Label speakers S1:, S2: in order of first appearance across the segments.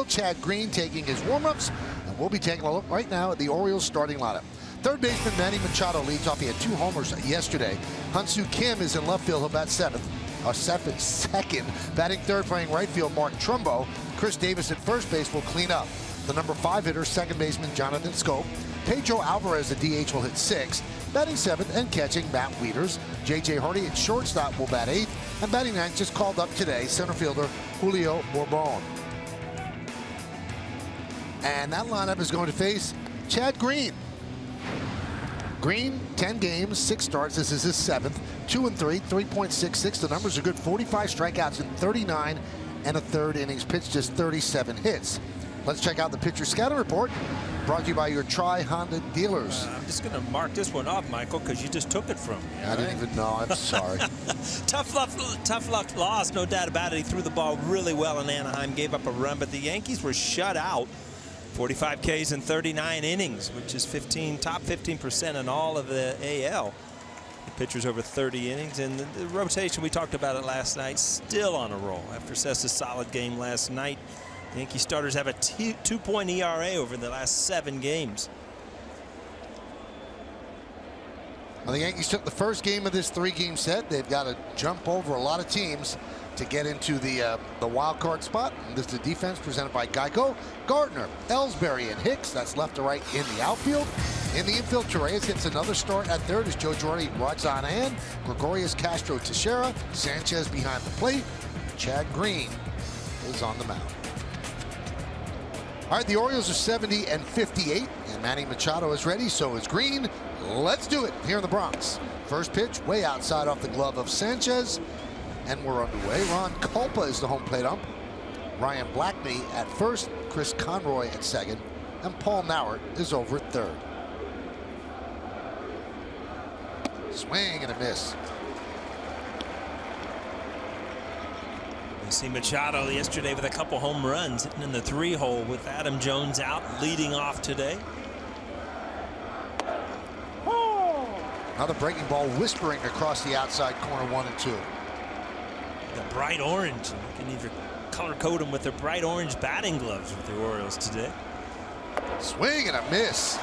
S1: field. Chad Green taking his warm-ups, and we'll be taking a look right now at the Orioles starting lineup. Third baseman Manny Machado leads off. He had 2 homers yesterday. Hyun-Soo Kim is in left field. He'll bat second. Batting third, playing right field, Mark Trumbo. Chris Davis at first base will clean up. The number 5 hitter, second baseman Jonathan Scope. Pedro Alvarez, the DH, will hit 6th. Batting 7th and catching, Matt Wieters. J.J. Hardy at shortstop will bat 8th. And batting 9th, just called up today, center fielder Julio Bourbon. And that lineup is going to face Chad Green. Green, 10 games, 6 starts. This is his 7th. 2-3, 3.66. The numbers are good. 45 strikeouts in 39 and a third innings pitched, just 37 hits. Let's check out the pitcher scouting report brought to you by your Tri-Honda dealers.
S2: I'm just going to mark this one off, Michael, because you just took it from me.
S1: I didn't even know. I'm sorry.
S2: Tough luck loss, no doubt about it. He threw the ball really well in Anaheim, gave up a run, but the Yankees were shut out. 45 Ks in 39 innings, which is top 15% in all of the AL. The pitcher's over 30 innings, and the rotation, we talked about it last night, still on a roll. After Cessa's solid game last night, Yankee starters have a 2-point ERA over the last 7 games.
S1: Well, the Yankees took the first game of this 3-game set. They've got to jump over a lot of teams to get into the wild card spot. And this is the defense presented by Geico. Gardner, Ellsbury, and Hicks. That's left to right in the outfield. In the infield, Torreyes gets another start at third as Joe Girardi rides on hand. Gregorius Castro Teixeira, Sanchez behind the plate. Chad Green is on the mound. All right, the Orioles are 70 and 58, and Manny Machado is ready. So is Green. Let's do it here in the Bronx. First pitch way outside off the glove of Sanchez. And we're underway. Ron Culpa is the home plate ump. Ryan Blackney at first. Chris Conroy at second. And Paul Nauert is over at third. Swing and a miss.
S2: You see Machado yesterday with a couple home runs, hitting in the 3-hole with Adam Jones out, leading off today.
S1: Another breaking ball whispering across the outside corner, 1 and 2.
S2: The bright orange. You can either color code them with their bright orange batting gloves with the Orioles today.
S1: Swing and a miss.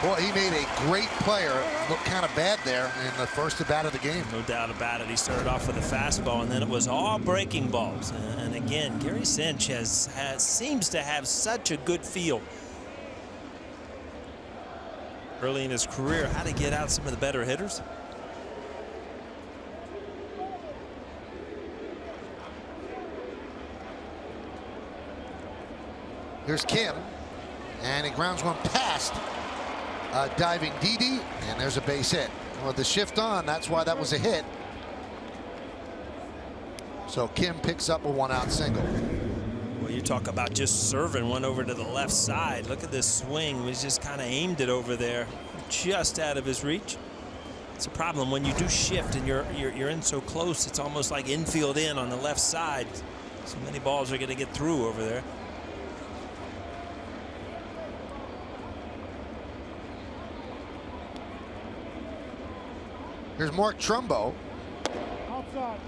S1: Boy, he made a great player look kind of bad there in the first at bat of the game.
S2: No doubt about it. He started off with a fastball, and then it was all breaking balls. And again, Gary Sanchez seems to have such a good feel early in his career how to get out some of the better hitters.
S1: Here's Kim, and he grounds one past diving Didi, and there's a base hit. With the shift on, that's why that was a hit. So Kim picks up a 1-out single.
S2: Well, you talk about just serving one over to the left side. Look at this swing. He just kind of aimed it over there, just out of his reach. It's a problem when you do shift and you're in so close. It's almost like infield in on the left side. So many balls are going to get through over there.
S1: Here's Mark Trumbo.
S3: Outside.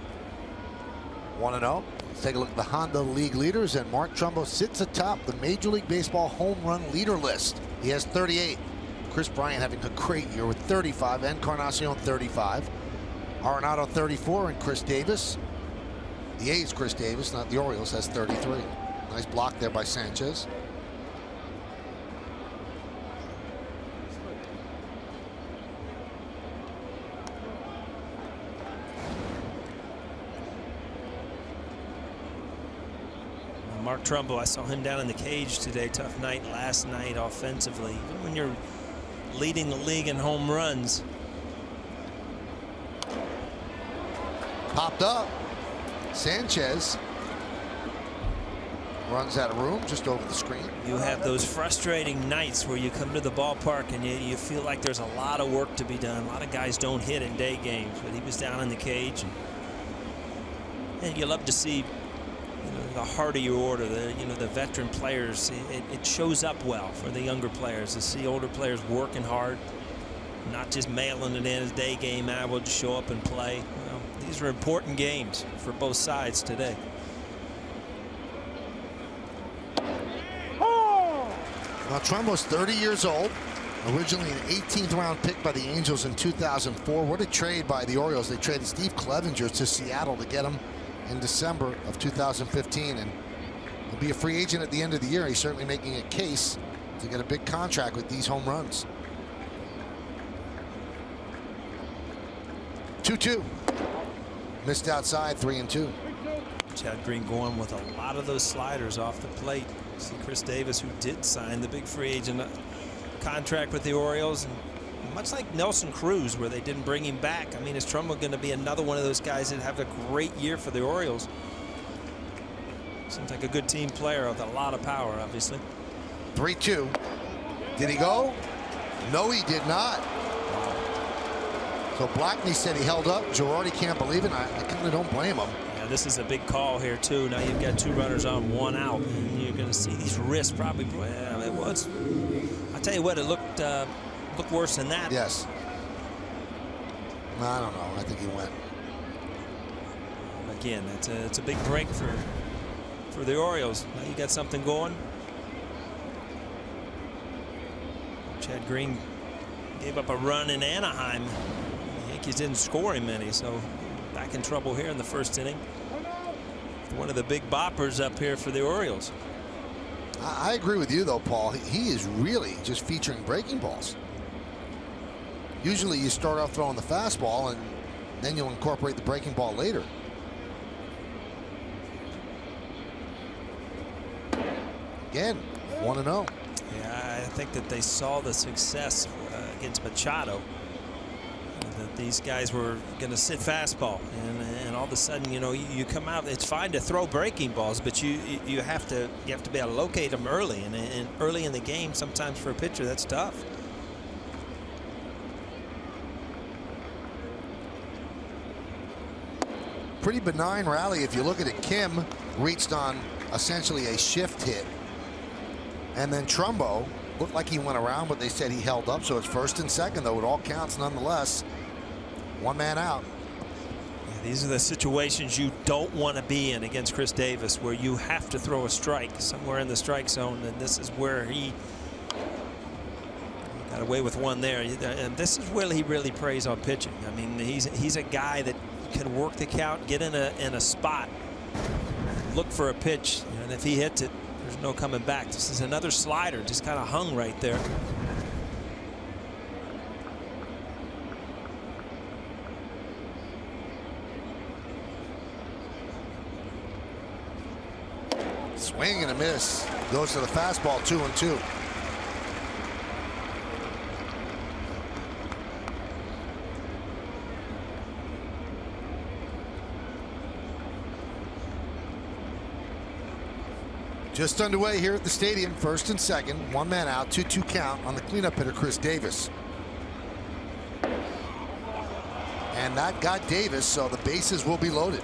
S1: 1-0. Let's take a look at the Honda League leaders, and Mark Trumbo sits atop the Major League Baseball home run leader list. He has 38. Chris Bryant having a great year with 35. Encarnacion 35. Arenado 34, and Chris Davis. The A's Chris Davis, not the Orioles, has 33. Nice block there by Sanchez.
S2: Mark Trumbo, I saw him down in the cage today. Tough night last night offensively. Even when you're leading the league in home runs.
S1: Popped up. Sanchez runs out of room just over the screen.
S2: You have those frustrating nights where you come to the ballpark and you feel like there's a lot of work to be done. A lot of guys don't hit in day games, but he was down in the cage. And you love to see the heart of your order, the veteran players. It shows up well for the younger players to see older players working hard, not just mailing it in as day game. I will just show up and play. Well, these are important games for both sides today.
S1: Well, Trumbo's 30 years old. Originally an 18th round pick by the Angels in 2004. What a trade by the Orioles. They traded Steve Clevenger to Seattle to get him in December of 2015. And he'll be a free agent at the end of the year. He's certainly making a case to get a big contract with these home runs. 2-2. Missed outside, 3-2.
S2: Chad Green going with a lot of those sliders off the plate. See Chris Davis, who did sign the big free agent contract with the Orioles, and much like Nelson Cruz, where they didn't bring him back. I mean, is Trumbo going to be another one of those guys that have a great year for the Orioles? Seems like a good team player with a lot of power, obviously.
S1: 3-2. Did he go? No, he did not. So Blackney said he held up. Girardi can't believe it. I kind of don't blame him.
S2: Yeah, this is a big call here, too. Now you've got 2 runners on, 1 out. And you're going to see these wrists probably. Well, it was. I'll tell you what, it looked worse than that.
S1: Yes. I don't know. I think he went.
S2: Again, it's a big break for the Orioles. Now you got something going. Chad Green gave up a run in Anaheim. The Yankees didn't score him any, so back in trouble here in the first inning. One of the big boppers up here for the Orioles.
S1: I agree with you, though, Paul. He is really just featuring breaking balls. Usually you start off throwing the fastball, and then you'll incorporate the breaking ball later. Again, 1-0.
S2: Yeah, I think that they saw the success against Machado. That these guys were going to sit fastball, and all of a sudden, you know, you come out. It's fine to throw breaking balls, but you have to be able to locate them early, and early in the game, sometimes for a pitcher, that's tough.
S1: Pretty benign rally if you look at it. Kim reached on essentially a shift hit, and then Trumbo looked like he went around, but they said he held up, so it's first and second, though. It all counts nonetheless. 1 man out.
S2: Yeah, these are the situations you don't want to be in against Chris Davis, where you have to throw a strike somewhere in the strike zone, and this is where he got away with one there. And this is where he really preys on pitching. I mean, he's a guy that can work the count, get in a spot, look for a pitch, and if he hits it, there's no coming back. This is another slider, just kind of hung right there.
S1: Swing and a miss. Goes to the fastball, 2-2. Just underway here at the stadium. First and second. 1 man out. 2-2 count on the cleanup hitter, Chris Davis. And that got Davis, so the bases will be loaded.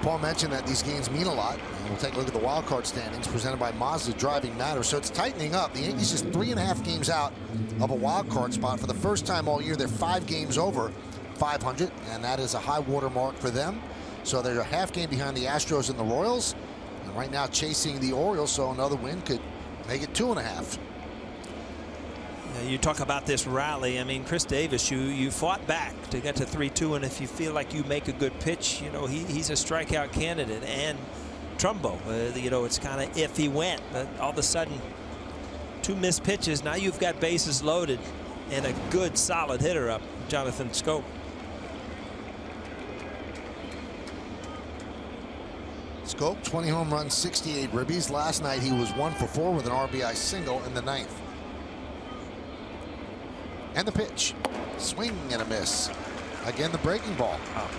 S1: Paul mentioned that these games mean a lot. We'll take a look at the wild card standings presented by Mazda Driving Matters. So it's tightening up. The Yankees just 3.5 games out of a wild card spot. For the first time all year, they're 5 games over 500, and that is a high water mark for them. So they're a half game behind the Astros and the Royals, and right now chasing the Orioles. So another win could make it 2.5.
S2: You talk about this rally. I mean, Chris Davis, you fought back to get to 3-2, and if you feel like you make a good pitch, you know, he's a strikeout candidate. And Trumbo, you know, it's kind of if he went, but all of a sudden 2 missed pitches. Now you've got bases loaded and a good solid hitter up, Jonathan Schoop.
S1: Schoop, 20 home runs, 68 ribbies. Last night he was 1 for 4 with an RBI single in the 9th. And the pitch. Swing and a miss. Again, the breaking ball.
S2: Oh.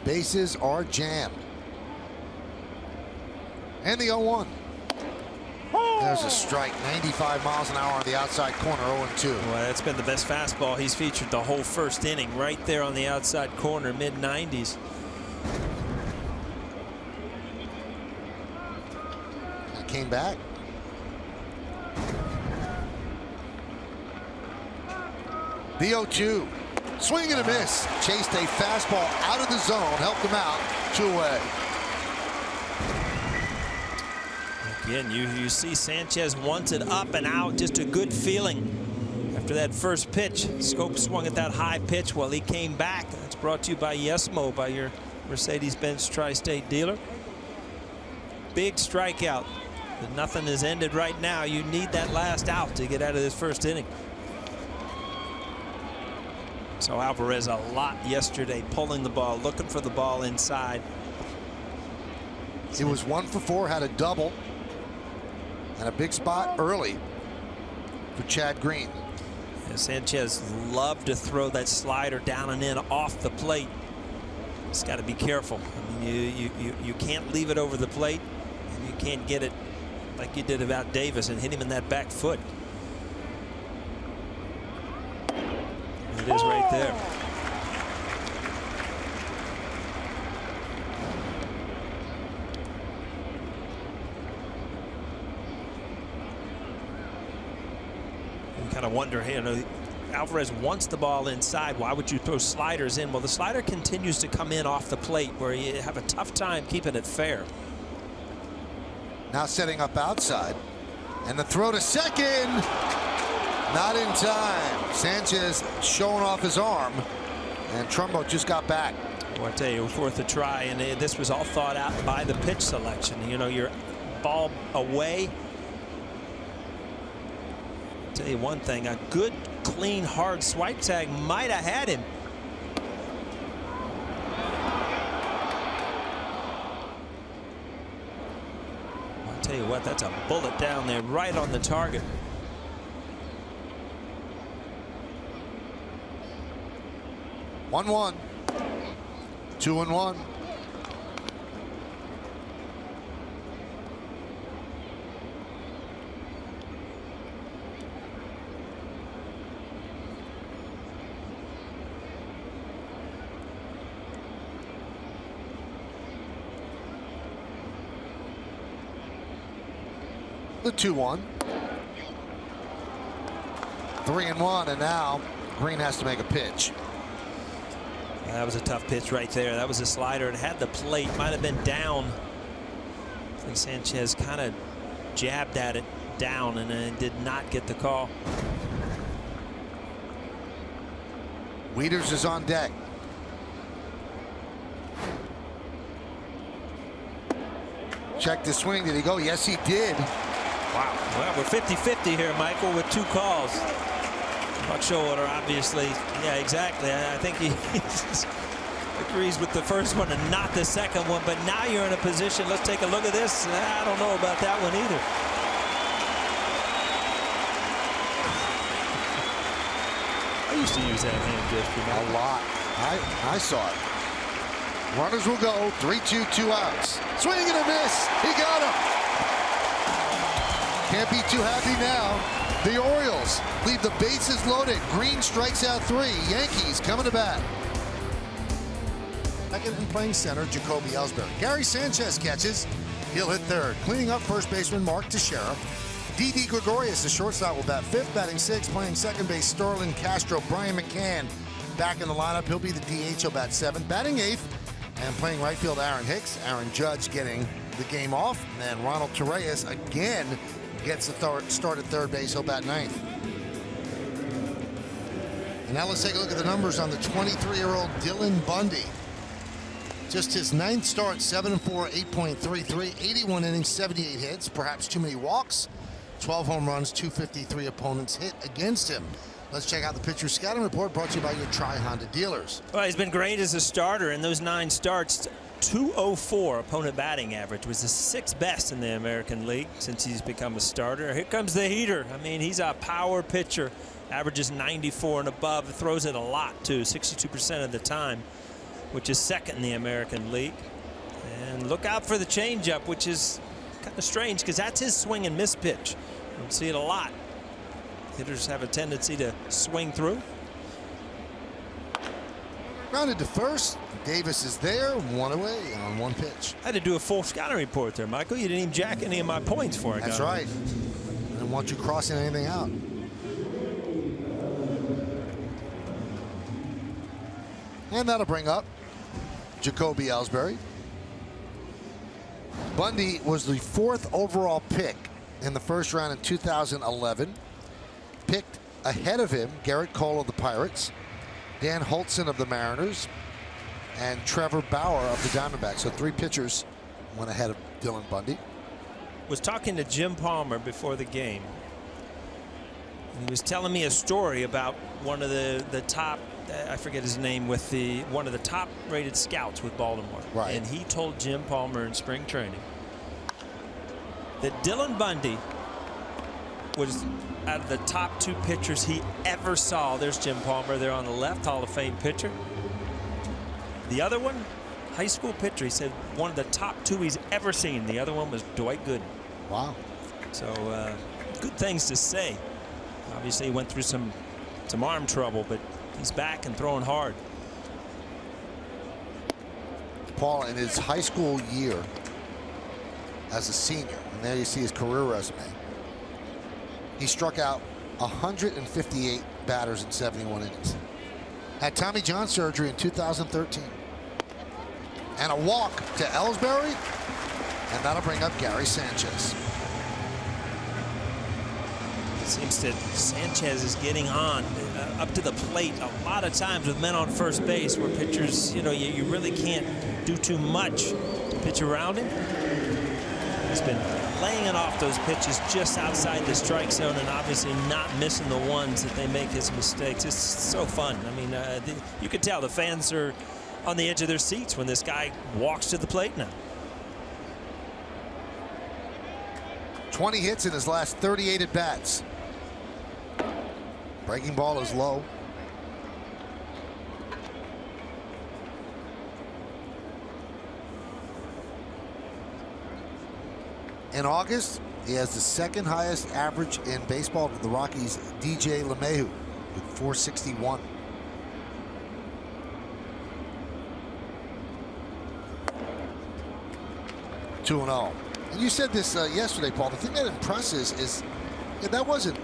S1: Bases are jammed. And the 0-1. There's a strike. 95 miles an hour on the outside corner. 0-2.
S2: Well, that's been the best fastball he's featured the whole first inning, right there on the outside corner, mid-90s.
S1: That came back. The 0-2. Swing and a miss. Chased a fastball out of the zone. Helped him out. 2 away.
S2: Again, you see Sanchez wants it up and out. Just a good feeling after that first pitch. Scope swung at that high pitch while he came back. That's brought to you by Yesmo, by your Mercedes-Benz Tri-State dealer. Big strikeout. But nothing has ended right now. You need that last out to get out of this first inning. So Alvarez a lot yesterday, pulling the ball, looking for the ball inside.
S1: He was 1 for 4, had a double, and a big spot early for Chad Green.
S2: And Sanchez loved to throw that slider down and in off the plate. Just got to be careful. I mean, you can't leave it over the plate, and you can't get it like you did about Davis and hit him in that back foot. It is right there. You kind of wonder, hey, you know, Alvarez wants the ball inside. Why would you throw sliders in? Well, the slider continues to come in off the plate where you have a tough time keeping it fair.
S1: Now setting up outside. And the throw to second. Not in time. Sanchez showing off his arm. And Trumbo just got back.
S2: Well, I tell you, worth a try. And this was all thought out by the pitch selection. You know, your ball away. I'll tell you one thing. A good, clean, hard swipe tag might have had him. I'll tell you what, that's a bullet down there right on the target.
S1: One, 2-1. The 2-1. 3-1, and now Green has to make a pitch.
S2: That was a tough pitch right there. That was a slider. It had the plate. Might have been down. I think Sanchez kind of jabbed at it down and did not get the call.
S1: Wieters is on deck. Check the swing. Did he go? Yes, he did.
S2: Wow. Well, we're 50-50 here, Michael, with 2 calls. Buck Showalter, obviously, yeah, exactly. I think he agrees with the first one and not the second one. But now you're in a position. Let's take a look at this. I don't know about that one either. I used to use that hand gesture.
S1: A lot. I saw it. Runners will go. 3-2, 2 outs. Swing and a miss. He got him. Can't be too happy now. The Orioles leave the bases loaded. Green strikes out 3. Yankees coming to bat. Second and playing center, Jacoby Ellsbury. Gary Sanchez catches. He'll hit third. Cleaning up first baseman Mark Teixeira. Didi Gregorius, the shortstop, will bat 5th. Batting 6th, playing second base, Sterling Castro. Brian McCann back in the lineup. He'll be the DH. He'll bat 7th. Batting 8th. And playing right field, Aaron Hicks. Aaron Judge getting the game off. And then Ronald Torreyes again gets the start at third base. He'll bat 9th. And now let's take a look at the numbers on the 23-year-old Dylan Bundy. Just his 9th start, 7-4, 8.33, 81 innings, 78 hits, perhaps too many walks, 12 home runs, 253 opponents hit against him. Let's check out the pitcher scouting report brought to you by your Tri-Honda dealers.
S2: Well, he's been great as a starter in those 9 starts. 204 opponent batting average, was the 6th best in the American League since he's become a starter. Here comes the heater. I mean, he's a power pitcher, averages 94 and above, throws it a lot too, 62% of the time, which is 2nd in the American League. And look out for the changeup, which is kind of strange because that's his swing and miss pitch. You don't see it a lot. Hitters have a tendency to swing through.
S1: Grounded to first. Davis is there, 1 away on 1 pitch.
S2: I had to do a full scouting report there, Michael. You didn't even jack any of my points for it.
S1: That's right. I didn't want you crossing anything out. And that'll bring up Jacoby Ellsbury. Bundy was the 4th overall pick in the first round in 2011. Picked ahead of him, Garrett Cole of the Pirates, Dan Holtzen of the Mariners, and Trevor Bauer of the Diamondbacks. So 3 pitchers went ahead of Dylan Bundy.
S2: Was talking to Jim Palmer before the game. And he was telling me a story about one of the top, I forget his name, with one of the top rated scouts with Baltimore.
S1: Right.
S2: And he told Jim Palmer in spring training that Dylan Bundy was out of the top 2 pitchers he ever saw. There's Jim Palmer there on the left, Hall of Fame pitcher. The other one, high school pitcher, he said one of the top 2 he's ever seen. The other one was Dwight Gooden.
S1: Wow.
S2: So good things to say. Obviously he went through some arm trouble, but he's back and throwing hard.
S1: Paul, in his high school year as a senior, and there you see his career resume, he struck out 158 batters in 71 innings. Had Tommy John surgery in 2013. And a walk to Ellsbury, and that'll bring up Gary Sanchez.
S2: It seems that Sanchez is getting on up to the plate a lot of times with men on first base where pitchers, you know, you really can't do too much to pitch around him. He's been laying it off those pitches just outside the strike zone and obviously not missing the ones that they make his mistakes. It's so fun. I mean, you could tell the fans are on the edge of their seats when this guy walks to the plate now.
S1: 20 hits in his last 38 at bats. Breaking ball is low. In August, he has the 2nd highest average in baseball to the Rockies' DJ LeMahieu with 461. Two and 0. And you said this yesterday, Paul. The thing that impresses is that wasn't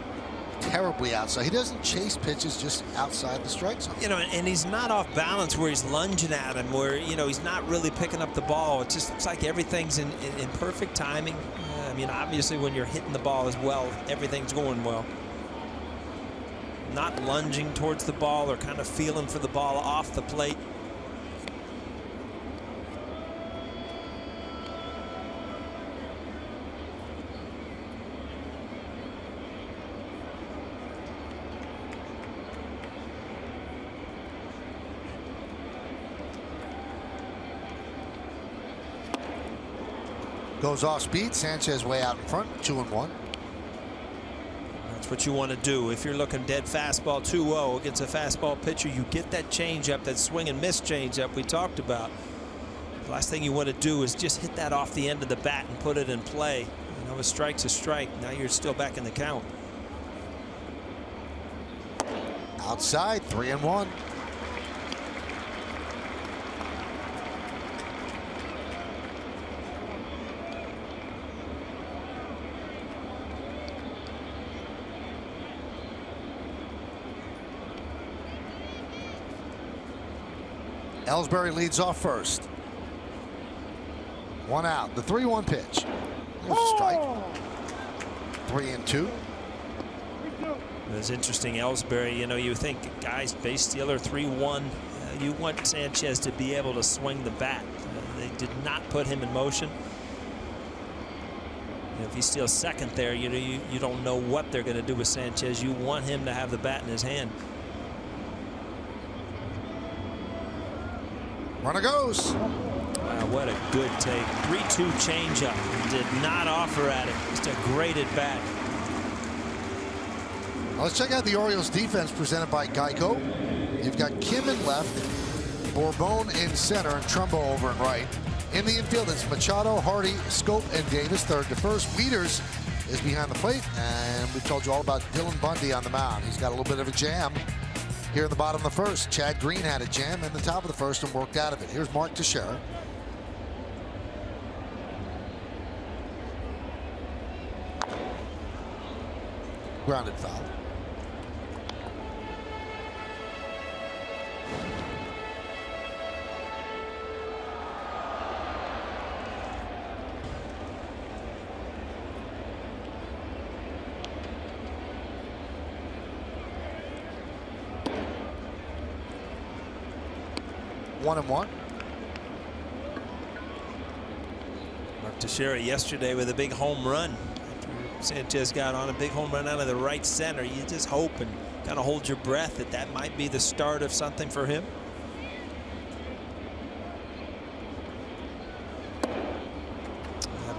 S1: terribly outside. He doesn't chase pitches just outside the strike zone.
S2: You know, and he's not off balance where he's lunging at him, where, you know, he's not really picking up the ball. It just looks like everything's in perfect timing. I mean, obviously, when you're hitting the ball as well, everything's going well. Not lunging towards the ball or kind of feeling for the ball off the plate.
S1: Goes off speed. Sanchez way out in front. 2-1.
S2: That's what you want to do. If you're looking dead fastball 2-0 against a fastball pitcher, you get that changeup, that swing and miss changeup we talked about. The last thing you want to do is just hit that off the end of the bat and put it in play. You know, a strike's a strike. Now you're still back in the count.
S1: Outside. 3-1. Ellsbury leads off first. 1 out. The 3-1 pitch. There's a strike. 3-2.
S2: It was interesting. Ellsbury, you know, you think guys base stealer 3-1. You want Sanchez to be able to swing the bat. They did not put him in motion. You know, if he steals second there, you know, you don't know what they're going to do with Sanchez. You want him to have the bat in his hand.
S1: Runner goes.
S2: Wow, what a good take. 3-2 changeup. Did not offer at it. Just a great at bat.
S1: Well, let's check out the Orioles defense presented by Geico. You've got Kim in left, Bourbon in center, and Trumbo over in right. In the infield, it's Machado, Hardy, Scope, and Davis third to first. Wieters is behind the plate, and we told you all about Dylan Bundy on the mound. He's got a little bit of a jam here in the bottom of the first. Chad Green had a jam in the top of the first and worked out of it. Here's Mark Teixeira. Grounded foul. 1-1.
S2: Mark Teixeira yesterday with a big home run. Sanchez got on a big home run out of the right center. You just hope and kind of hold your breath that that might be the start of something for him.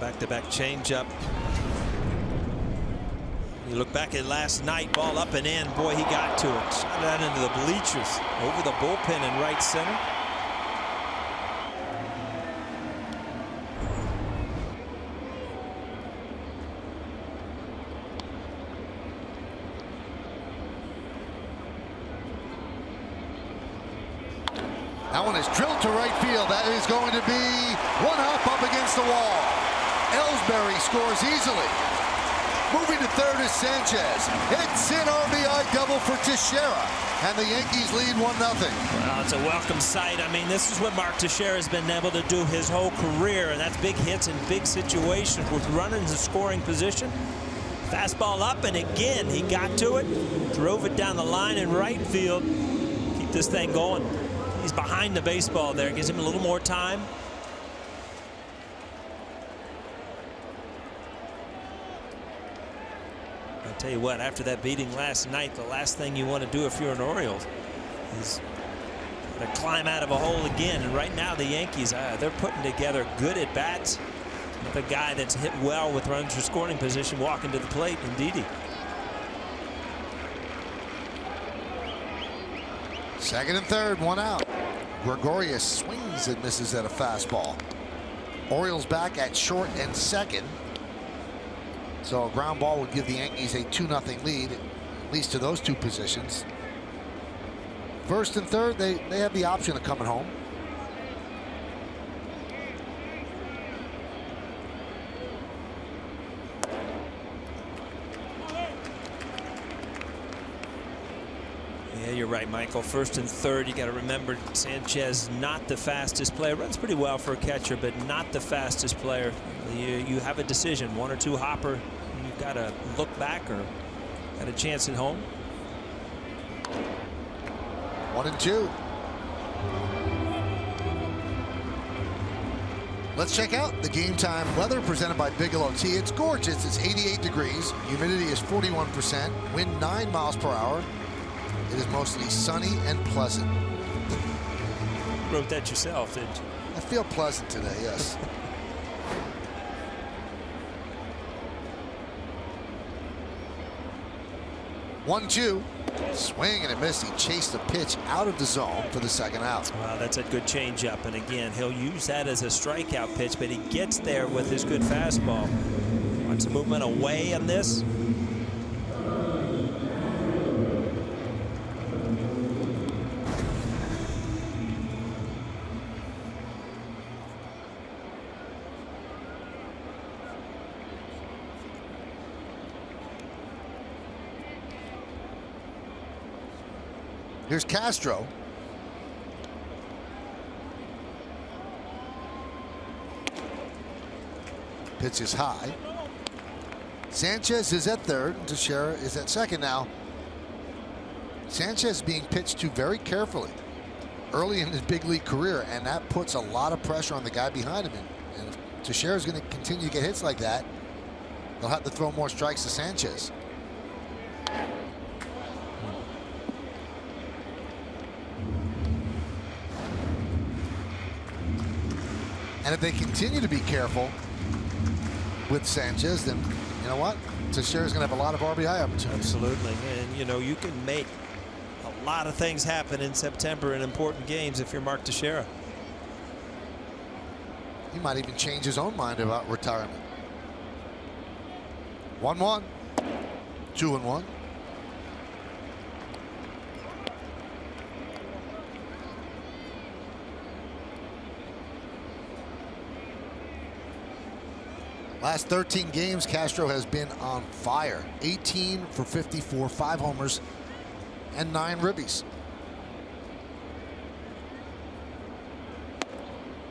S2: Back-to-back changeup. You look back at last night, ball up and in. Boy, he got to it. Shot that into the bleachers, over the bullpen in right center.
S1: That one is drilled to right field. That is going to be one up against the wall. Ellsbury scores easily. Moving to third is Sanchez. It's an RBI double for Teixeira, and the Yankees lead 1-0.
S2: Well, it's a welcome sight. I mean, this is what Mark Teixeira has been able to do his whole career, and that's big hits in big situations with runners in scoring position. Fastball up, and again, he got to it, drove it down the line in right field. Keep this thing going. He's behind the baseball there, gives him a little more time. I'll tell you what, after that beating last night, the last thing you want to do if you're an Orioles is to climb out of a hole again. And right now the Yankees, they're putting together good at bats. The guy that's hit well with runners for scoring position walking to the plate, Ndidi.
S1: Second and third, one out. Gregorius swings and misses at a fastball. Orioles back at short and second. So a ground ball would give the Yankees a 2-0 lead, at least to those two positions. First and third, they have the option of coming home.
S2: Yeah, you're right, Michael. First and third, you got to remember Sanchez not the fastest player. Runs pretty well for a catcher, but not the fastest player. You have a decision, one or two hopper. You've got to look back or got a chance at home.
S1: 1-2. Let's check out the game time weather presented by Bigelow Tea. It's gorgeous. It's 88 degrees. Humidity is 41%. Wind 9 miles per hour. It is mostly sunny and pleasant.
S2: You wrote that yourself, didn't you?
S1: I feel pleasant today, yes. One-two. Swing and a miss. He chased the pitch out of the zone for the second out.
S2: Wow, that's a good changeup. And again, he'll use that as a strikeout pitch, but he gets there with his good fastball. Watch the movement away on this.
S1: Here's Castro. Pitch is high. Sanchez is at third. Teixeira is at second now. Sanchez being pitched to very carefully early in his big league career, and that puts a lot of pressure on the guy behind him. And if Teixeira is going to continue to get hits like that, they'll have to throw more strikes to Sanchez. And if they continue to be careful with Sanchez, then you know what? Teixeira's going to have a lot of RBI opportunities.
S2: Absolutely. And, you know, you can make a lot of things happen in September in important games if you're Mark Teixeira.
S1: He might even change his own mind about retirement. 1-1. 2-1. Last 13 games, Castro has been on fire. 18 for 54, 5 homers, and 9 ribbies.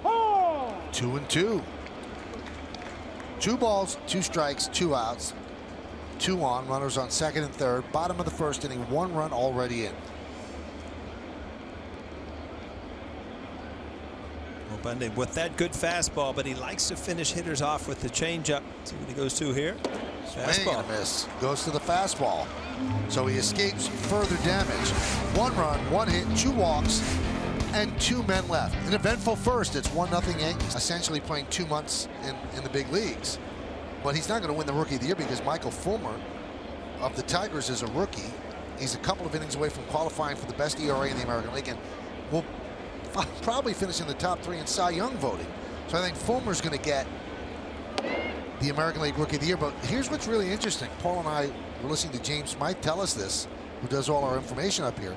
S3: Oh!
S1: 2-2. 2 balls, 2 strikes, 2 outs. 2 on, runners on second and third. Bottom of the first inning, 1 run already in.
S2: But with that good fastball, but he likes to finish hitters off with the changeup. See what he goes to here.
S1: Swing and a miss. Goes to the fastball. So he escapes further damage. 1 run, 1 hit, 2 walks, and 2 men left. An eventful first. It's 1-0 Yankees. Essentially playing 2 months in the big leagues. But he's not going to win the Rookie of the Year because Michael Fulmer of the Tigers is a rookie. He's a couple of innings away from qualifying for the best ERA in the American League and will probably finish in the top 3 in Cy Young voting. So I think Fulmer's going to get the American League Rookie of the Year. But here's what's really interesting. Paul and I were listening to James Smythe tell us this, who does all our information up here.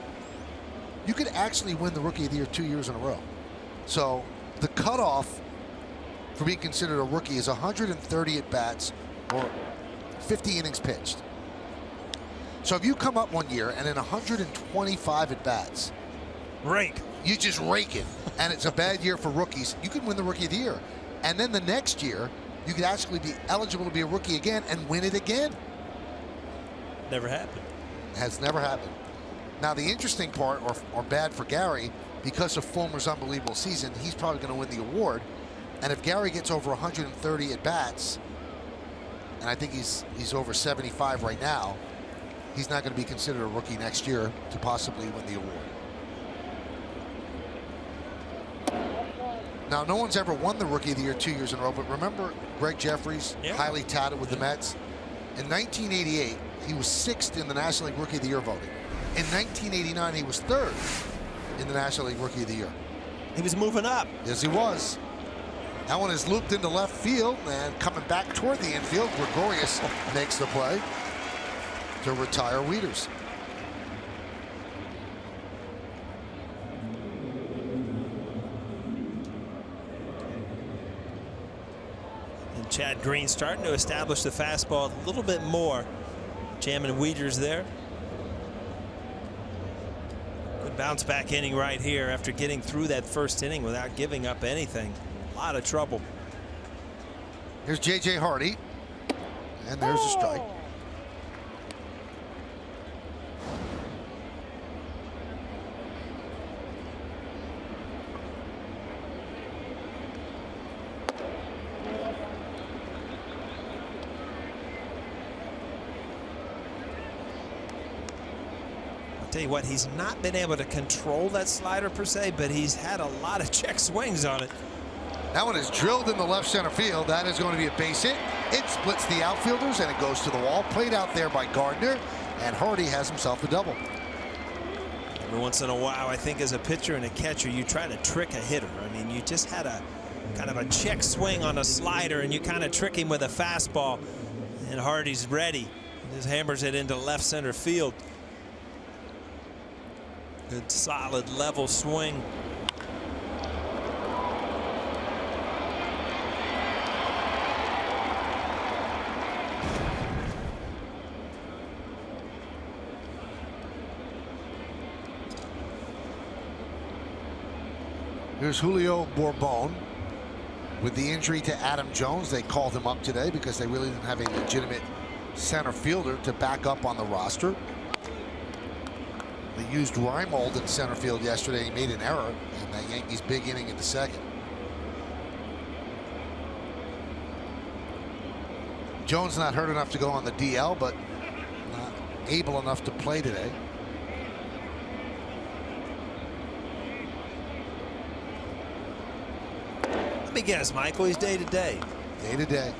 S1: You could actually win the Rookie of the Year 2 years in a row. So the cutoff for being considered a rookie is 130 at bats or 50 innings pitched. So if you come up 1 year and in 125 at bats, you just rake it, and it's a bad year for rookies, you can win the Rookie of the Year. And then the next year, you could actually be eligible to be a rookie again and win it again.
S2: Never happened.
S1: Has never happened. Now the interesting part, or bad for Gary, because of Fulmer's unbelievable season, he's probably going to win the award. And if Gary gets over 130 at bats, and I think he's over 75 right now, he's not going to be considered a rookie next year to possibly win the award. Now, no one's ever won the Rookie of the Year 2 years in a row, but remember Greg Jeffries, highly touted with the Mets? In 1988, he was 6th in the National League Rookie of the Year voting. In 1989, he was 3rd in the National League Rookie of the Year.
S2: He was moving up.
S1: Yes, he was. That one is looped into left field, and coming back toward the infield, Gregorius makes the play to retire Wieters.
S2: And Chad Green starting to establish the fastball a little bit more. Jamming Wieters there. Good bounce back inning right here after getting through that first inning without giving up anything. A lot of trouble.
S1: Here's J.J. Hardy, and there's a strike.
S2: Tell you what, he's not been able to control that slider per se, but he's had a lot of check swings on it.
S1: That one is drilled in the left center field. That is going to be a base hit. It splits the outfielders and it goes to the wall. Played out there by Gardner, and Hardy has himself a double.
S2: Every once in a while, I think as a pitcher and a catcher, you try to trick a hitter. I mean, you just had a kind of a check swing on a slider, and you kind of trick him with a fastball, and Hardy's ready. He just hammers it into left center field. Good, solid, level swing.
S1: Here's Julio Bourbon. With the injury to Adam Jones, they called him up today because they really didn't have a legitimate center fielder to back up on the roster. They used Reimold in center field yesterday. He made an error in that Yankees big inning in the second. Jones not hurt enough to go on the DL, but not able enough to play today.
S2: Let me guess, Michael, he's day to day.
S1: Day to day.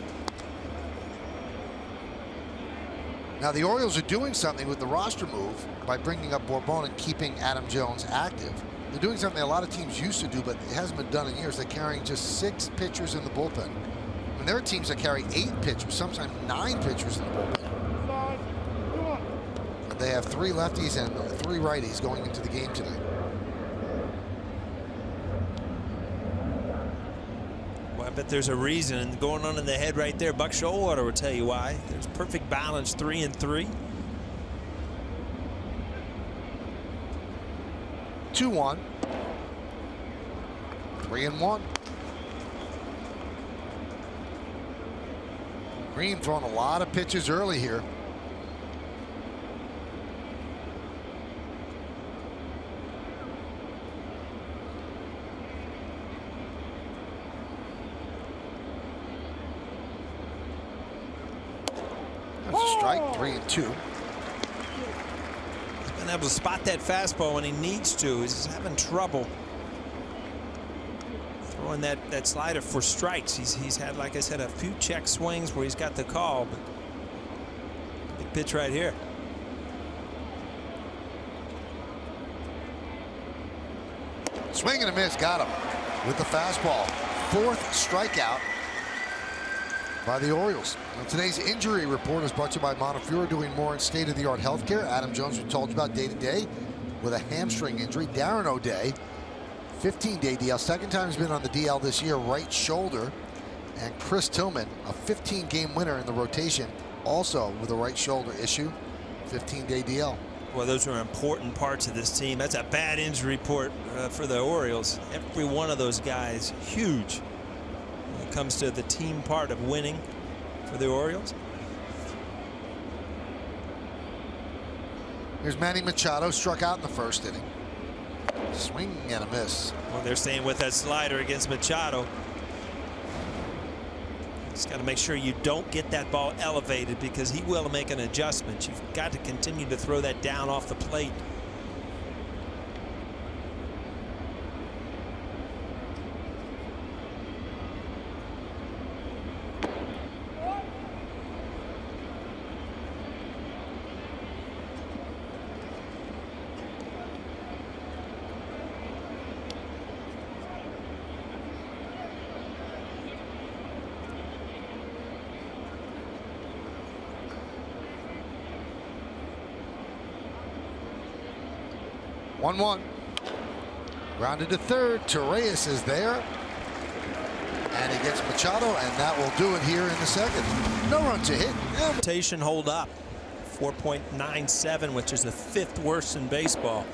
S1: Now the Orioles are doing something with the roster move by bringing up Bourbon and keeping Adam Jones active. They're doing something a lot of teams used to do, but it hasn't been done in years. They're carrying just 6 pitchers in the bullpen. And there are teams that carry 8 pitchers, sometimes 9 pitchers in the bullpen. But they have 3 lefties and 3 righties going into the game tonight.
S2: Well, I bet there's a reason going on in the head right there. Buck Showalter will tell you why. There's perfect balance, 3-3.
S1: 2-1. 3-1. Green throwing a lot of pitches early here. strike, 3-2.
S2: He's been able to spot that fastball when he needs to. He's having trouble throwing that slider for strikes. He's had, like I said, a few check swings where he's got the call, but big pitch right here.
S1: Swing and a miss, got him with the fastball. 4th strikeout by the Orioles. Now, today's injury report is brought to you by Montefiore, doing more in state-of-the-art healthcare. Adam Jones, we told you about day-to-day with a hamstring injury. Darren O'Day, 15-day DL. Second time he's been on the DL this year, right shoulder. And Chris Tillman, a 15-game winner in the rotation, also with a right shoulder issue, 15-day DL.
S2: Well, those are important parts of this team. That's a bad injury report for the Orioles. Every one of those guys, huge when it comes to the team part of winning for the Orioles.
S1: Here's Manny Machado, struck out in the 1st inning. Swing and a miss.
S2: Well, they're staying with that slider against Machado. Just got to make sure you don't get that ball elevated, because he will make an adjustment. You've got to continue to throw that down off the plate.
S1: One. Grounded to 3rd. Torreyes is there. And he gets Machado, and that will do it here in the 2nd. No run to hit.
S2: Rotation hold up. 4.97, which is the 5th worst in baseball.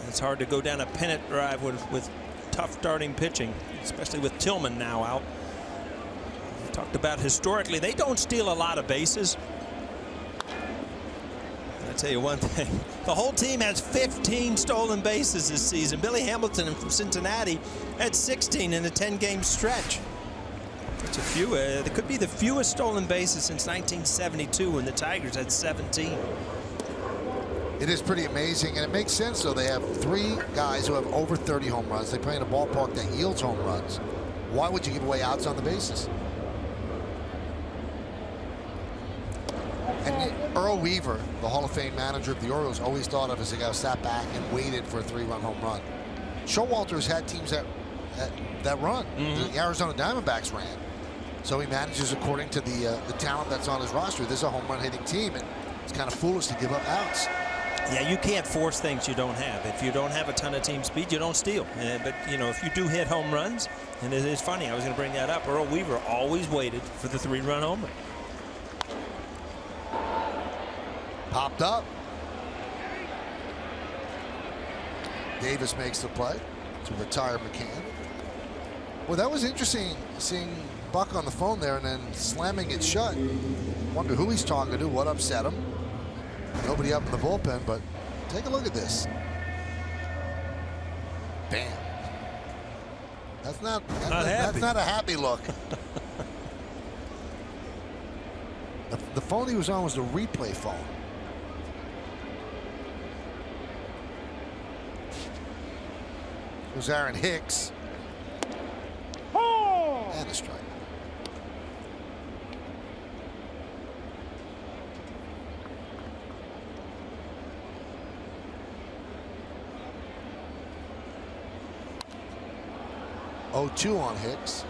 S2: It's hard to go down a pennant drive with tough starting pitching, especially with Tillman now out. We talked about historically, they don't steal a lot of bases. I'll tell you one thing, the whole team has 15 stolen bases this season. Billy Hamilton from Cincinnati had 16 in a 10-game stretch. That's a few. There could be the fewest stolen bases since 1972, when the Tigers had 17.
S1: It is pretty amazing, and it makes sense. So they have 3 guys who have over 30 home runs. They play in a ballpark that yields home runs. Why would you give away outs on the bases? And Earl Weaver, the Hall of Fame manager of the Orioles, always thought of as a guy who sat back and waited for a 3-run home run. Showalter's had teams that run. The Arizona Diamondbacks ran. So he manages according to the talent that's on his roster. This is a home run hitting team, and it's kind of foolish to give up outs.
S2: Yeah, you can't force things you don't have. If you don't have a ton of team speed, you don't steal. But, you know, if you do hit home runs, and it is funny, I was going to bring that up, Earl Weaver always waited for the 3-run homer.
S1: Popped up. Davis makes the play to retire McCann. Well, that was interesting, seeing Buck on the phone there and then slamming it shut. Wonder who he's talking to, what upset him. Nobody up in the bullpen, but take a look at this. Bam. That's not a happy look. The phone he was on was the replay phone. Here's Aaron Hicks. And a strike. Oh, 2 on Hicks.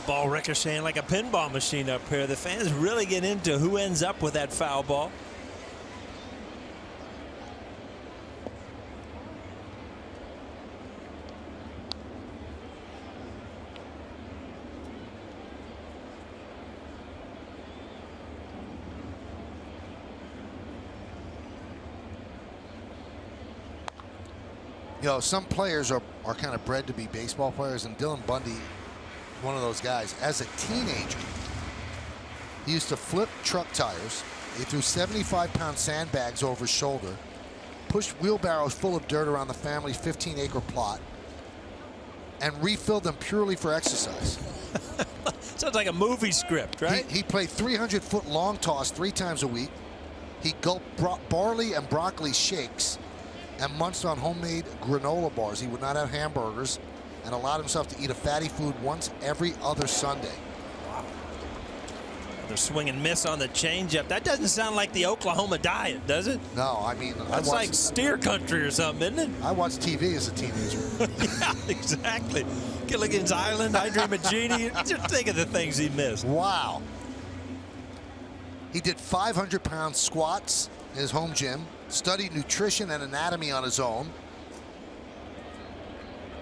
S2: Ball ricocheting like a pinball machine up here. The fans really get into who ends up with that foul ball.
S1: You know, some players are kind of bred to be baseball players, and Dylan Bundy, one of those guys. As a teenager, he used to flip truck tires. He threw 75-pound sandbags over his shoulder pushed wheelbarrows full of dirt around the family's 15-acre plot and refilled them purely for exercise.
S2: Sounds like a movie script, right?
S1: He played 300-foot long toss 3 times a week. He gulped barley and broccoli shakes and munched on homemade granola bars. He would not have hamburgers and allowed himself to eat a fatty food once every other Sunday.
S2: Wow. Another swing and miss on the changeup. That doesn't sound like the Oklahoma diet, does it?
S1: No, I mean,
S2: that's like steer country or something, isn't it?
S1: I watched TV as a teenager.
S2: Yeah, exactly. Gilligan's Island, I Dream of Jeannie. Just think of the things he missed.
S1: Wow. He did 500-pound squats in his home gym, studied nutrition and anatomy on his own.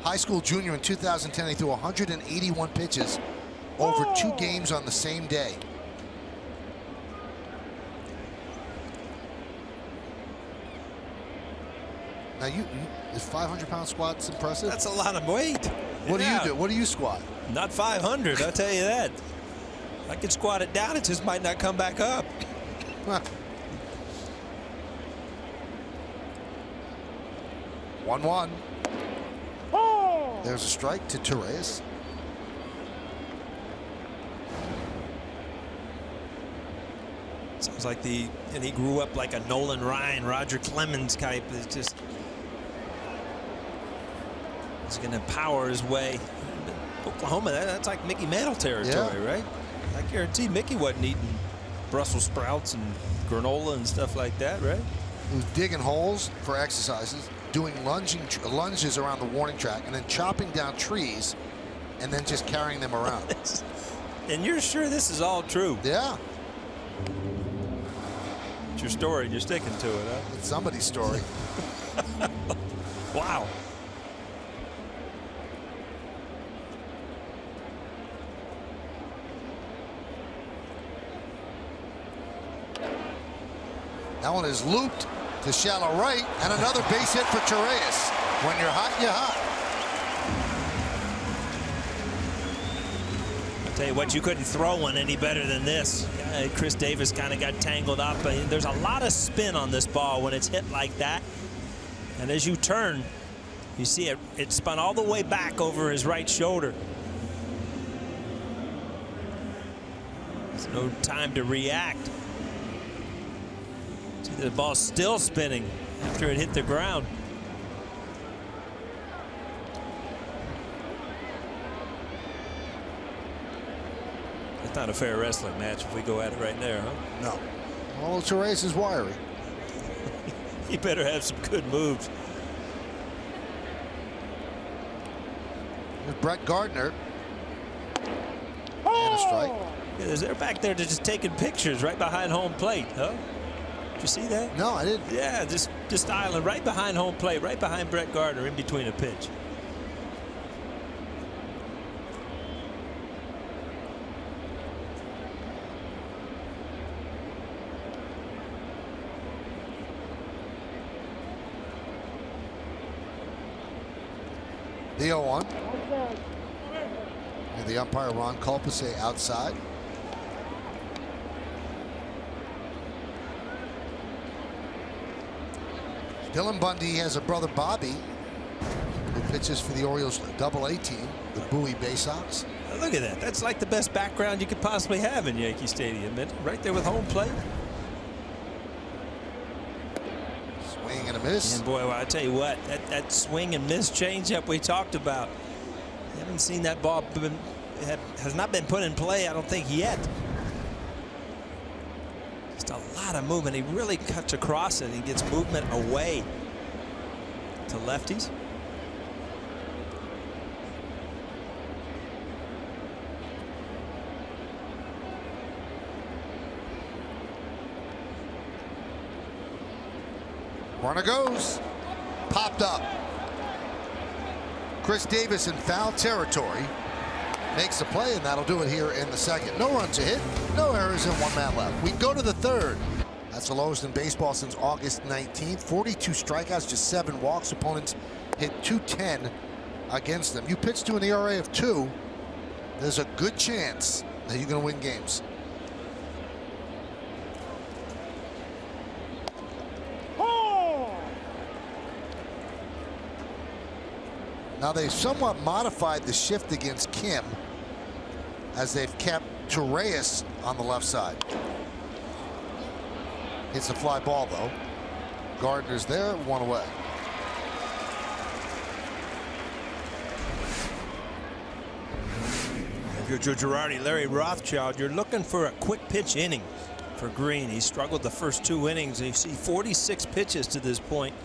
S1: High school junior in 2010, he threw 181 pitches over 2 games on the same day. Now, is 500-pound squats impressive?
S2: That's a lot of weight.
S1: What do you do? What do you squat?
S2: Not 500, I'll tell you that. I could squat it down, it just might not come back up.
S1: Huh. 1-1. There's a strike to Torres.
S2: Sounds like he grew up like a Nolan Ryan, Roger Clemens type. It's just, he's going to power his way. Oklahoma, that's like Mickey Mantle territory, right? I guarantee Mickey wasn't eating Brussels sprouts and granola and stuff like that, right?
S1: He was digging holes for exercises, doing lunges around the warning track, and then chopping down trees and then just carrying them around.
S2: And you're sure this is all true?
S1: Yeah.
S2: It's your story. You're sticking to it, huh?
S1: It's somebody's story.
S2: Wow.
S1: That one is looped to shallow right, and another base hit for Torres. When you're hot, you're hot.
S2: I'll tell you what, you couldn't throw one any better than this. Chris Davis kind of got tangled up. There's a lot of spin on this ball when it's hit like that. And as you turn, you see it spun all the way back over his right shoulder. There's no time to react. The ball's still spinning after it hit the ground. It's not a fair wrestling match if we go at it right there, huh?
S1: No. Well, Torres is wiry.
S2: He better have some good moves.
S1: There's Brett Gardner. And a strike.
S2: Yeah, they're back there just taking pictures right behind home plate, huh? Did you see that?
S1: No, I didn't.
S2: Yeah, just island right behind home plate, right behind Brett Gardner, in between a pitch.
S1: The 0-1. And the umpire, Ron Culpase, outside. Dylan Bundy has a brother, Bobby, who pitches for the Orioles AA team, the Bowie Bay Sox.
S2: Look at that. That's like the best background you could possibly have in Yankee Stadium. Right there with home plate.
S1: Swing and a miss.
S2: And boy, well, I tell you what, that swing and miss changeup we talked about. You haven't seen that ball has not been put in play, I don't think, yet. Just a lot of movement. He really cuts across it. He gets movement away to lefties.
S1: Runner goes. Popped up. Chris Davis in foul territory makes the play, and that'll do it here in the second. No runs a hit, no errors, and 1 man left. We go to the third. That's the lowest in baseball since August 19th. 42 strikeouts, just 7 walks. Opponents hit .210 against them. You pitch to an ERA of 2. There's a good chance that you're going to win games. Now they've somewhat modified the shift against Kim as they've kept Torreyes on the left side. Hits a fly ball though. Gardner's there, 1 away.
S2: If you're Joe Girardi, Larry Rothschild, you're looking for a quick pitch inning for Green. He struggled the first 2 innings, and you see 46 pitches to this point.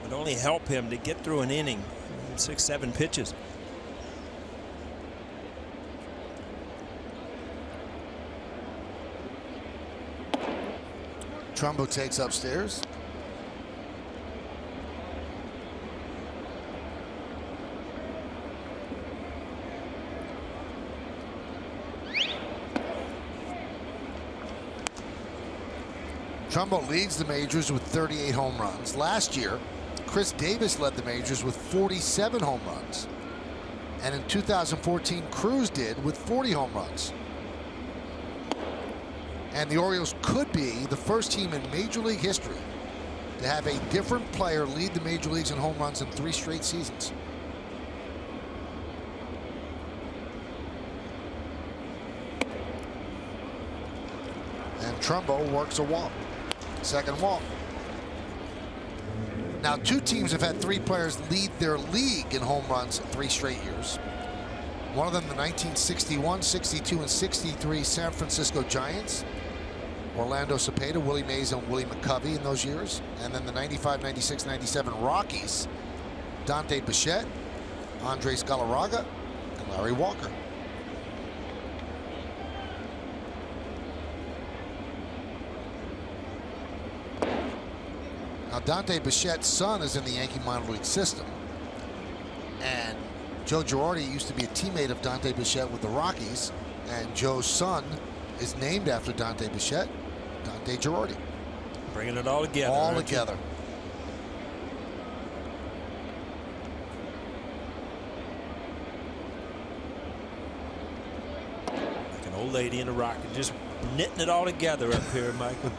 S2: Would only help him to get through an inning, 6, 7 pitches.
S1: Trumbo takes upstairs. Trumbo leads the majors with 38 home runs. Last year, Chris Davis led the majors with 47 home runs. And in 2014, Cruz did with 40 home runs. And the Orioles could be the first team in Major League history to have a different player lead the major leagues in home runs in 3 straight seasons. And Trumbo works a walk. Second walk. Now 2 teams have had 3 players lead their league in home runs 3 straight years. One of them the 1961, 62, and 63 San Francisco Giants. Orlando Cepeda, Willie Mays, and Willie McCovey in those years. And then the 95, 96, 97 Rockies. Dante Bichette, Andres Galarraga, and Larry Walker. Now Dante Bichette's son is in the Yankee minor league system. And Joe Girardi used to be a teammate of Dante Bichette with the Rockies. And Joe's son is named after Dante Bichette, Dante Girardi.
S2: Bringing it all together.
S1: All together.
S2: Like an old lady in a rocket, just knitting it all together up here, Michael.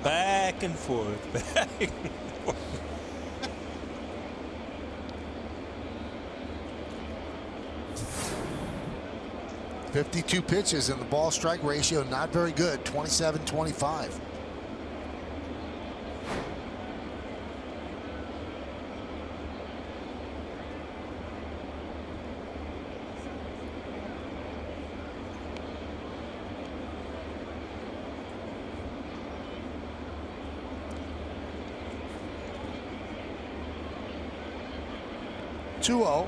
S2: Back and forth, back and forth.
S1: .52 pitches and the ball strike ratio not very good, 27-25. (2-0).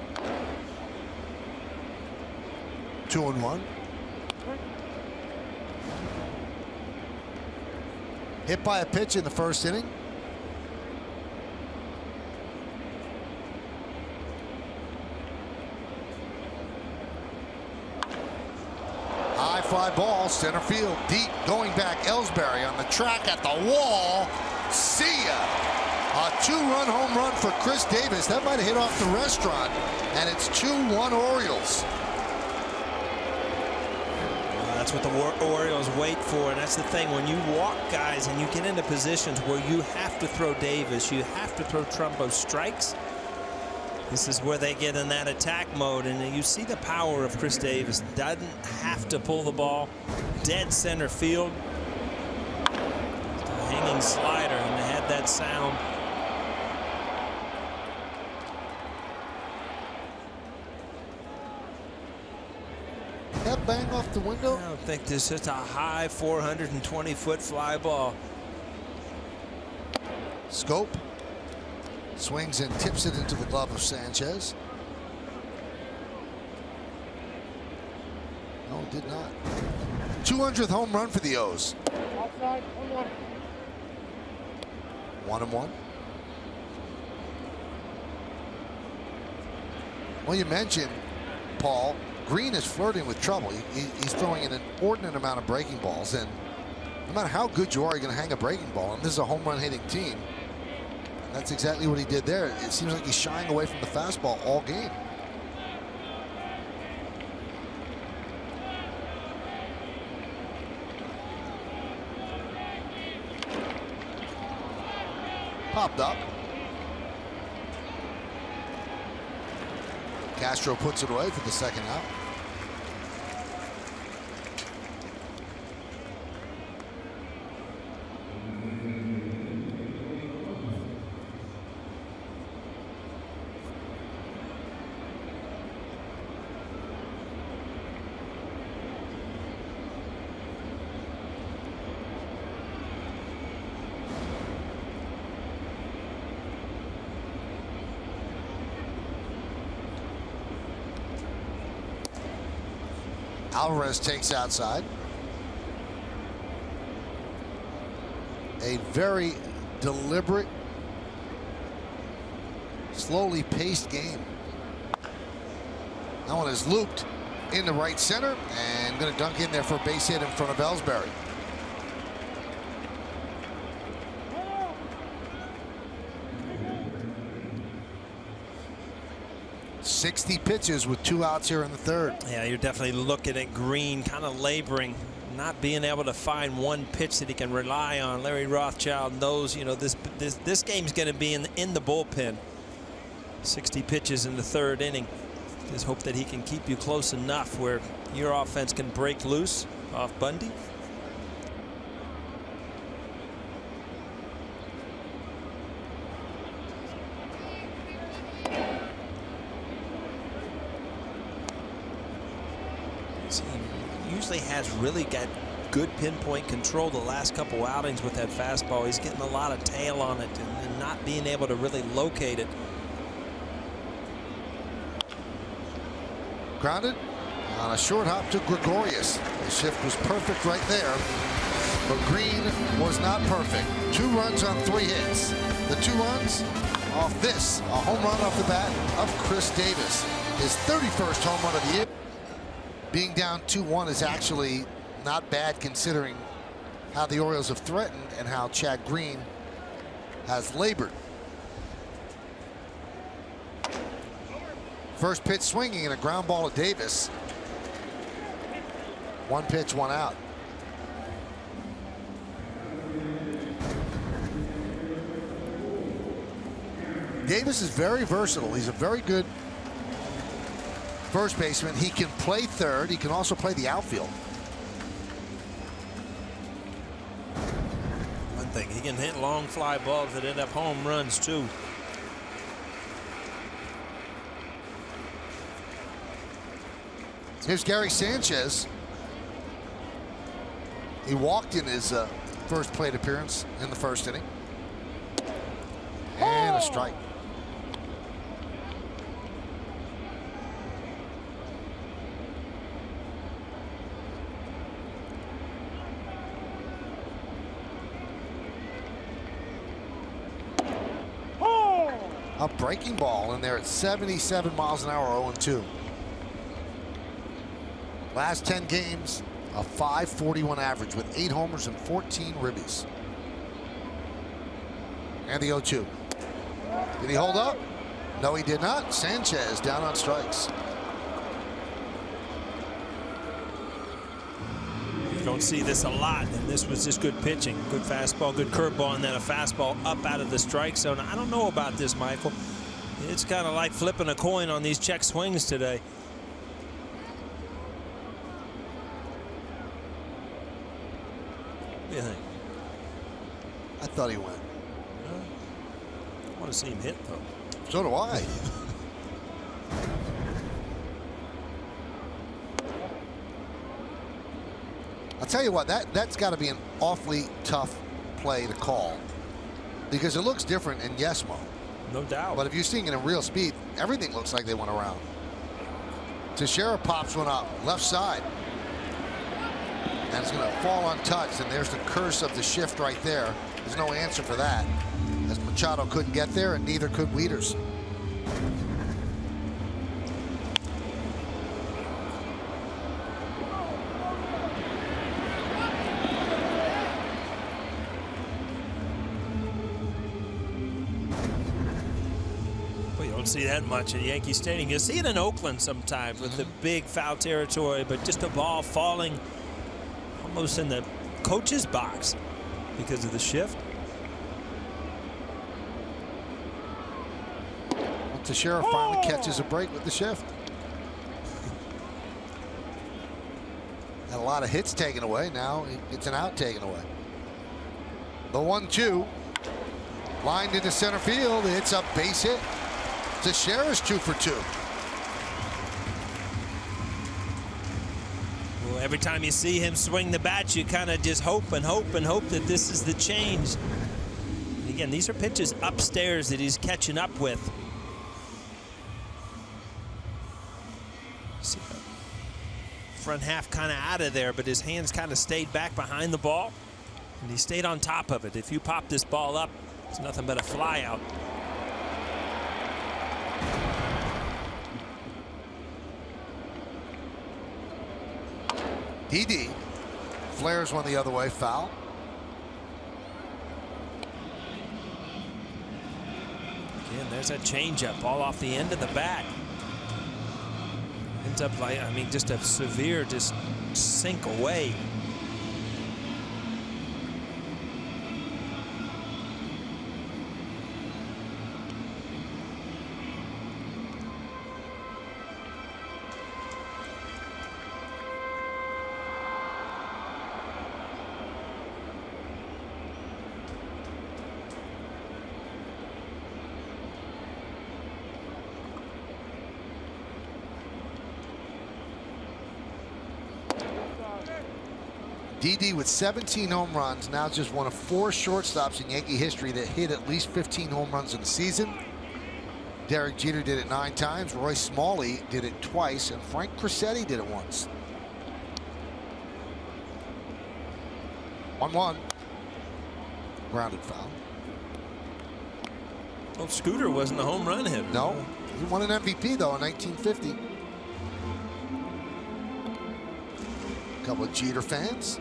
S1: 2-1. Hit by a pitch in the first inning. High fly ball, center field, deep, going back. Ellsbury on the track at the wall. See ya. A 2-run home run for Chris Davis. That might have hit off the restaurant, and it's 2-1 Orioles.
S2: That's what the Orioles wait for, and that's the thing. When you walk guys and you get into positions where you have to throw Davis, you have to throw Trumbo strikes, this is where they get in that attack mode, and you see the power of Chris Davis. Doesn't have to pull the ball. Dead center field. Just a hanging slider, and they had that sound.
S1: That bang off the window?
S2: I don't think this is a high 420-foot fly ball.
S1: Scope swings and tips it into the glove of Sanchez. No, it did not. 200th home run for the O's.
S3: Outside, 1-1.
S1: 1-1. Well, you mentioned, Paul, Green is flirting with trouble. He's throwing an inordinate amount of breaking balls, and no matter how good you are, you're going to hang a breaking ball, and this is a home run hitting team. That's exactly what he did there. It seems like he's shying away from the fastball all game. Popped up. Castro puts it away for the second out. Alvarez takes outside. A very deliberate, slowly paced game. That one is looped in the right center and going to dunk in there for a base hit in front of Ellsbury. .60 pitches with 2 outs here in the third.
S2: Yeah, you're definitely looking at Green kind of laboring, not being able to find one pitch that he can rely on. Larry Rothschild knows, you know, this game's going to be in the bullpen. 60 pitches in the third inning. Just hope that he can keep you close enough where your offense can break loose off Bundy. He usually has really got good pinpoint control the last couple outings with that fastball. He's getting a lot of tail on it and not being able to really locate it.
S1: Grounded on a short hop to Gregorius. The shift was perfect right there, but Green was not perfect. 2 runs on 3 hits. The 2 runs off this, a home run off the bat of Chris Davis, his 31st home run of the year. Being down 2-1 is actually not bad considering how the Orioles have threatened and how Chad Green has labored. First pitch swinging and a ground ball to Davis. 1 pitch, 1 out. Davis is very versatile. He's a very good first baseman. He can play third. He can also play the outfield.
S2: One thing, he can hit long fly balls that end up home runs too.
S1: Here's Gary Sanchez. He walked in his first plate appearance in the first inning. And a strike. A breaking ball in there at 77 miles an hour, 0-2. Last 10 games, a .541 average with 8 homers and 14 ribbies. And the 0-2. Did he hold up? No, he did not. Sanchez down on strikes.
S2: You don't see this a lot, and this was just good pitching. Good fastball, good curveball, and then a fastball up out of the strike zone. I don't know about this, Michael. It's kind of like flipping a coin on these check swings today. What do you think?
S1: I thought he went.
S2: I want to see him hit, though.
S1: So do I. I'll tell you what, that's got to be an awfully tough play to call because it looks different in yes mode.
S2: No doubt.
S1: But if you're seeing it in real speed, everything looks like they went around. Teixeira pops one up, left side. And it's going to fall untouched, and there's the curse of the shift right there. There's no answer for that, as Machado couldn't get there, and neither could Wieters.
S2: Well, you don't see that much at Yankee Stadium. You see it in Oakland sometimes with the big foul territory, but just a ball falling almost in the coach's box because of the shift.
S1: Teixeira finally catches a break with the shift. Had a lot of hits taken away. Now he gets an out taken away. The 1-2. Lined into center field. It's a base hit. Teixeira's 2 for 2.
S2: Well, every time you see him swing the bat, you kind of just hope and hope and hope that this is the change. And again, these are pitches upstairs that he's catching up with. See the front half kind of out of there, but his hands kind of stayed back behind the ball, and he stayed on top of it. If you pop this ball up, it's nothing but a fly out.
S1: Didi flares one the other way, foul.
S2: Again, there's a changeup all off the end of the bat. Ends up like, I mean, just a severe just sink away.
S1: Didi with 17 home runs, now just one of 4 shortstops in Yankee history that hit at least 15 home runs in the season. Derek Jeter did it 9 times, Roy Smalley did it twice, and Frank Crissetti did it once. 1-1. Grounded foul.
S2: Well, Scooter wasn't a home run hitter.
S1: No, he won an MVP though in 1950. A couple of Jeter fans.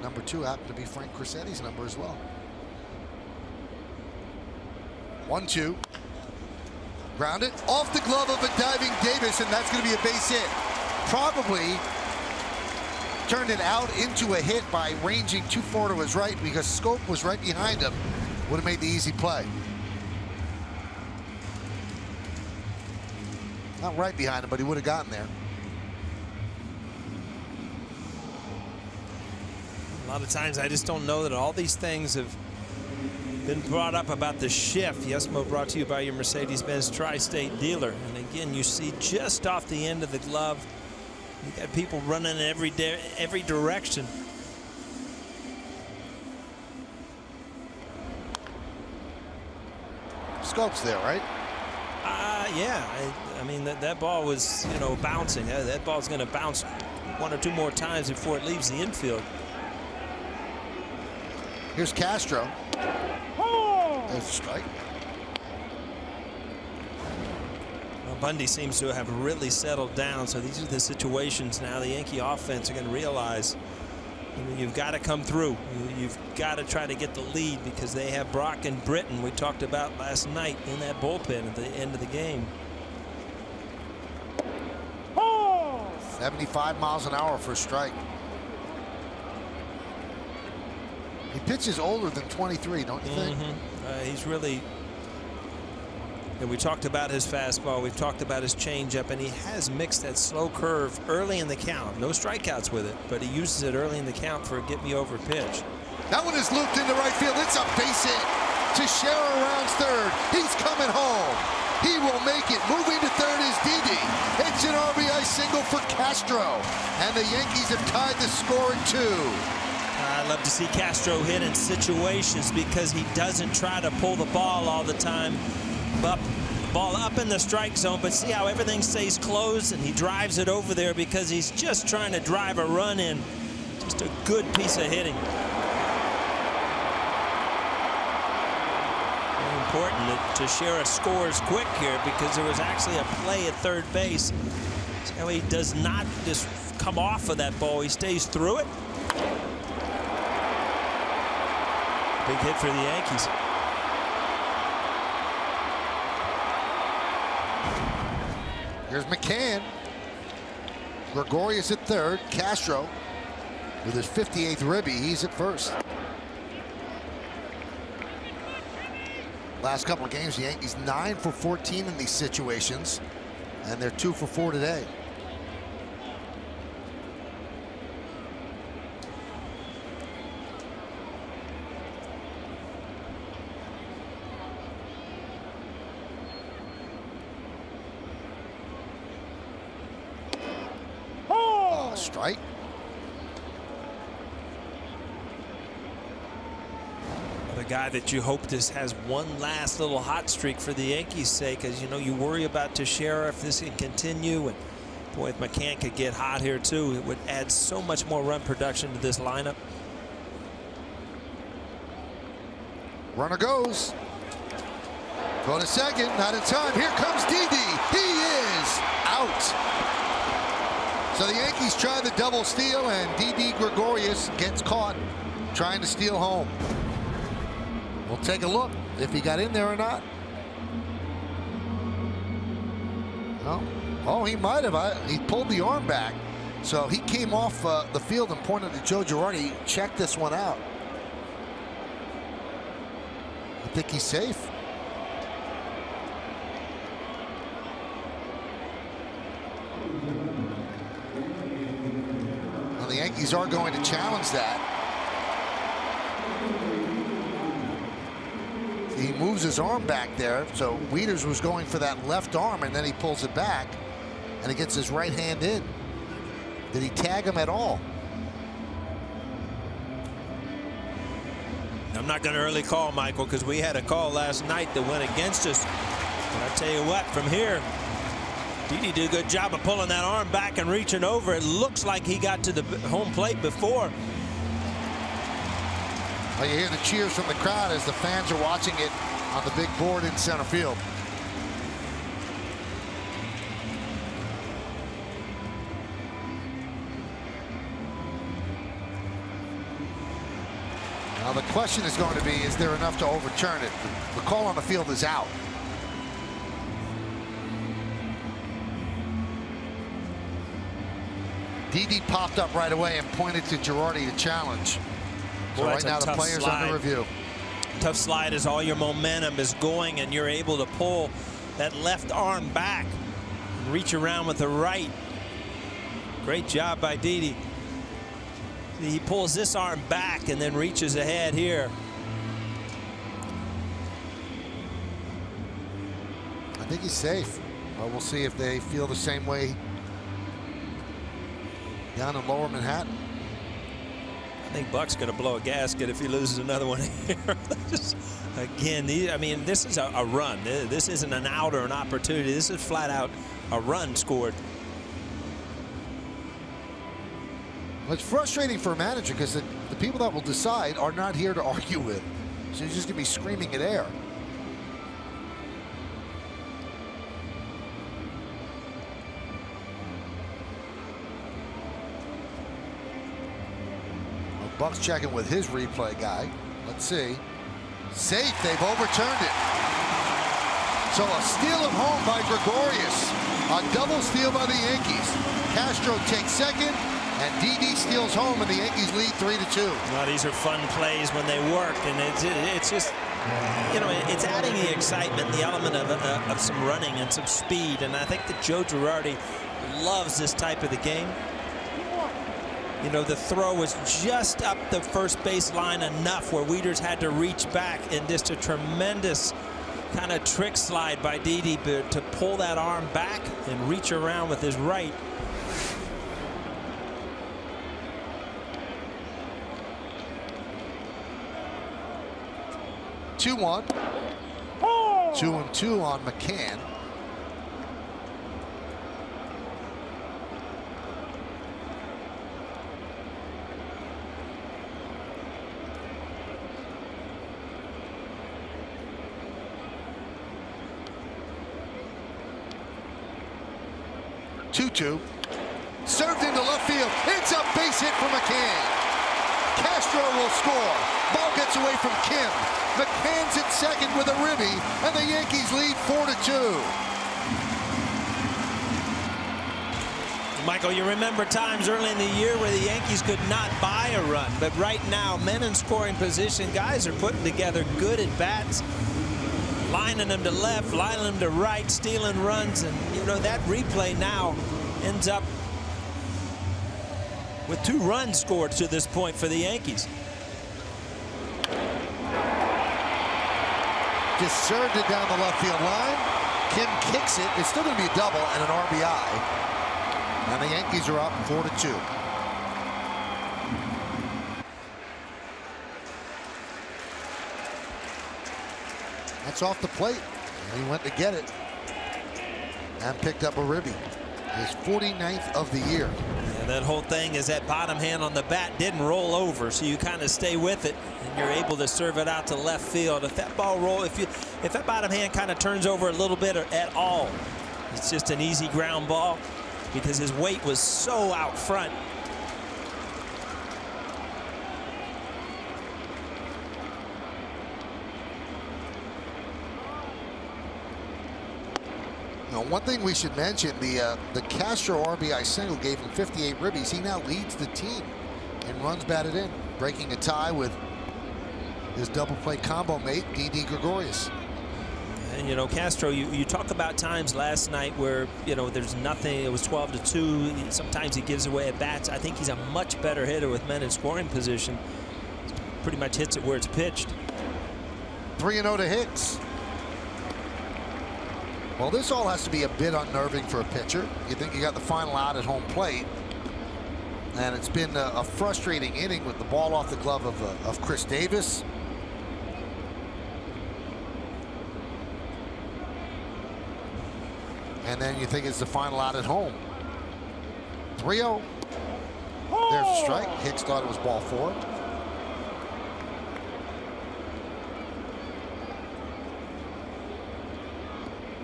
S1: Number 2 happened to be Frank Crissetti's number as well. 1-2. Grounded off the glove of a diving Davis, and that's going to be a base hit. Probably turned it out into a hit by ranging too far to his right because Scope was right behind him. Would have made the easy play. Not right behind him, but he would have gotten there.
S2: A lot of times I just don't know that all these things have been brought up about the shift. Yesmo brought to you by your Mercedes-Benz Tri-State dealer. And again, you see just off the end of the glove, you got people running in every direction.
S1: Scope's there, right?
S2: Yeah. I mean, that ball was, you know, bouncing. That ball's going to bounce 1 or 2 more times before it leaves the infield.
S1: Here's Castro. There's a strike.
S2: Well, Bundy seems to have really settled down, so these are the situations now the Yankee offense are going to realize, you know, you've got to come through. You've got to try to get the lead because they have Brock and Britton we talked about last night in that bullpen at the end of the game.
S1: 75 miles an hour for a strike. He pitches older than 23, don't you think?
S2: He's really, and we talked about his fastball, we've talked about his changeup, and he has mixed that slow curve early in the count. No strikeouts with it, but he uses it early in the count for a get-me-over pitch.
S1: That one is looped into right field. It's a base hit. Teixeira rounds third. He's coming home. He will make it. Moving to third is Didi. It's an RBI single for Castro, and the Yankees have tied the score at 2.
S2: I love to see Castro hit in situations because he doesn't try to pull the ball all the time. But ball up in the strike zone, but see how everything stays closed, and he drives it over there because he's just trying to drive a run in. Just a good piece of hitting. Very important that Teixeira scores quick here because there was actually a play at third base. See how he does not just come off of that ball. He stays through it. Big hit for the Yankees.
S1: Here's McCann. Gregorius at third. Castro with his 58th ribby. He's at first. Last couple of games, the Yankees 9 for 14 in these situations, and they're 2 for 4 today. Oh, strike.
S2: The guy that you hope this has one last little hot streak for the Yankees' sake, as you know, you worry about Teixeira if this can continue. And boy, if McCann could get hot here too, it would add so much more run production to this lineup.
S1: Runner goes. Go to second, not in time. Here comes Didi. He is out. So the Yankees try the double steal, and Didi Gregorius gets caught trying to steal home. We'll take a look if he got in there or not. No. Oh, he might have. He pulled the arm back. So he came off the field and pointed to Joe Girardi. Check this one out. I think he's safe. Well, the Yankees are going to challenge that. He moves his arm back there, so Wieters was going for that left arm, and then he pulls it back, and he gets his right hand in. Did he tag him at all?
S2: I'm not going to early call, Michael, because we had a call last night that went against us. But I tell you what, from here, Didi did a good job of pulling that arm back and reaching over. It looks like he got to the home plate before.
S1: Well, you hear the cheers from the crowd as the fans are watching it on the big board in center field. Now the question is going to be, is there enough to overturn it? The call on the field is out. Didi popped up right away and pointed to Girardi to challenge. So
S2: Boy,
S1: right now the player's under review.
S2: Tough slide as all your momentum is going and you're able to pull that left arm back and reach around with the right. Great job by Didi. He pulls this arm back and then reaches ahead here.
S1: I think he's safe. Well, we'll see if they feel the same way down in lower Manhattan.
S2: I think Buck's going to blow a gasket if he loses another one here. Again, I mean, this is a run. This isn't an out or an opportunity. This is flat out a run scored.
S1: Well, it's frustrating for a manager because the people that will decide are not here to argue with. So you're just going to be screaming at air. Buck's checking with his replay guy. Let's see. Safe. They've overturned it. So a steal at home by Gregorius. A double steal by the Yankees. Castro takes second, and Didi steals home, and the Yankees lead 3-2.
S2: Well, these are fun plays when they work, and it's just, you know, it's adding the excitement, the element of some running and some speed, and I think that Joe Girardi loves this type of the game. You know, the throw was just up the first base line enough where Wieters had to reach back, and just a tremendous kind of trick slide by Didi to pull that arm back and reach around with his right.
S1: Two 2-1. 2-2 on McCann. Served into left field. It's a base hit for McCann. Castro will score. Ball gets away from Kim. McCann's at second with a ribby, and the Yankees lead 4-2.
S2: Michael, you remember times early in the year where the Yankees could not buy a run, but right now, men in scoring position, guys are putting together good at-bats. lining them to left, lining them to right, stealing runs. And, you know, that replay now ends up with 2 runs scored to this point for the Yankees.
S1: Just served it down the left field line. Kim kicks it. It's still going to be a double and an RBI. And the Yankees are up 4-2. That's off the plate. He went to get it and picked up a ribby. His 49th of the year.
S2: And that whole thing is that bottom hand on the bat didn't roll over, so you kind of stay with it and you're able to serve it out to left field. If that ball roll, if that bottom hand kind of turns over a little bit or at all, it's just an easy ground ball because his weight was so out front.
S1: Now, one thing we should mention, the Castro RBI single gave him 58 ribbies. He now leads the team in runs batted in, breaking a tie with his double play combo mate, Didi Gregorius.
S2: And, you know, Castro, you talk about times last night where, you know, there's nothing. It was 12-2. Sometimes he gives away at bats. I think he's a much better hitter with men in scoring position. Pretty much hits it where it's pitched.
S1: 3-0 to Hicks. Well, this all has to be a bit unnerving for a pitcher. You think you got the final out at home plate, and it's been a frustrating inning with the ball off the glove of Chris Davis. And then you think it's the final out at home. 3-0. There's a strike. Hicks thought it was ball 4.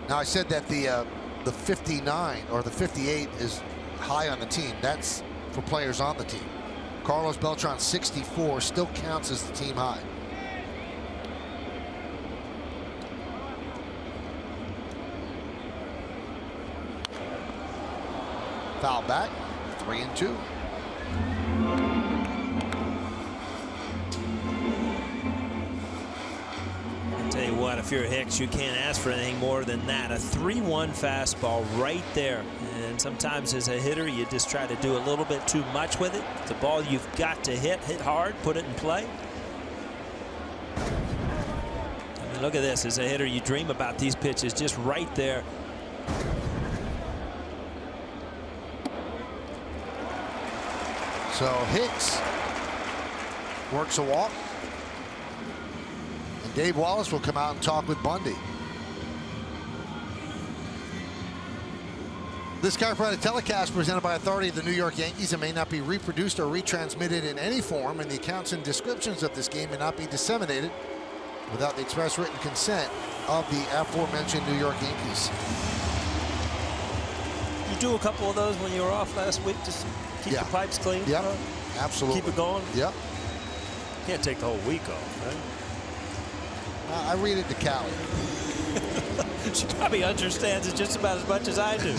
S1: Now, I said that the 59 or the 58 is high on the team. That's for players on the team. Carlos Beltran, 64, still counts as the team high. Foul back, 3-2.
S2: Tell you what, if you're Hicks, you can't ask for anything more than that. A 3-1 fastball right there. And sometimes as a hitter, you just try to do a little bit too much with it. It's a ball you've got to hit hard, put it in play. I mean, look at this. As a hitter, you dream about these pitches just right there.
S1: So Hicks works a walk. Dave Wallace will come out and talk with Bundy. This chiropractic telecast presented by authority of the New York Yankees and may not be reproduced or retransmitted in any form, and the accounts and descriptions of this game may not be disseminated without the express written consent of the aforementioned New York Yankees.
S2: You do a couple of those when you were off last week, just keep the pipes clean.
S1: Yep, absolutely.
S2: Keep it going.
S1: Yep.
S2: Can't take the whole week off, right?
S1: I read it to Callie.
S2: She probably understands it just about as much as I do.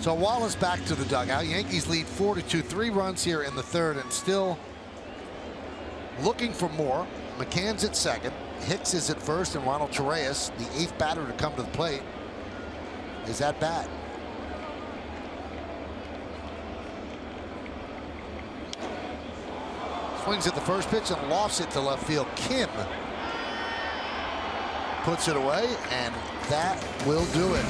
S1: So Wallace back to the dugout. Yankees lead 4-2. 3 runs here in the third and still looking for more. McCann's at second. Hicks is at first, and Ronald Torreyes, the 8th batter to come to the plate, is at bat. Swings at the first pitch and lofts it to left field. Kim puts it away, and that will do it.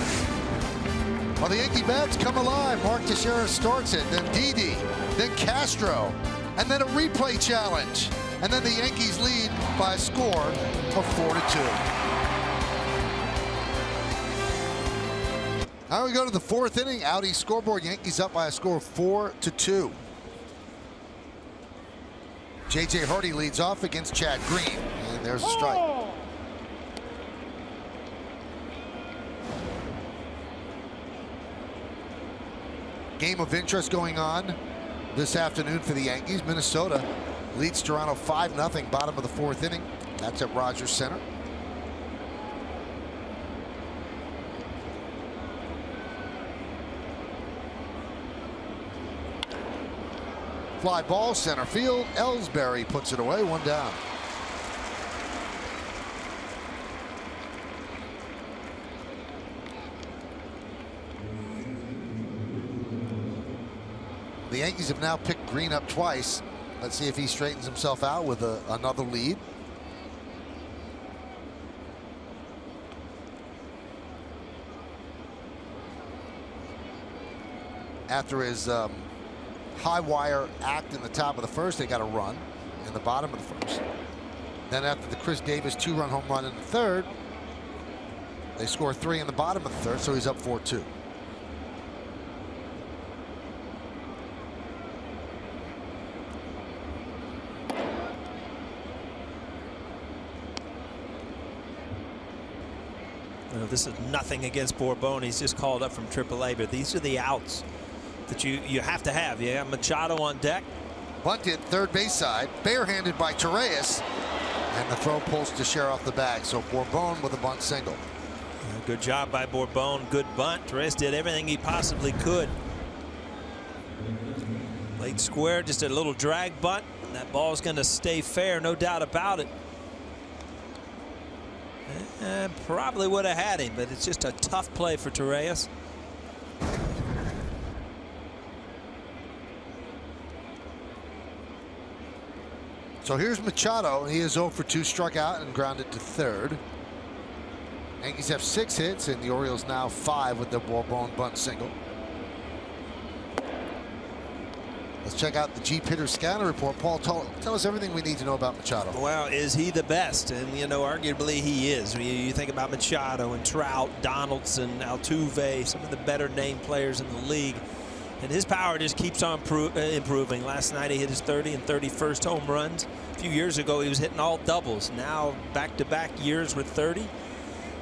S1: Well, the Yankee bats come alive. Mark Teixeira starts it, then Didi, then Castro, and then a replay challenge. And then the Yankees lead by a score of 4-2. Now we go to the 4th inning. Audi scoreboard. Yankees up by a score of 4-2. J.J. Hardy leads off against Chad Green, and there's a strike. Game of interest going on this afternoon for the Yankees. Minnesota leads Toronto 5-0, bottom of the 4th inning. That's at Rogers Center. Fly ball, center field. Ellsbury puts it away, 1 down. The Yankees have now picked Green up twice. Let's see if he straightens himself out with another lead. After his high wire act in the top of the first, they got a run in the bottom of the first. Then after the Chris Davis 2-run home run in the third, they score 3 in the bottom of the third, so he's up 4-2.
S2: This is nothing against Bourbon. He's just called up from AAA, but these are the outs that you have to have. You have Machado on deck.
S1: Bunted third base side, barehanded by Torreyes, and the throw pulls Teixeira off the bag. So Bourbon with a bunt single.
S2: Good job by Bourbon. Good bunt. Torreyes did everything he possibly could. Late square, just a little drag bunt. That ball's going to stay fair, no doubt about it. Probably would have had him, but it's just a tough play for Torreyes.
S1: So here's Machado. He is 0 for 2, struck out and grounded to third. Yankees have 6 hits, and the Orioles now 5 with their Bourbon bunt single. Let's check out the Jeep Hitter Scanner report. Paul, tell us everything we need to know about Machado.
S2: Well, is he the best? And, you know, arguably he is. You think about Machado and Trout, Donaldson, Altuve, some of the better named players in the league. And his power just keeps on improving. Last night he hit his 30 and 31st home runs. A few years ago he was hitting all doubles. Now back-to-back years with 30.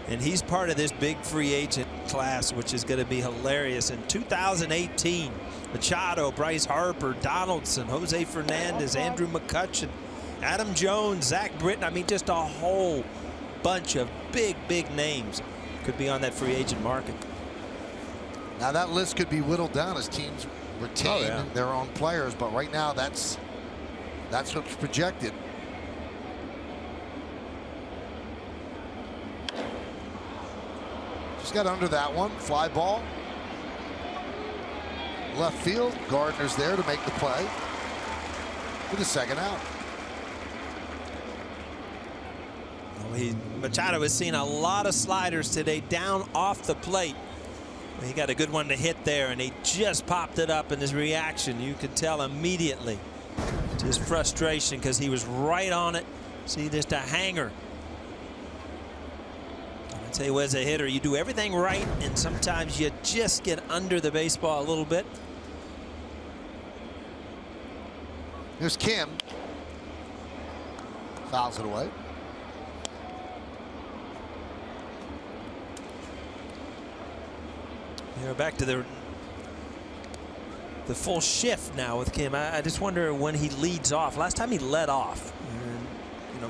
S2: And he's part of this big free agent class, which is going to be hilarious. In 2018, Machado, Bryce Harper, Donaldson, Jose Fernandez, Andrew McCutchen, Adam Jones, Zach Britton. I mean, just a whole bunch of big names could be on that free agent market.
S1: Now that list could be whittled down as teams retain their own players, but right now that's what's projected. Just got under that one. Fly ball. Left field. Gardner's there to make the play with the second out.
S2: Machado has seen a lot of sliders today down off the plate. He got a good one to hit there, and he just popped it up in his reaction. You could tell immediately his frustration because he was right on it. See, just a hanger. I tell you, as a hitter, you do everything right, and sometimes you just get under the baseball a little bit.
S1: Here's Kim. Fouls it away.
S2: We're back to the full shift now with Kim. I just wonder when he leads off. Last time he led off. And, you know,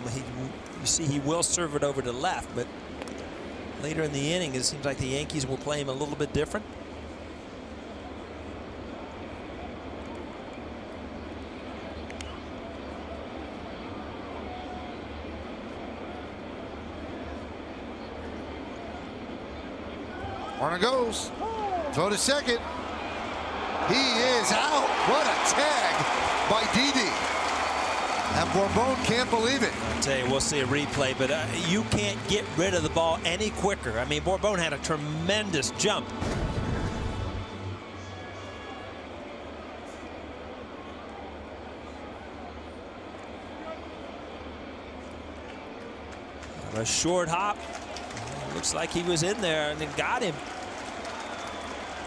S2: you see he will serve it over to left, but later in the inning, it seems like the Yankees will play him a little bit different.
S1: Runner goes. Throw to second. He is out. What a tag by Didi. And Bourbon can't believe it.
S2: I'll tell you, we'll see a replay, but you can't get rid of the ball any quicker. I mean, Bourbon had a tremendous jump. A short hop. Looks like he was in there and it got him.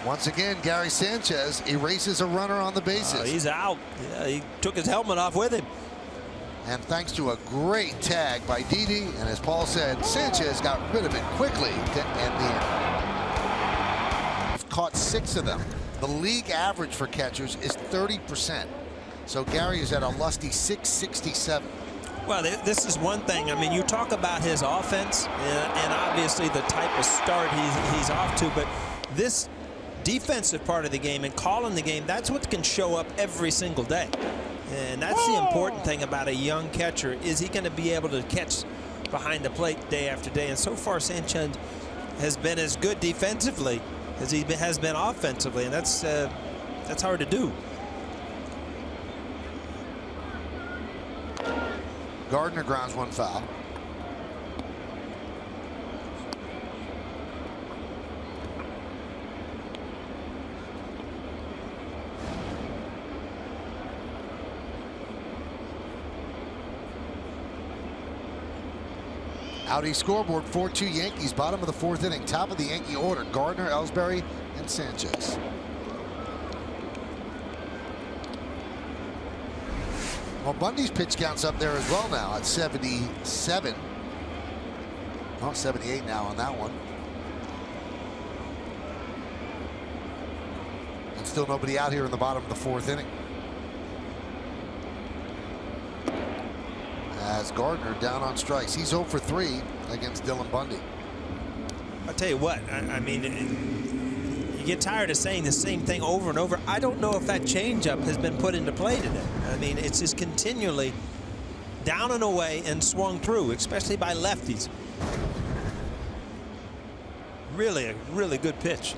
S1: Once again, Gary Sanchez erases a runner on the bases.
S2: He's out. Yeah, he took his helmet off with him.
S1: And thanks to a great tag by Didi, and as Paul said, Sanchez got rid of it quickly to end the inning. He's caught 6 of them. The league average for catchers is 30%. So Gary is at a lusty .667.
S2: Well, this is one thing. I mean, you talk about his offense and obviously the type of start he's off to, but this defensive part of the game and calling the game, that's what can show up every single day. And that's the important thing about a young catcher. Is he going to be able to catch behind the plate day after day? And so far, Sanchez has been as good defensively as he has been offensively, and that's hard to do.
S1: Gardner grounds one foul. Audi scoreboard, 4-2 Yankees, bottom of the 4th inning. Top of the Yankee order, Gardner, Ellsbury, and Sanchez. Well, Bundy's pitch count's up there as well now at 77. Well, 78 now on that one. And still nobody out here in the bottom of the 4th inning. As Gardner down on strikes. He's 0 for 3 against Dylan Bundy.
S2: I'll tell you what, I mean, you get tired of saying the same thing over and over. I don't know if that changeup has been put into play today. I mean, it's just continually down and away and swung through, especially by lefties. Really a really good pitch.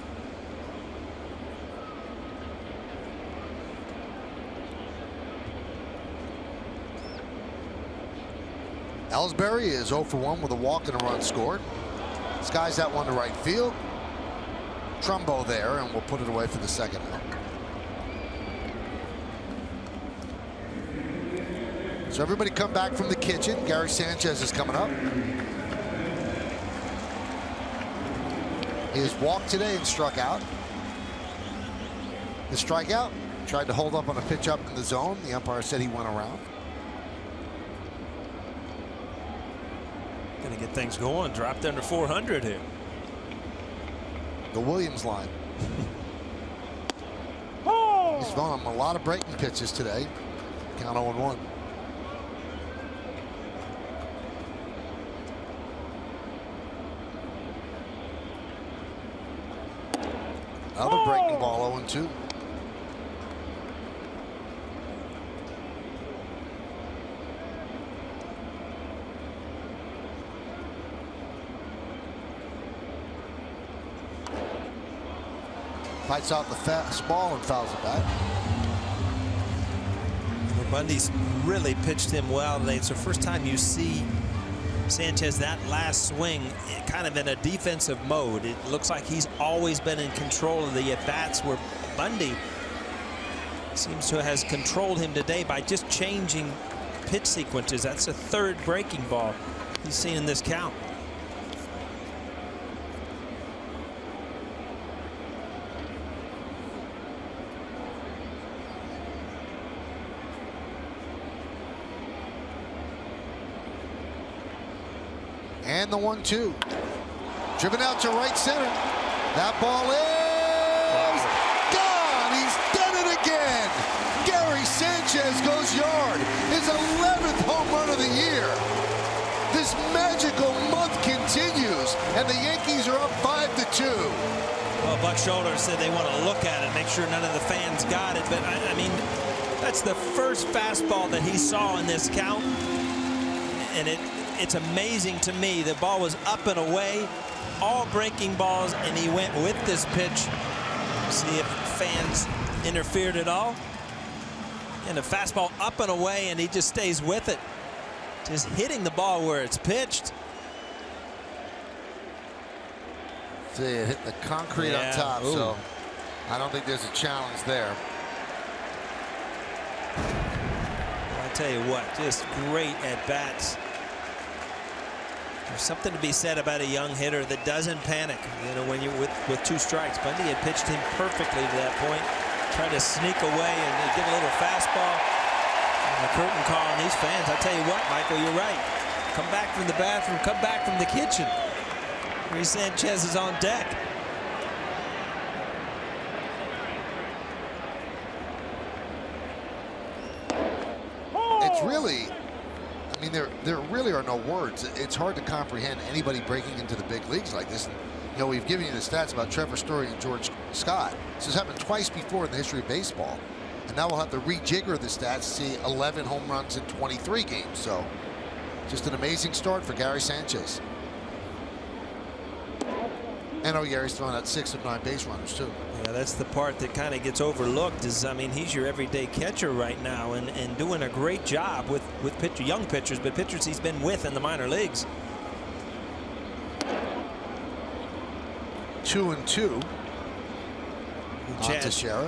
S1: Ellsbury is 0 for 1 with a walk and a run scored. Skies that one to right field. Trumbo there, and we'll put it away for the second out. So everybody come back from the kitchen. Gary Sanchez is coming up. He has walked today and struck out. The strikeout, tried to hold up on a pitch up in the zone. The umpire said he went around.
S2: Gonna get things going. Dropped under 400 here.
S1: The Williams line. He's thrown him a lot of breaking pitches today. Count 0-1. Another breaking ball, 0-2. Fights out the fastball and fouls it back.
S2: Bundy's really pitched him well today. It's the first time you see Sanchez that last swing kind of in a defensive mode. It looks like he's always been in control of the at-bats, where Bundy seems to has controlled him today by just changing pitch sequences. That's the 3rd breaking ball he's seen in this count.
S1: And the 1-2. Driven out to right center. That ball is gone. He's done it again. Gary Sanchez goes yard. His 11th home run of the year. This magical month continues, and the Yankees are up 5-2.
S2: Well, Buck Shoulders said they want to look at it, make sure none of the fans got it. But I mean, that's the first fastball that he saw in this count, and it's amazing to me. The ball was up and away, all breaking balls, and he went with this pitch. See if fans interfered at all. And a fastball up and away, and he just stays with it. Just hitting the ball where it's pitched.
S1: See, it hit the concrete on top, so I don't think there's a challenge there.
S2: I'll tell you what, just great at bats. There's something to be said about a young hitter that doesn't panic. You know, when you're with 2 strikes. Bundy had pitched him perfectly to that point, trying to sneak away and get a little fastball. And the curtain call on these fans. I tell you what, Michael, you're right. Come back from the bathroom, come back from the kitchen. Gary Sanchez is on deck.
S1: It's really, I mean, there really are no words. It's hard to comprehend anybody breaking into the big leagues like this. You know, we've given you the stats about Trevor Story and George Scott. This has happened twice before in the history of baseball. And now we'll have to rejigger the stats to see 11 home runs in 23 games. So just an amazing start for Gary Sanchez. And oh, Gary's throwing out 6 of 9 base runners too.
S2: Yeah, that's the part that kind of gets overlooked. Is, I mean, he's your everyday catcher right now, and doing a great job with young pitchers, but pitchers he's been with in the minor leagues.
S1: 2-2.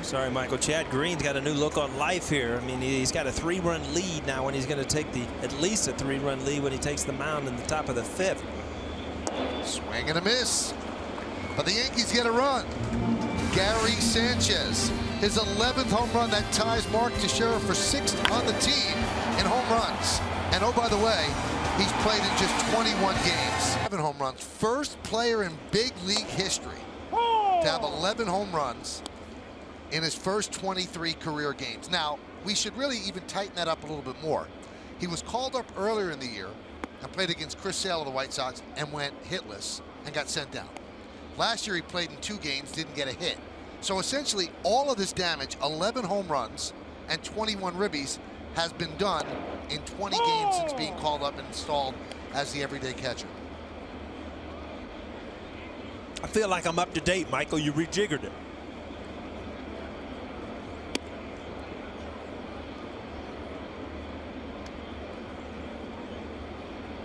S2: Sorry, Michael. Chad Green's got a new look on life here. I mean, he's got a 3-run lead now, and he's going to take at least a 3-run lead when he takes the mound in the top of the 5th.
S1: Swing and a miss. But the Yankees get a run. Gary Sanchez, his 11th home run, that ties Mark Teixeira for 6th on the team in home runs. And oh, by the way, he's played in just 21 games. 7 home runs. First player in big league history to have 11 home runs in his first 23 career games. Now, we should really even tighten that up a little bit more. He was called up earlier in the year and played against Chris Sale of the White Sox and went hitless and got sent down. Last year he played in 2 games, didn't get a hit. So essentially all of this damage, 11 home runs and 21 ribbies, has been done in 20 games since being called up and installed as the everyday catcher.
S2: I feel like I'm up to date, Michael. You rejiggered it.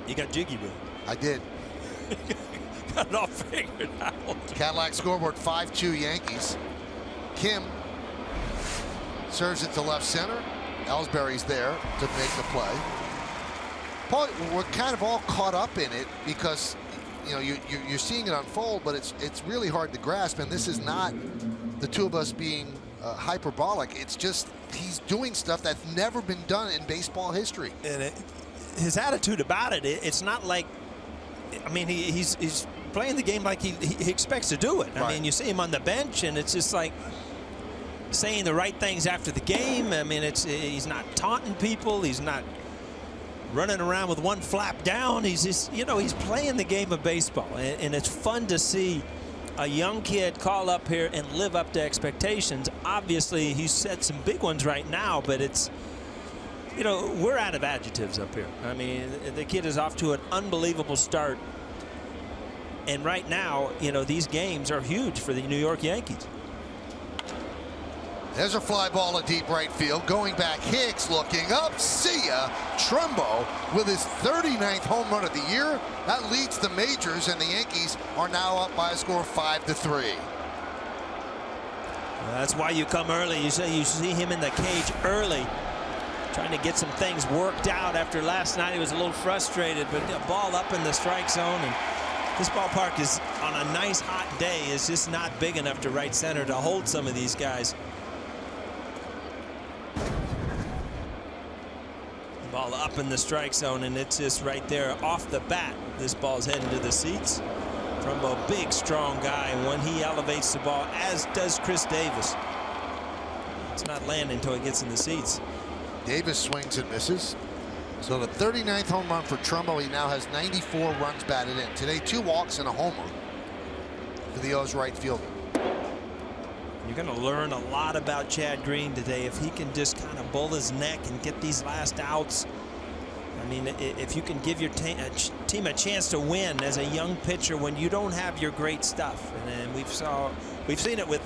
S2: You got jiggy with it.
S1: I did.
S2: Got it all figured out.
S1: Cadillac scoreboard, 5-2 Yankees. Kim serves it to left center. Ellsbury's there to make the play. Paul, we're kind of all caught up in it because, you know, you're seeing it unfold, but it's really hard to grasp. And this is not the two of us being hyperbolic. It's just he's doing stuff that's never been done in baseball history.
S2: And his attitude about it, it's not like, I mean, he's playing the game like he expects to do it. I mean, you see him on the bench, and it's just like saying the right things after the game. I mean, he's not taunting people. He's not running around with one flap down. He's just, you know, he's playing the game of baseball, and it's fun to see a young kid call up here and live up to expectations. Obviously, he's set some big ones right now, but it's, you know, we're out of adjectives up here. I mean, the kid is off to an unbelievable start. And right now, you know, these games are huge for the New York Yankees.
S1: There's a fly ball to deep right field. Going back, Hicks looking up. See ya. Trumbo with his 39th home run of the year. That leads the majors, and the Yankees are now up by a score of 5-3.
S2: That's why you come early. You see him in the cage early, trying to get some things worked out after last night. He was a little frustrated, but the ball up in the strike zone. And this ballpark is, on a nice hot day, is just not big enough to right center to hold some of these guys. The ball up in the strike zone, and it's just right there off the bat. This ball's heading to the seats from a big, strong guy. And when he elevates the ball, as does Chris Davis, it's not landing until it gets in the seats.
S1: Davis swings and misses. So the 39th home run for Trumbo. He now has 94 runs batted in. Today, 2 walks and a homer for the O's right fielder.
S2: You're going to learn a lot about Chad Green today if he can just kind of bull his neck and get these last outs. I mean, if you can give your team a chance to win as a young pitcher when you don't have your great stuff. And then we've seen it with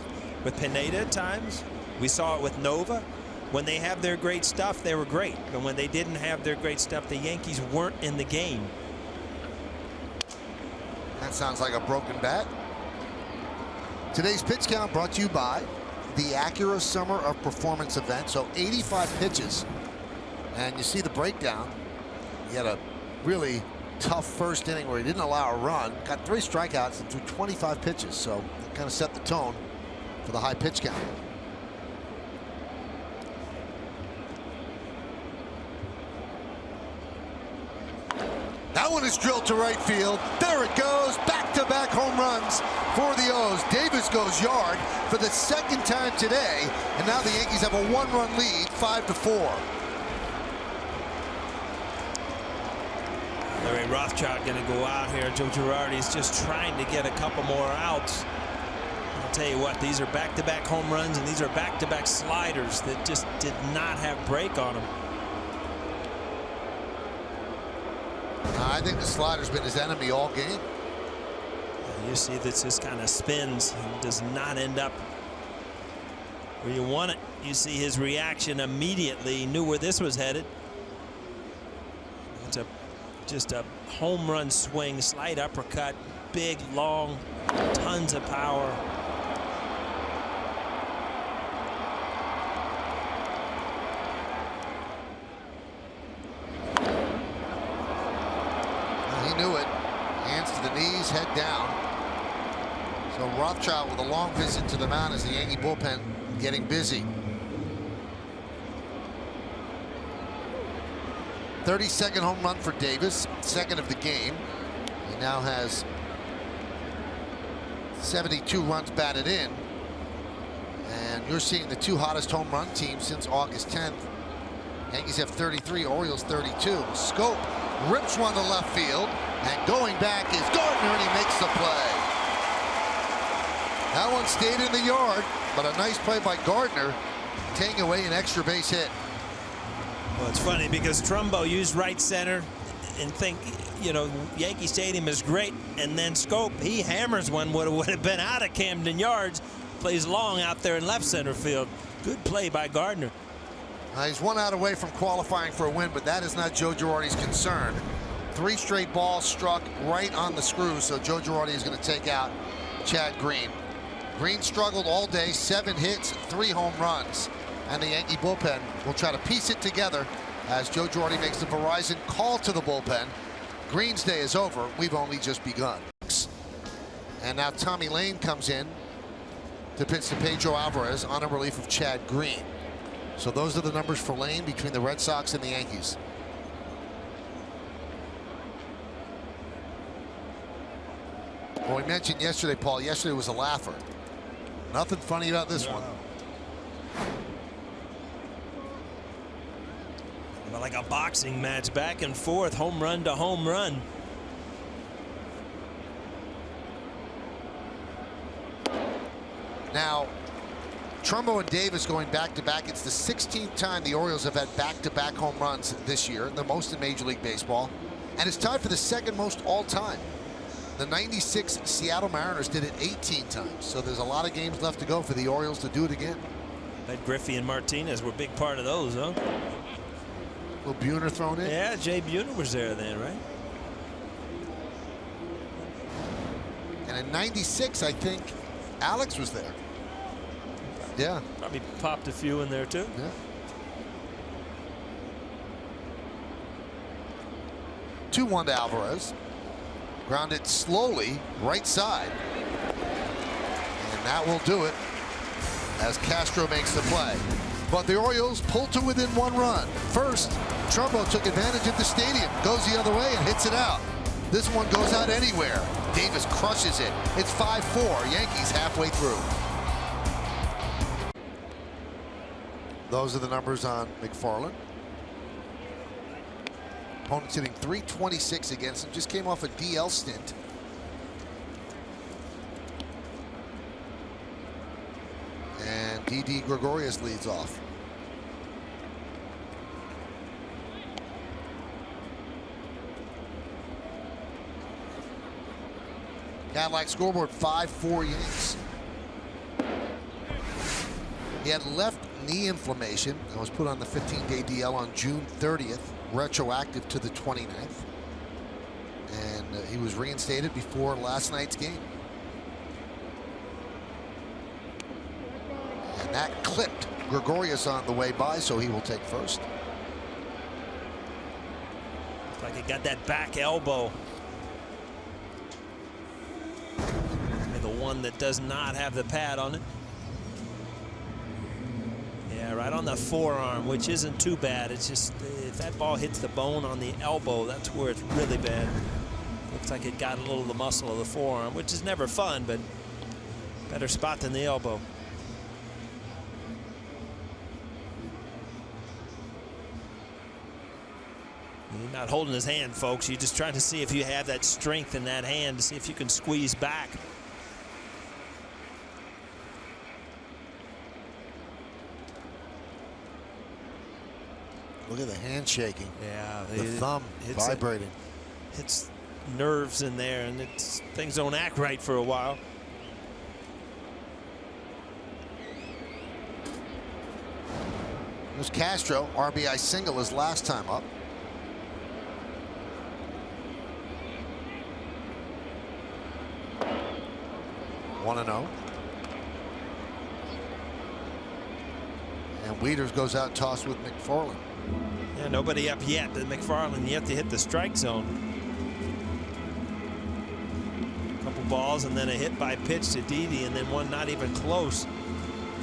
S2: Pineda at times. We saw it with Nova. When they have their great stuff, they were great. But when they didn't have their great stuff, the Yankees weren't in the game.
S1: That sounds like a broken bat. Today's pitch count brought to you by the Acura Summer of Performance event. So 85 pitches. And you see the breakdown. He had a really tough first inning where he didn't allow a run. Got 3 strikeouts and threw 25 pitches. So it kind of set the tone for the high pitch count. That one is drilled to right field. There it goes. Back-to-back home runs for the O's. Davis goes yard for the 2nd time today. And now the Yankees have a 1-run lead, 5-4.
S2: Larry Rothschild going to go out here. Joe Girardi is just trying to get a couple more outs. I'll tell you what, these are back-to-back home runs, and these are back-to-back sliders that just did not have break on them.
S1: I think the slider's been his enemy all game.
S2: You see this just kind of spins and does not end up where you want it. You see his reaction immediately. He knew where this was headed. It's just a home run swing, slight uppercut, big, long, tons of power.
S1: He knew it. Hands to the knees, head down. So Rothschild with a long visit to the mound as the Yankee bullpen getting busy. 32nd home run for Davis, second of the game. He now has 72 runs batted in. And you're seeing the two hottest home run teams since August 10th. Yankees have 33, Orioles 32. Scope rips one to left field, and going back is Gardner, and he makes the play. That one stayed in the yard, but a nice play by Gardner, taking away an extra base hit.
S2: Well, it's funny because Trumbo used right center and think, you know, Yankee Stadium is great, and then Scope, he hammers one, would have been out of Camden Yards, plays long out there in left center field. Good play by Gardner.
S1: He's 1 out away from qualifying for a win, but that is not Joe Girardi's concern. 3 straight balls struck right on the screw, so Joe Girardi is going to take out Chad Green. Green struggled all day, 7 hits, 3 home runs, and the Yankee bullpen will try to piece it together as Joe Girardi makes the Verizon call to the bullpen. Green's day is over. We've only just begun. And now Tommy Lane comes in to pitch to Pedro Alvarez on a relief of Chad Green. So those are the numbers for Lane between the Red Sox and the Yankees. Well, we mentioned yesterday, Paul, yesterday was a laugher. Nothing funny about this one.
S2: But like a boxing match, back and forth, home run to home run.
S1: Now, Trumbo and Davis going back-to-back. It's the 16th time the Orioles have had back-to-back home runs this year, the most in Major League Baseball. And it's tied for the second most all-time. The 96 Seattle Mariners did it 18 times. So there's a lot of games left to go for the Orioles to do it again.
S2: But Griffey and Martinez were a big part of those, huh?
S1: Little Buhner thrown in.
S2: Yeah, Jay Buhner was there then, right?
S1: And in 96, I think Alex was there. Yeah.
S2: Probably popped a few in there too.
S1: Yeah. 2-1 to Alvarez. Grounded slowly right side. And that will do it as Castro makes the play. But the Orioles pull to within 1 run. First, Trumbo took advantage of the stadium, goes the other way and hits it out. This one goes out anywhere. Davis crushes it. It's 5-4. Yankees halfway through. Those are the numbers on McFarland. Opponent's hitting .326 against him. Just came off a DL stint. And Didi Gregorius leads off. Cadillac scoreboard 5-4 Yanks. He had left knee inflammation and was put on the 15-day DL on June 30th, retroactive to the 29th. And he was reinstated before last night's game. And that clipped Gregorius on the way by, so he will take first.
S2: Looks like he got that back elbow. The one that does not have the pad on it. Yeah, right on the forearm, which isn't too bad. It's just if that ball hits the bone on the elbow, that's where it's really bad. Looks like it got a little of the muscle of the forearm, which is never fun, but better spot than the elbow. You're not holding his hand, folks. You're just trying to see if you have that strength in that hand to see if you can squeeze back.
S1: Look at the hand shaking.
S2: Yeah,
S1: the thumb vibrating.
S2: It's nerves in there, and things don't act right for a while.
S1: There's Castro, RBI single his last time up. One and 0. And Wieters goes out tossed with McFarland.
S2: Yeah, nobody up yet, but McFarland yet to hit the strike zone. A couple balls and then a hit by pitch to Didi, and then one not even close.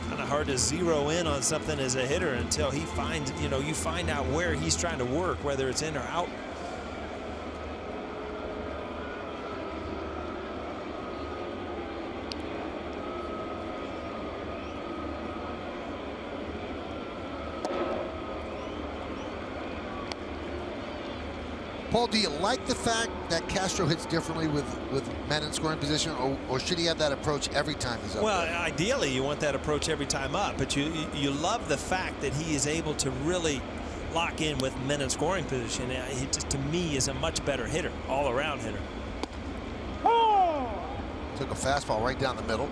S2: Kind of hard to zero in on something as a hitter until he finds, you find out where he's trying to work, whether it's in or out.
S1: Paul, do you like the fact that Castro hits differently with men in scoring position, or should he have that approach every time he's up?
S2: Well,
S1: there?
S2: ideally, you want that approach every time up, but you love the fact that he is able to really lock in with men in scoring position. He just, to me, is a much better hitter, all-around hitter.
S1: Took a fastball right down the middle.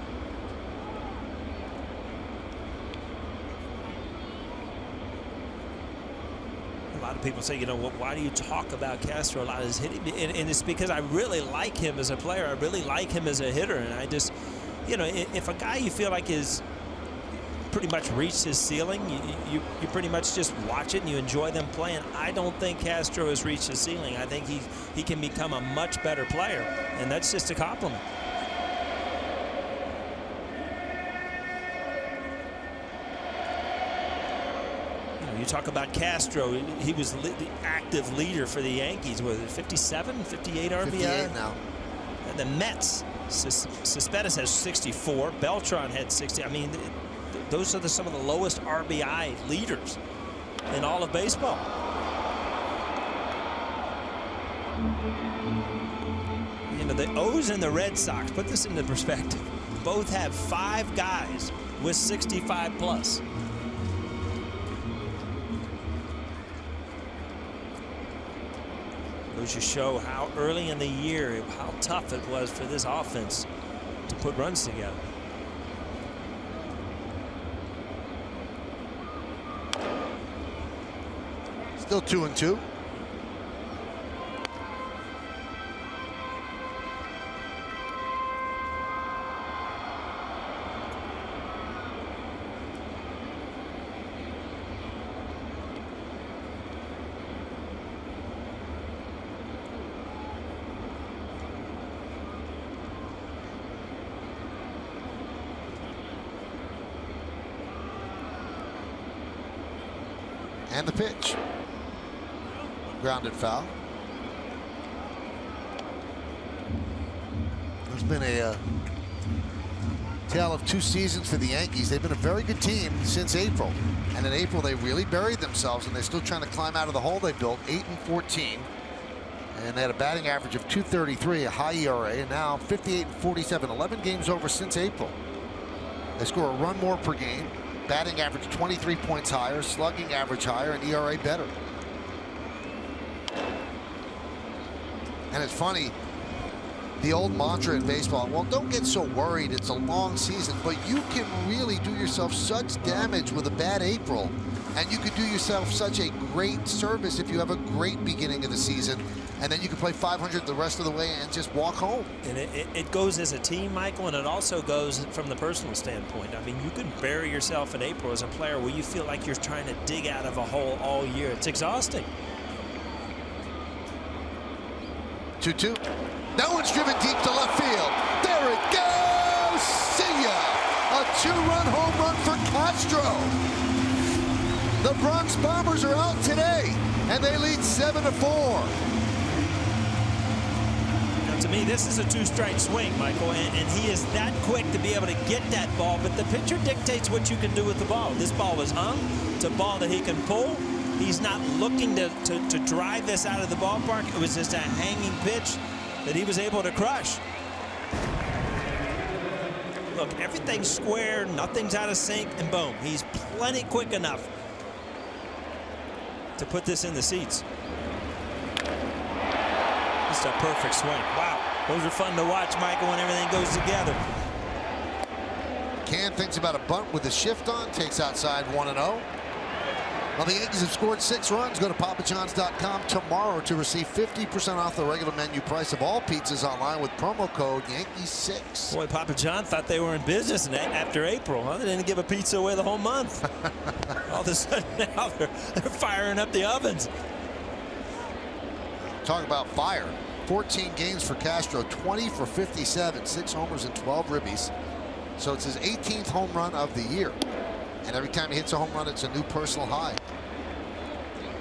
S2: A lot of people say, why do you talk about Castro a lot as hitting? And it's because I really like him as a player. I really like him as a hitter. And I just, if a guy you feel like is pretty much reached his ceiling, you pretty much just watch it and you enjoy them playing. I don't think Castro has reached his ceiling. I think he can become a much better player, and that's just a compliment. You talk about Castro, he was the active leader for the Yankees. Was it 57, 58 RBI?
S1: 58 now.
S2: And the Mets, Cespedes has 64. Beltran had 60. I mean, those are some of the lowest RBI leaders in all of baseball. The O's and the Red Sox, put this into perspective, both have 5 guys with 65 plus. Goes to show how early in the year, how tough it was for this offense to put runs together.
S1: Still 2-2. And the pitch. Grounded foul. There's been a tale of 2 seasons for the Yankees. They've been a very good team since April. And in April, they really buried themselves, and they're still trying to climb out of the hole they built. 8-14. And they had a batting average of .233, a high ERA, and now 58-47, 11 games over since April. They score a run more per game. Batting average 23 points higher, slugging average higher, and ERA better. And it's funny, the old mantra in baseball, well, don't get so worried, it's a long season, but you can really do yourself such damage with a bad April, and you could do yourself such a great service if you have a great beginning of the season, and then you can play 500 the rest of the way and just walk home.
S2: And it goes as a team, Michael, and it also goes from the personal standpoint. I mean, you can bury yourself in April as a player where you feel like you're trying to dig out of a hole all year. It's exhausting.
S1: 2-2. That one's driven deep to left field. There it goes. See ya. A 2-run home run for Castro. The Bronx Bombers are out today, and they lead 7-4.
S2: To me, this is a 2-strike swing, Michael, and he is that quick to be able to get that ball, but the pitcher dictates what you can do with the ball. This ball was hung. It's a ball that he can pull. He's not looking to drive this out of the ballpark. It was just a hanging pitch that he was able to crush. Look, everything's square, nothing's out of sync, and boom, he's plenty quick enough to put this in the seats. Just a perfect swing. Wow, those are fun to watch, Michael, when everything goes together.
S1: Can thinks about a bunt with the shift on, takes outside 1-0. Well, the Yankees have scored 6 runs. Go to papajohns.com tomorrow to receive 50% off the regular menu price of all pizzas online with promo code Yankees6.
S2: Boy, Papa John thought they were in business after April. Huh? They didn't give a pizza away the whole month. All of a sudden now they're firing up the ovens.
S1: Talk about fire. 14 games for Castro, 20 for 57, 6 homers and 12 ribbies. So it's his 18th home run of the year. And every time he hits a home run, it's a new personal high.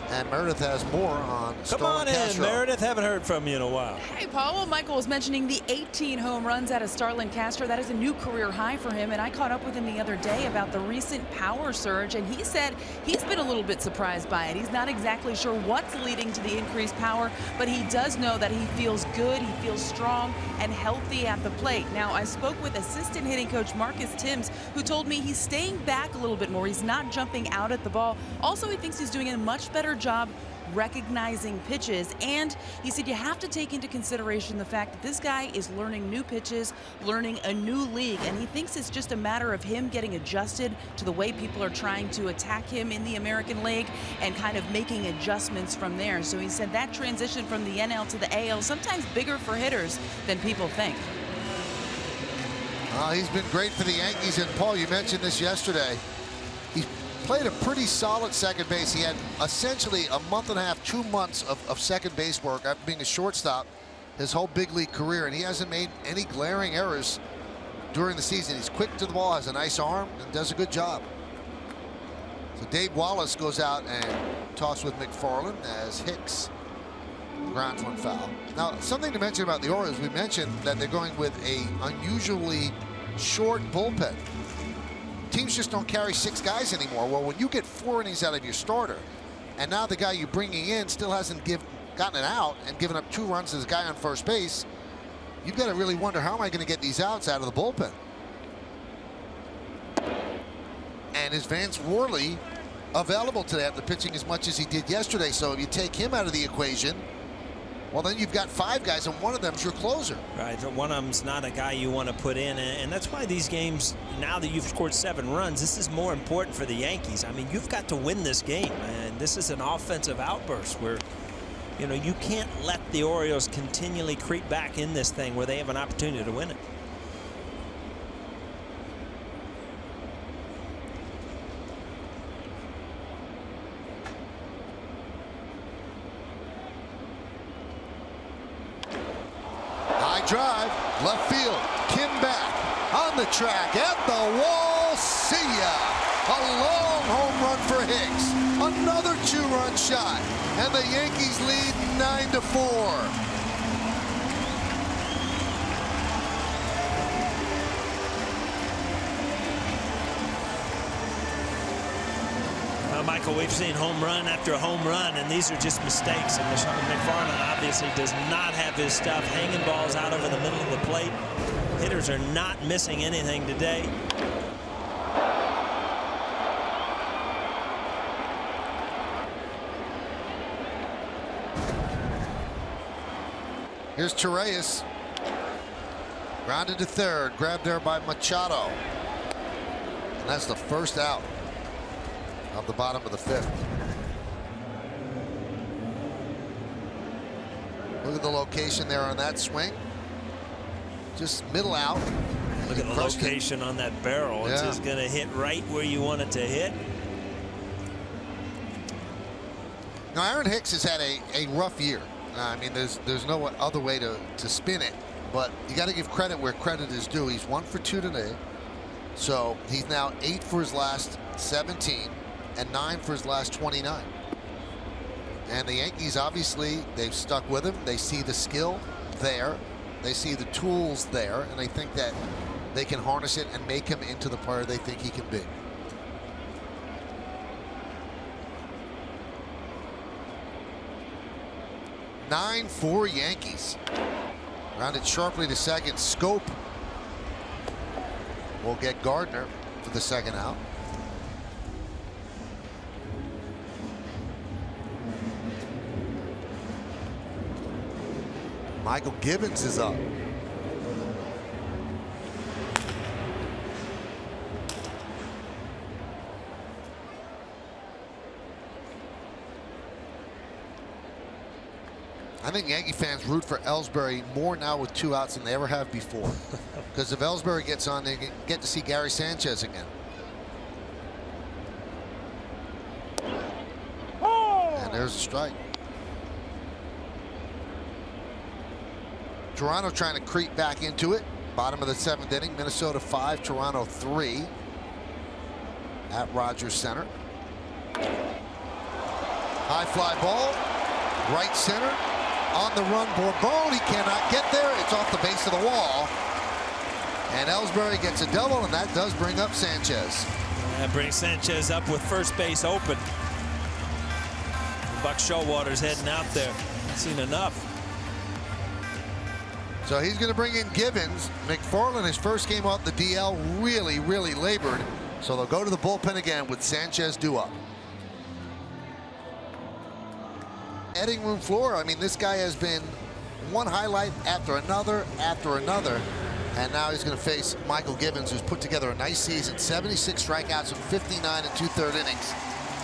S1: And Meredith has more on
S2: Come on in,
S1: Castro.
S2: Meredith. Haven't heard from you in a while.
S4: Hey, Paul. Well, Michael was mentioning the 18 home runs out of Starlin Castro. That is a new career high for him. And I caught up with him the other day about the recent power surge. And he said he's been a little bit surprised by it. He's not exactly sure what's leading to the increased power, but he does know that he feels good, he feels strong and healthy at the plate. Now, I spoke with assistant hitting coach Marcus Timms, who told me he's staying back a little bit more. He's not jumping out at the ball. Also, he thinks he's doing a much better job recognizing pitches, and he said you have to take into consideration the fact that this guy is learning new pitches, learning a new league, and he thinks it's just a matter of him getting adjusted to the way people are trying to attack him in the American League and kind of making adjustments from there. So he said that transition from the NL to the AL sometimes bigger for hitters than people think.
S1: He's been great for the Yankees, and Paul, you mentioned this yesterday. He played a pretty solid second base. He had essentially a month and a half, 2 months of second base work after being a shortstop his whole big league career, and he hasn't made any glaring errors during the season. He's quick to the ball, has a nice arm, and does a good job. So Dave Wallace goes out and talks with McFarland as Hicks grounds one foul. Now, something to mention about the Orioles, we mentioned that they're going with a unusually short bullpen. Teams just don't carry 6 guys anymore. Well, when you get 4 innings out of your starter, and now the guy you're bringing in still hasn't gotten it out and given up 2 runs to the guy on first base, you've got to really wonder, how am I going to get these outs out of the bullpen? And is Vance Worley available today after pitching as much as he did yesterday? So if you take him out of the equation, well, then you've got 5 guys, and one of them's your closer.
S2: Right, one of them's not a guy you want to put in, and that's why these games, now that you've scored 7 runs, this is more important for the Yankees. I mean, you've got to win this game, and this is an offensive outburst where, you know, you can't let the Orioles continually creep back in this thing where they have an opportunity to win it.
S1: Drive, left field, Kim back on the track, at the wall, see ya. A long home run for Hicks, another 2-run shot, and the Yankees lead 9-4.
S2: Michael, we've seen home run after home run, and these are just mistakes. And McFarland obviously does not have his stuff. Hanging balls out over the middle of the plate. Hitters are not missing anything today.
S1: Here's Torreyes. Grounded to third, grabbed there by Machado. And that's the first out of the bottom of the 5th. Look at the location there on that swing. Just middle out.
S2: Look at the location on that barrel. It's just going to hit right where you want it to hit.
S1: Now, Aaron Hicks has had a rough year. I mean, there's no other way to spin it. But you got to give credit where credit is due. He's 1 for 2 today. So he's now 8 for his last 17. And 9 for his last 29. And the Yankees, obviously, they've stuck with him. They see the skill there. They see the tools there. And they think that they can harness it and make him into the player they think he can be. 9-4 Yankees. Rounded sharply to second. Scope will get Gardner for the second out. Michael Givens is up. I think Yankee fans root for Ellsbury more now with 2 outs than they ever have before. Because if Ellsbury gets on, they get to see Gary Sanchez again. And there's a strike. Toronto trying to creep back into it. Bottom of the 7th inning. Minnesota 5, Toronto 3 at Rogers Center. High fly ball, right center. On the run, Bourbon, he cannot get there. It's off the base of the wall. And Ellsbury gets a double, and that does bring up Sanchez.
S2: That brings Sanchez up with first base open. Buck Showalter's heading out there. Seen enough.
S1: So he's going to bring in Givens. McFarland, his first game off the DL, really labored. So they'll go to the bullpen again with Sanchez due up. Editing room floor, I mean, this guy has been one highlight after another, and now he's going to face Michael Givens, who's put together a nice season. 76 strikeouts in 59 and 2/3 innings.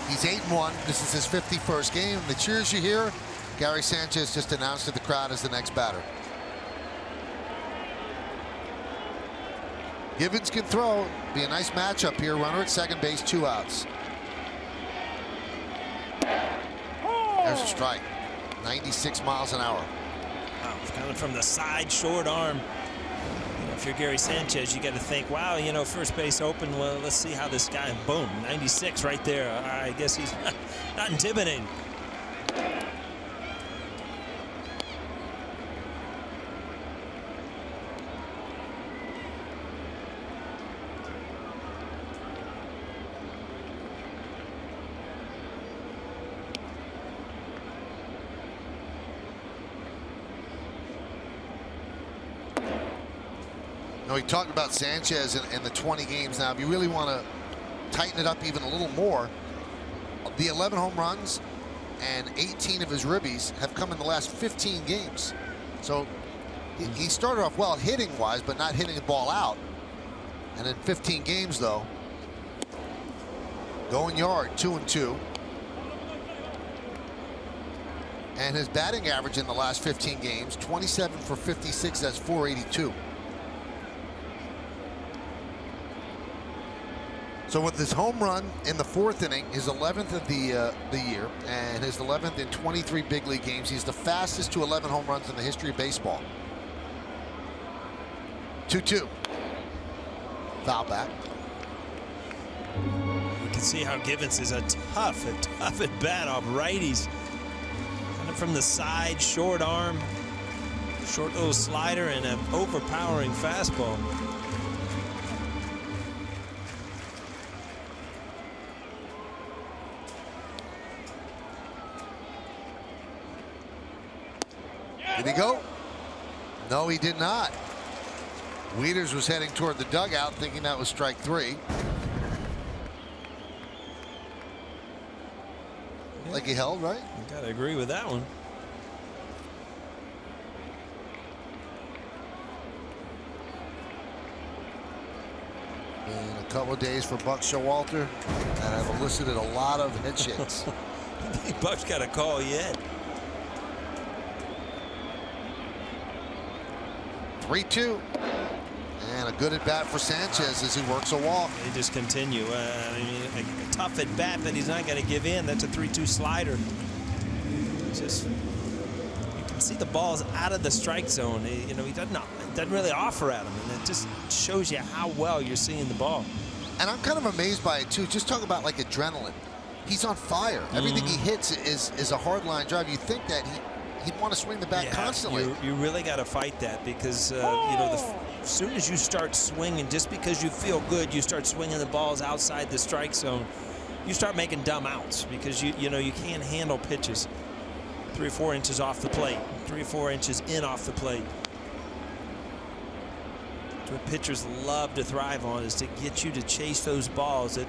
S1: He's 8-1. This is his 51st game. The cheers you hear, Gary Sanchez just announced to the crowd as the next batter. Givens can throw. Be a nice matchup here. Runner at second base, 2 outs. There's a strike. 96 miles an hour.
S2: Wow, coming from the side, short arm. You know, if you're Gary Sanchez, you got to think, wow, you know, first base open. Well, let's see how this guy. Boom, 96 right there. I guess he's not intimidating.
S1: We talked about Sanchez in the 20 games now. If you really want to tighten it up even a little more, the 11 home runs and 18 of his ribbies have come in the last 15 games. So he started off well hitting wise, but not hitting the ball out. And in 15 games, though, going yard 2-2. And his batting average in the last 15 games, 27 for 56. That's .482. So with his home run in the 4th inning, his 11th of the year, and his 11th in 23 big league games, he's the fastest to 11 home runs in the history of baseball. 2-2. Foul back.
S2: You can see how Givens is a tough at bat off righties. Kind of from the side, short arm, short little slider, and an overpowering fastball.
S1: Did he go? No, he did not. Wieters was heading toward the dugout thinking that was strike 3. Yeah. Like he held, right?
S2: You gotta agree with that one.
S1: In a couple of days for Buck Showalter, and I've elicited a lot of head shakes.
S2: I think Buck's got a call yet.
S1: 3-2. And a good at bat for Sanchez as he works a walk.
S2: They just continue. I mean, a tough at bat that he's not going to give in. That's a 3-2 slider. Just, you can see the ball's out of the strike zone. You know, he doesn't really offer at him, and it just shows you how well you're seeing the ball.
S1: And I'm kind of amazed by it too. Just talk about like adrenaline. He's on fire. Everything he hits is a hard line drive. You think that he'd want to swing the bat constantly.
S2: You really got to fight that because you know, as soon as you start swinging, just because you feel good, you start swinging the balls outside the strike zone. You start making dumb outs because you know you can't handle pitches. 3 or 4 inches off the plate, 3 or 4 inches in off the plate. What pitchers love to thrive on is to get you to chase those balls that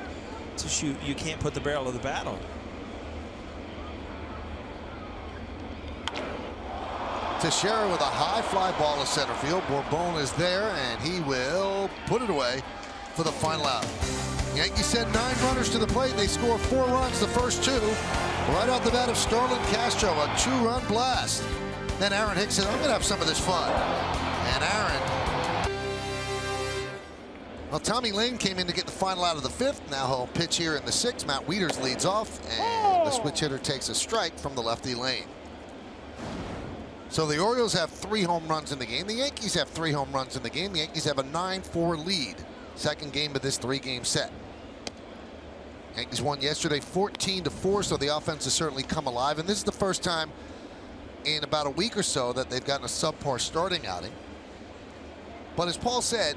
S2: just you can't put the barrel of the bat on.
S1: Teixeira with a high fly ball to center field. Bourbon is there, and he will put it away for the final out. Yankees send 9 runners to the plate. They score 4 runs the first 2. Right off the bat of Starlin Castro, a 2-run blast. Then Aaron Hicks said, I'm going to have some of this fun. And Aaron. Well, Tommy Lane came in to get the final out of the 5th. Now he'll pitch here in the 6th. Matt Wieters leads off, and the switch hitter takes a strike from the lefty Lane. So the Orioles have 3 home runs in the game. The Yankees have 3 home runs in the game. The Yankees have a 9-4 lead. Second game of this 3-game set. Yankees won yesterday 14-4, so the offense has certainly come alive. And this is the first time in about a week or so that they've gotten a subpar starting outing. But as Paul said,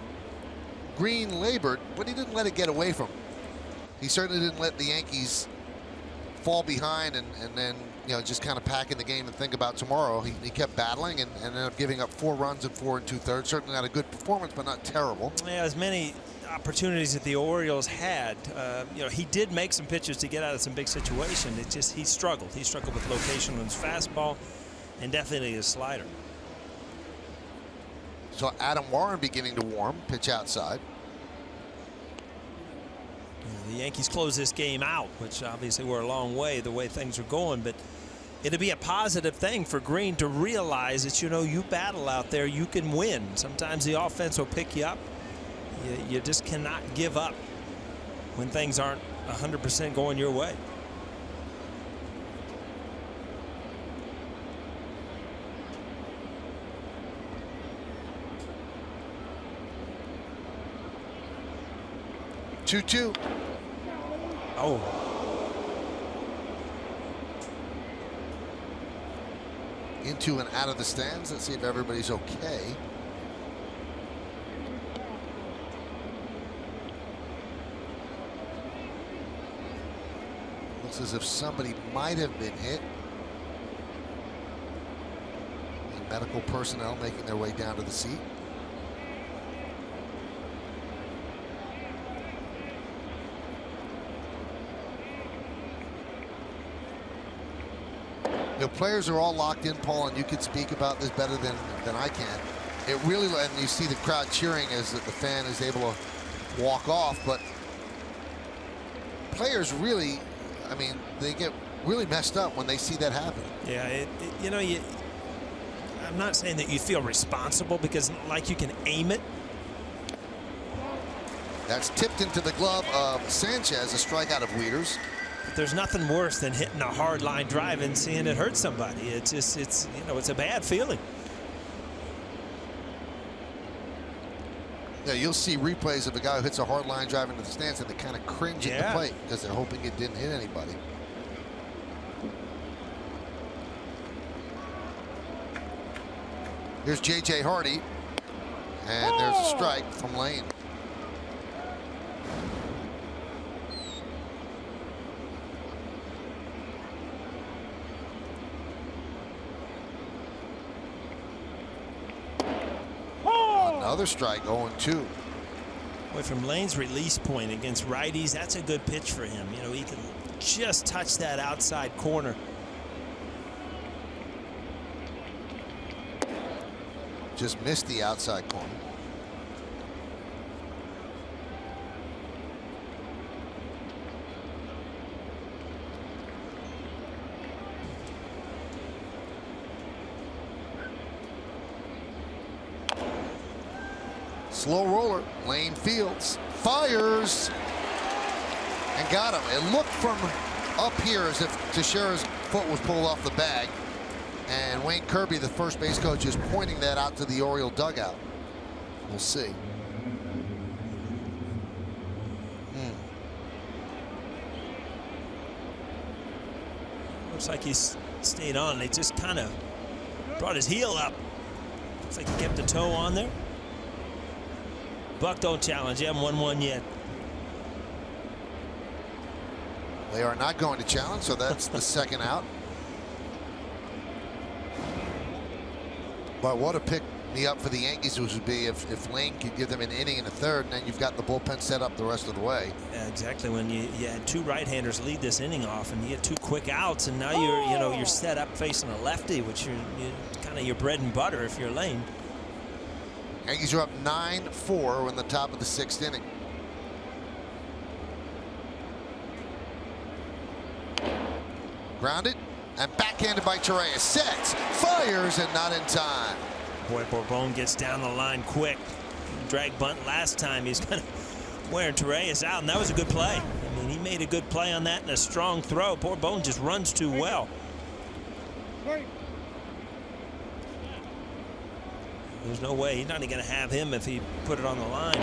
S1: Green labored, but he didn't let it get away from him. He certainly didn't let the Yankees fall behind and then, you know, just kind of pack in the game and think about tomorrow. He kept battling and ended up giving up 4 runs in 4 2/3. Certainly not a good performance, but not terrible.
S2: Yeah, as many opportunities that the Orioles had. You know, he did make some pitches to get out of some big situations. It just he struggled. He struggled with location on his fastball and definitely his slider.
S1: So Adam Warren beginning to warm, pitch outside.
S2: The Yankees close this game out, which obviously we're a long way the way things are going, but it'll be a positive thing for Green to realize that, you know, you battle out there, you can win. Sometimes the offense will pick you up. You just cannot give up when things aren't 100% going your way.
S1: Two.
S2: Oh.
S1: Into and out of the stands. Let's see if everybody's okay. Looks as if somebody might have been hit. The medical personnel making their way down to the seat. The players are all locked in, Paul, and you could speak about this better than I can. It really, and you see the crowd cheering as the fan is able to walk off, but players really, I mean, they get really messed up when they see that happen.
S2: Yeah, you know, I'm not saying that you feel responsible because like you can aim it.
S1: That's tipped into the glove of Sanchez, a strikeout of Wieters.
S2: There's nothing worse than hitting a hard line drive and seeing it hurt somebody. It's just, you know, it's a bad feeling.
S1: Yeah, you'll see replays of a guy who hits a hard line drive into the stands and they kind of cringe at the plate because they're hoping it didn't hit anybody. Here's J.J. Hardy, and there's a strike from Lane. Another strike, 0-2.
S2: Boy, from Lane's release point against righties, that's a good pitch for him. You know, he can just touch that outside corner.
S1: Just missed the outside corner. Slow roller, Lane fields, fires, and got him. It looked from up here as if Teixeira's foot was pulled off the bag. And Wayne Kirby, the first base coach, is pointing that out to the Oriole dugout. We'll see.
S2: Looks like he's stayed on. They just kind of brought his heel up. Looks like he kept the toe on there. Buck don't challenge. He hasn't won one yet.
S1: They are not going to challenge, so that's the second out. But what a pick me up for the Yankees would be if Lane could give them an inning and a third, and then you've got the bullpen set up the rest of the way.
S2: Yeah, exactly. When you had two right-handers lead this inning off, and you get two quick outs, and now you're set up facing a lefty, which you're kind of your bread and butter if you're Lane.
S1: Yankees are up 9-4 in the top of the 6th inning. Grounded and backhanded by Torreyes. Sets, fires, and not in time.
S2: Boy, Bourbon gets down the line quick. Drag bunt last time. He's kind of wearing Torreyes out, and that was a good play. I mean, he made a good play on that and a strong throw. Bourbon just runs too well. There's no way. He's not going to have him if he put it on the line.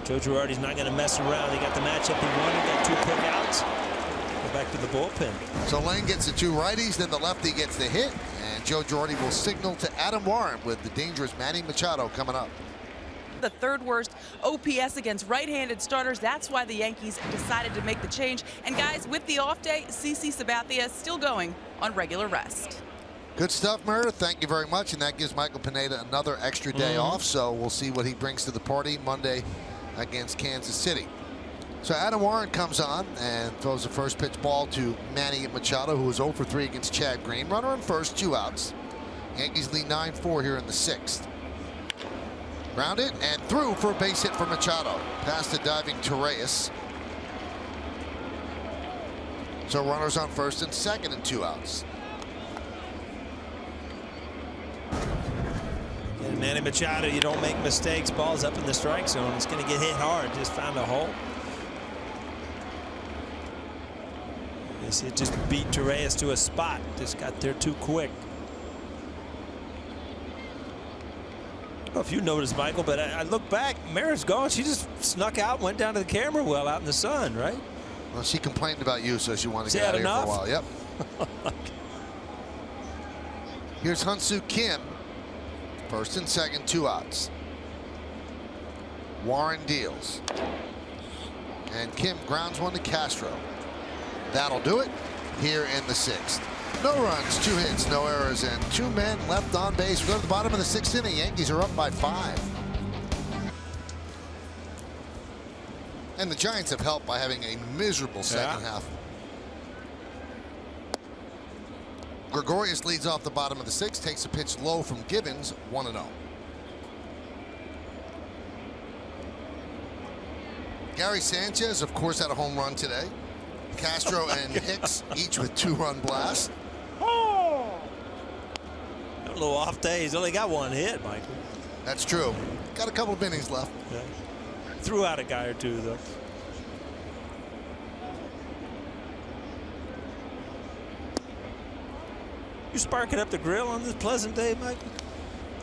S2: Joe Girardi's not going to mess around. He got the matchup he wanted. Got two quick outs. Go back to the bullpen.
S1: So Lane gets the two righties, then the lefty gets the hit, and Joe Girardi will signal to Adam Warren with the dangerous Manny Machado coming up.
S4: The third worst OPS against right-handed starters. That's why the Yankees decided to make the change. And guys, with the off day, CC Sabathia still going on regular rest.
S1: Good stuff, Meredith. Thank you very much. And that gives Michael Pineda another extra day off. So we'll see what he brings to the party Monday against Kansas City. So Adam Warren comes on and throws the first pitch ball to Manny Machado, who was 0 for 3 against Chad Green. Runner on first, 2 outs. Yankees lead 9-4 here in the 6th. Grounded and through for a base hit for Machado. Past the diving Torreyes. So runners on first and second and 2 outs.
S2: And Manny Machado, you don't make mistakes. Ball's up in the strike zone. It's going to get hit hard. Just found a hole. It just beat Torreyes to a spot. Just got there too quick. I don't know if you noticed, Michael, but I look back. Mara's gone. She just snuck out, went down to the camera well out in the sun, right?
S1: Well, she complained about you, so she wanted to
S2: She
S1: get out
S2: had
S1: of here
S2: enough?
S1: for a while. Yep. Here's Hyun-Soo Kim. First and second, 2 outs. Warren deals. And Kim grounds one to Castro. That'll do it here in the 6th. No runs, 2 hits, no errors, and 2 men left on base. We go to the bottom of the 6th inning. Yankees are up by 5. And the Giants have helped by having a miserable second half. Gregorius leads off the bottom of the 6th, takes a pitch low from Gibbons, 1-0. Gary Sanchez, of course, had a home run today. Castro and Hicks each with 2-run blasts.
S3: Oh!
S2: A little off day. He's only got 1 hit, Michael.
S1: That's true. Got a couple of innings left.
S2: Yeah. Threw out a guy or two, though. You sparking up the grill on this pleasant day, Michael?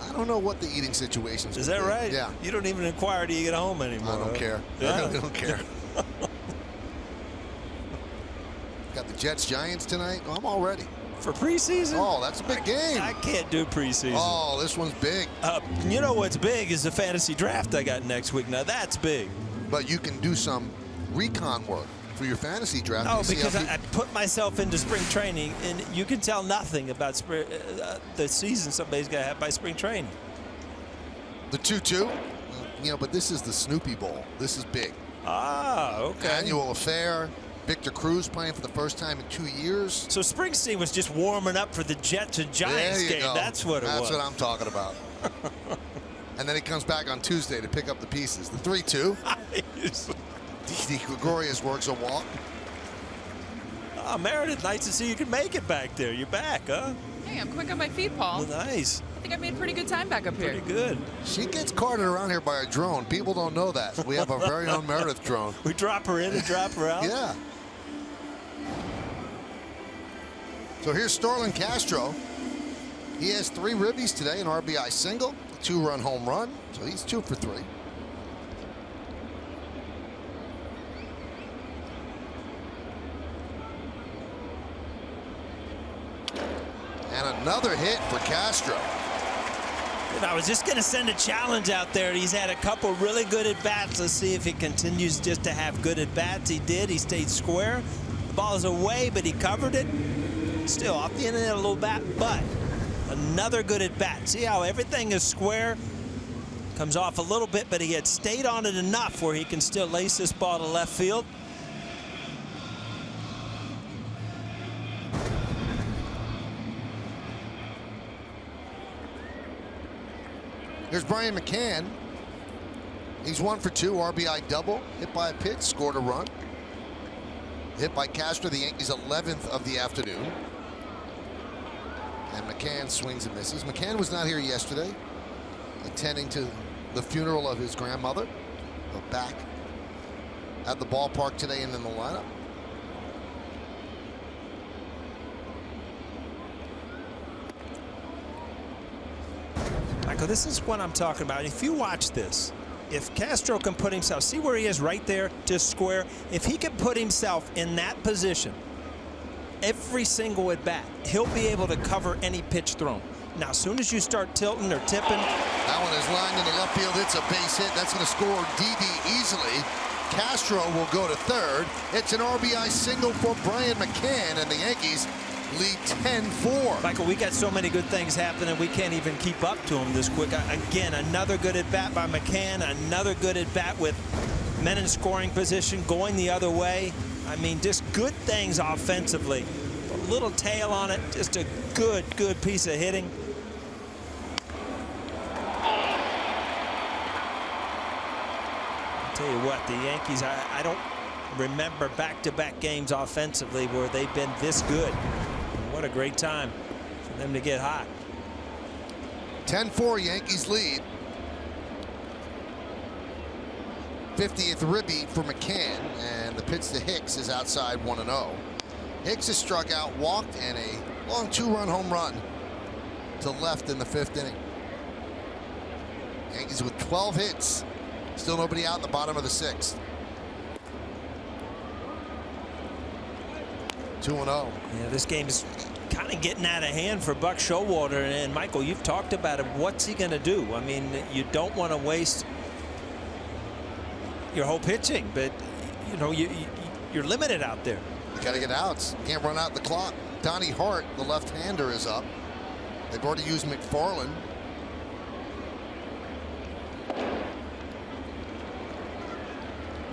S1: I don't know what the eating situation's.
S2: Is that right?
S1: Yeah.
S2: You don't even inquire till you get home anymore.
S1: I don't care.
S2: Yeah.
S1: I really don't care. Got the Jets Giants tonight. Oh, I'm all ready.
S2: For preseason?
S1: Oh, that's a big game.
S2: I can't do preseason.
S1: Oh, this one's big.
S2: You know what's big is the fantasy draft I got next week. Now that's big.
S1: But you can do some recon work for your fantasy draft.
S2: No, because I put myself into spring training, and you can tell nothing about the season somebody's going to have by spring training.
S1: The 2-2, but this is the Snoopy Bowl. This is big.
S2: Ah, okay.
S1: Annual affair. Victor Cruz playing for the first time in 2 years.
S2: So Springsteen was just warming up for the Jets and Giants game.
S1: Go.
S2: That's what it was.
S1: That's what I'm talking about. And then he comes back on Tuesday to pick up the pieces. The 3-2. Didi Gregorius works a walk.
S2: Oh, Meredith, nice to see you can make it back there. You're back, huh?
S4: Hey, I'm quick on my feet, Paul.
S2: Well, nice.
S4: I think I made a pretty good time back up here.
S2: Pretty good.
S1: She gets carted around here by a drone. People don't know that. We have our very own Meredith drone.
S2: We drop her in and drop her out.
S1: Yeah. So here's Starlin Castro. He has 3 ribbies today, an RBI single, a 2-run home run. So he's 2 for 3. And another hit for Castro.
S2: And I was just going to send a challenge out there. He's had a couple really good at-bats. Let's see if he continues just to have good at-bats. He did. He stayed square. The ball is away, but he covered it. Still off the end of that a little bat, but Another good at bat. See how everything is square? Comes off a little bit, but he had stayed on it enough where he can still lace this ball to left field.
S1: Here's Brian McCann. He's 1 for 2, RBI double, hit by a pitch, scored a run. Hit by Castro, the Yankees' 11th of the afternoon. And McCann swings and misses. McCann was not here yesterday, attending to the funeral of his grandmother. But back at the ballpark today and in the lineup.
S2: Michael, this is what I'm talking about. If you watch this, if Castro can put himself, see where he is right there, just square. If he can put himself in that position, every single at bat, he'll be able to cover any pitch thrown. Now, as soon as you start tilting or tipping.
S1: That one is lined into left field. It's a base hit. That's going to score DD easily. Castro will go to third. It's an RBI single for Brian McCann, and the Yankees lead 10-4.
S2: Michael, we got so many good things happening, we can't even keep up to them this quick. Again, another good at bat by McCann, another good at bat with men in scoring position going the other way. I mean, just good things offensively. A little tail on it, just a good piece of hitting. I'll tell you what, the Yankees, I don't remember back-to-back games offensively where they've been this good. What a great time for them to get hot.
S1: 10-4 Yankees lead. 50th ribby for McCann, and the pitch to Hicks is outside 1-0. Hicks has struck out, walked, and a long 2-run home run to left in the 5th inning. Yankees with 12 hits. Still nobody out in the bottom of the 6th. 2-0.
S2: Yeah, this game is kind of getting out of hand for Buck Showalter. And Michael, you've talked about him. What's he going to do? I mean, you don't want to waste your whole pitching, but you know you're limited out there.
S1: You got to get outs. You can't run out the clock. Donnie Hart, the left-hander, is up. They've already used McFarland.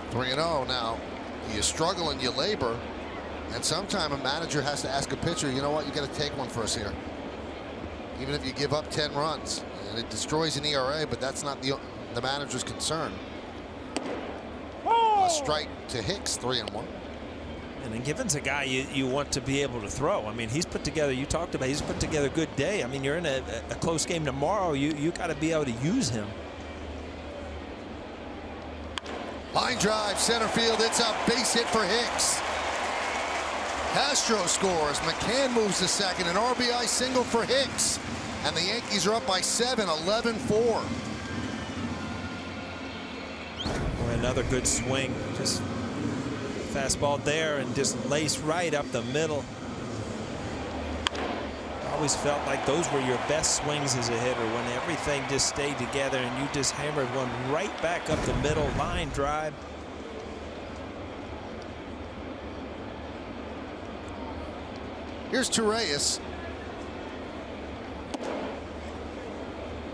S1: Three 3-0 now. You struggle and you labor. And sometime a manager has to ask a pitcher, you know what, you got to take one for us here. Even if you give up 10 runs. And it destroys an ERA, but that's not the manager's concern. A strike to Hicks, 3-1.
S2: And then Givens a guy you want to be able to throw. I mean, he's put together, you talked about, he's put together a good day. I mean, you're in a close game tomorrow. You got to be able to use him.
S1: Line drive, center field. It's a base hit for Hicks. Castro scores. McCann moves to second. An RBI single for Hicks. And the Yankees are up by 7, 11-4.
S2: Boy, another good swing. Just fastball there and just lace right up the middle. Always felt like those were your best swings as a hitter, when everything just stayed together and you just hammered one right back up the middle, line drive.
S1: Here's Torreyes.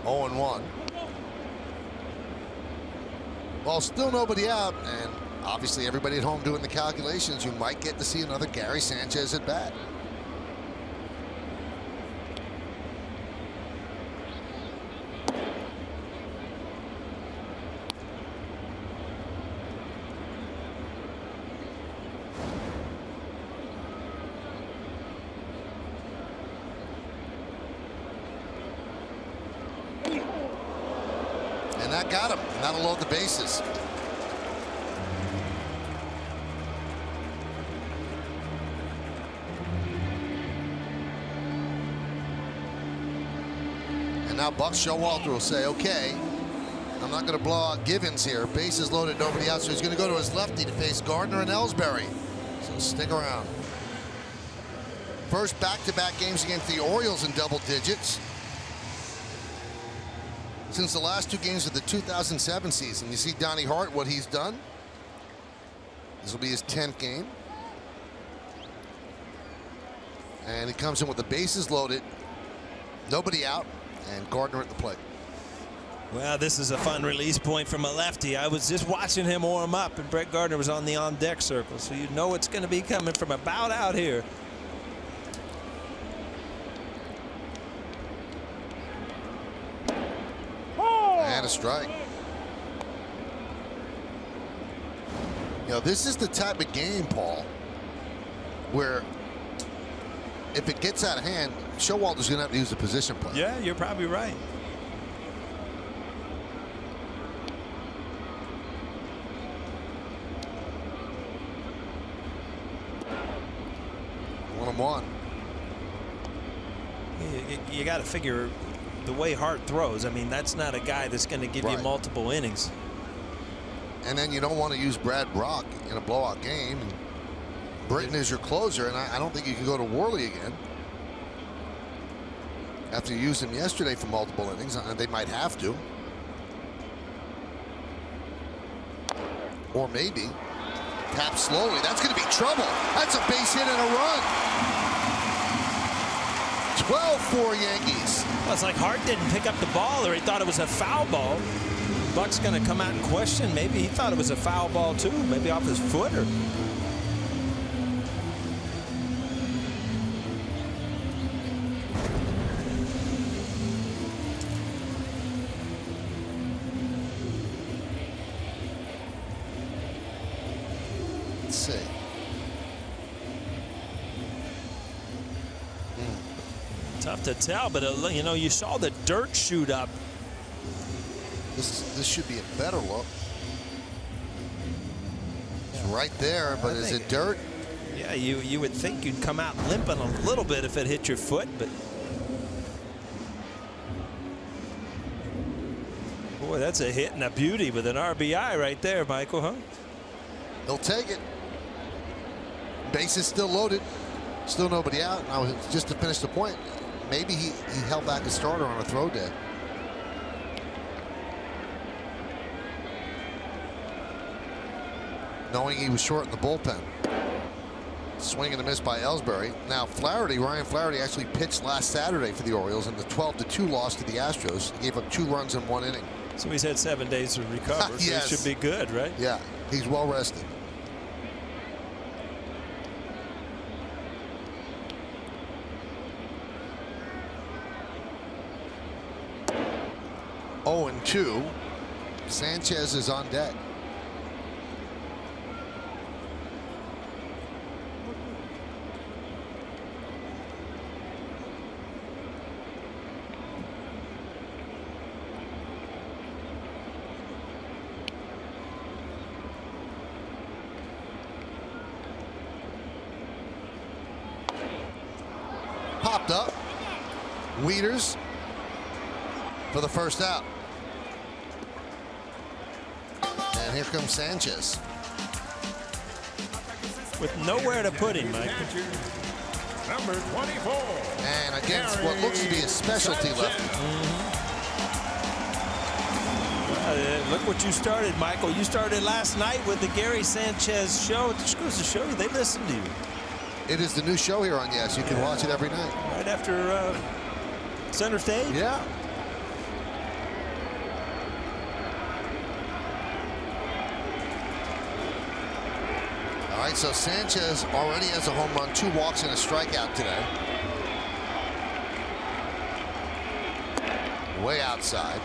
S1: 0-1. Well, still nobody out, and obviously everybody at home doing the calculations. You might get to see another Gary Sanchez at bat. And that got him. And that'll load the bases. And now Buck Showalter will say, okay, I'm not going to blow out Givens here. Bases loaded, nobody out. So he's going to go to his lefty to face Gardner and Ellsbury. So stick around. First back-to-back games against the Orioles in double digits since the last 2 games of the 2007 season. You see Donnie Hart, what he's done. This will be his 10th game. And he comes in with the bases loaded Nobody out, and Gardner at the plate.
S2: Well, this is a fun release point from a lefty. I was just watching him warm up, and Brett Gardner was on the on-deck circle, so you know it's going to be coming from about out here.
S1: And a strike. You know, this is the type of game, Paul, where if it gets out of hand, Showalter's going to have to use a position play.
S2: Yeah, you're probably right.
S1: One.
S2: You got to figure the way Hart throws. I mean, that's not a guy that's going to give you multiple innings.
S1: And then you don't want to use Brad Brock in a blowout game. And Britton is your closer, and I don't think you can go to Worley again. After you used him yesterday for multiple innings, they might have to. Or maybe tap slowly. That's going to be trouble. That's a base hit and a run. 12-4 Yankees.
S2: Well, it's like Hart didn't pick up the ball, or he thought it was a foul ball. Buck's going to come out and question. Maybe he thought it was a foul ball too. Maybe off his foot. Or
S1: let's see.
S2: Tough to tell, but you know, you saw the dirt shoot up.
S1: This should be a better look. It's right there, but is it dirt?
S2: Yeah, you would think you'd come out limping a little bit if it hit your foot, but boy, that's a hit and a beauty with an RBI right there, Michael, huh?
S1: He'll take it. Base is still loaded. Still nobody out. Now, just to finish the point, maybe he held back a starter on a throw day. Knowing he was short in the bullpen. Swing and a miss by Ellsbury. Now Ryan Flaherty actually pitched last Saturday for the Orioles in the 12-2 loss to the Astros. He gave up 2 runs in 1 inning.
S2: So he's had 7 days to recover.
S1: Yes.
S2: So he should be good, right?
S1: Yeah, he's well rested. Oh, and 2. Sanchez is on deck. Popped up. Wieters for the first out. And here comes Sanchez.
S2: With nowhere to put him, Mike.
S3: Number 24.
S1: And against what looks to be a specialty lefty.
S2: Look what you started, Michael. You started last night with the Gary Sanchez show. It just goes to show you they listen to you.
S1: It is the new show here on Yes. You can watch it every night.
S2: Right after center stage?
S1: Yeah. All right, so Sanchez already has a home run, 2 walks and a strikeout today. Way outside.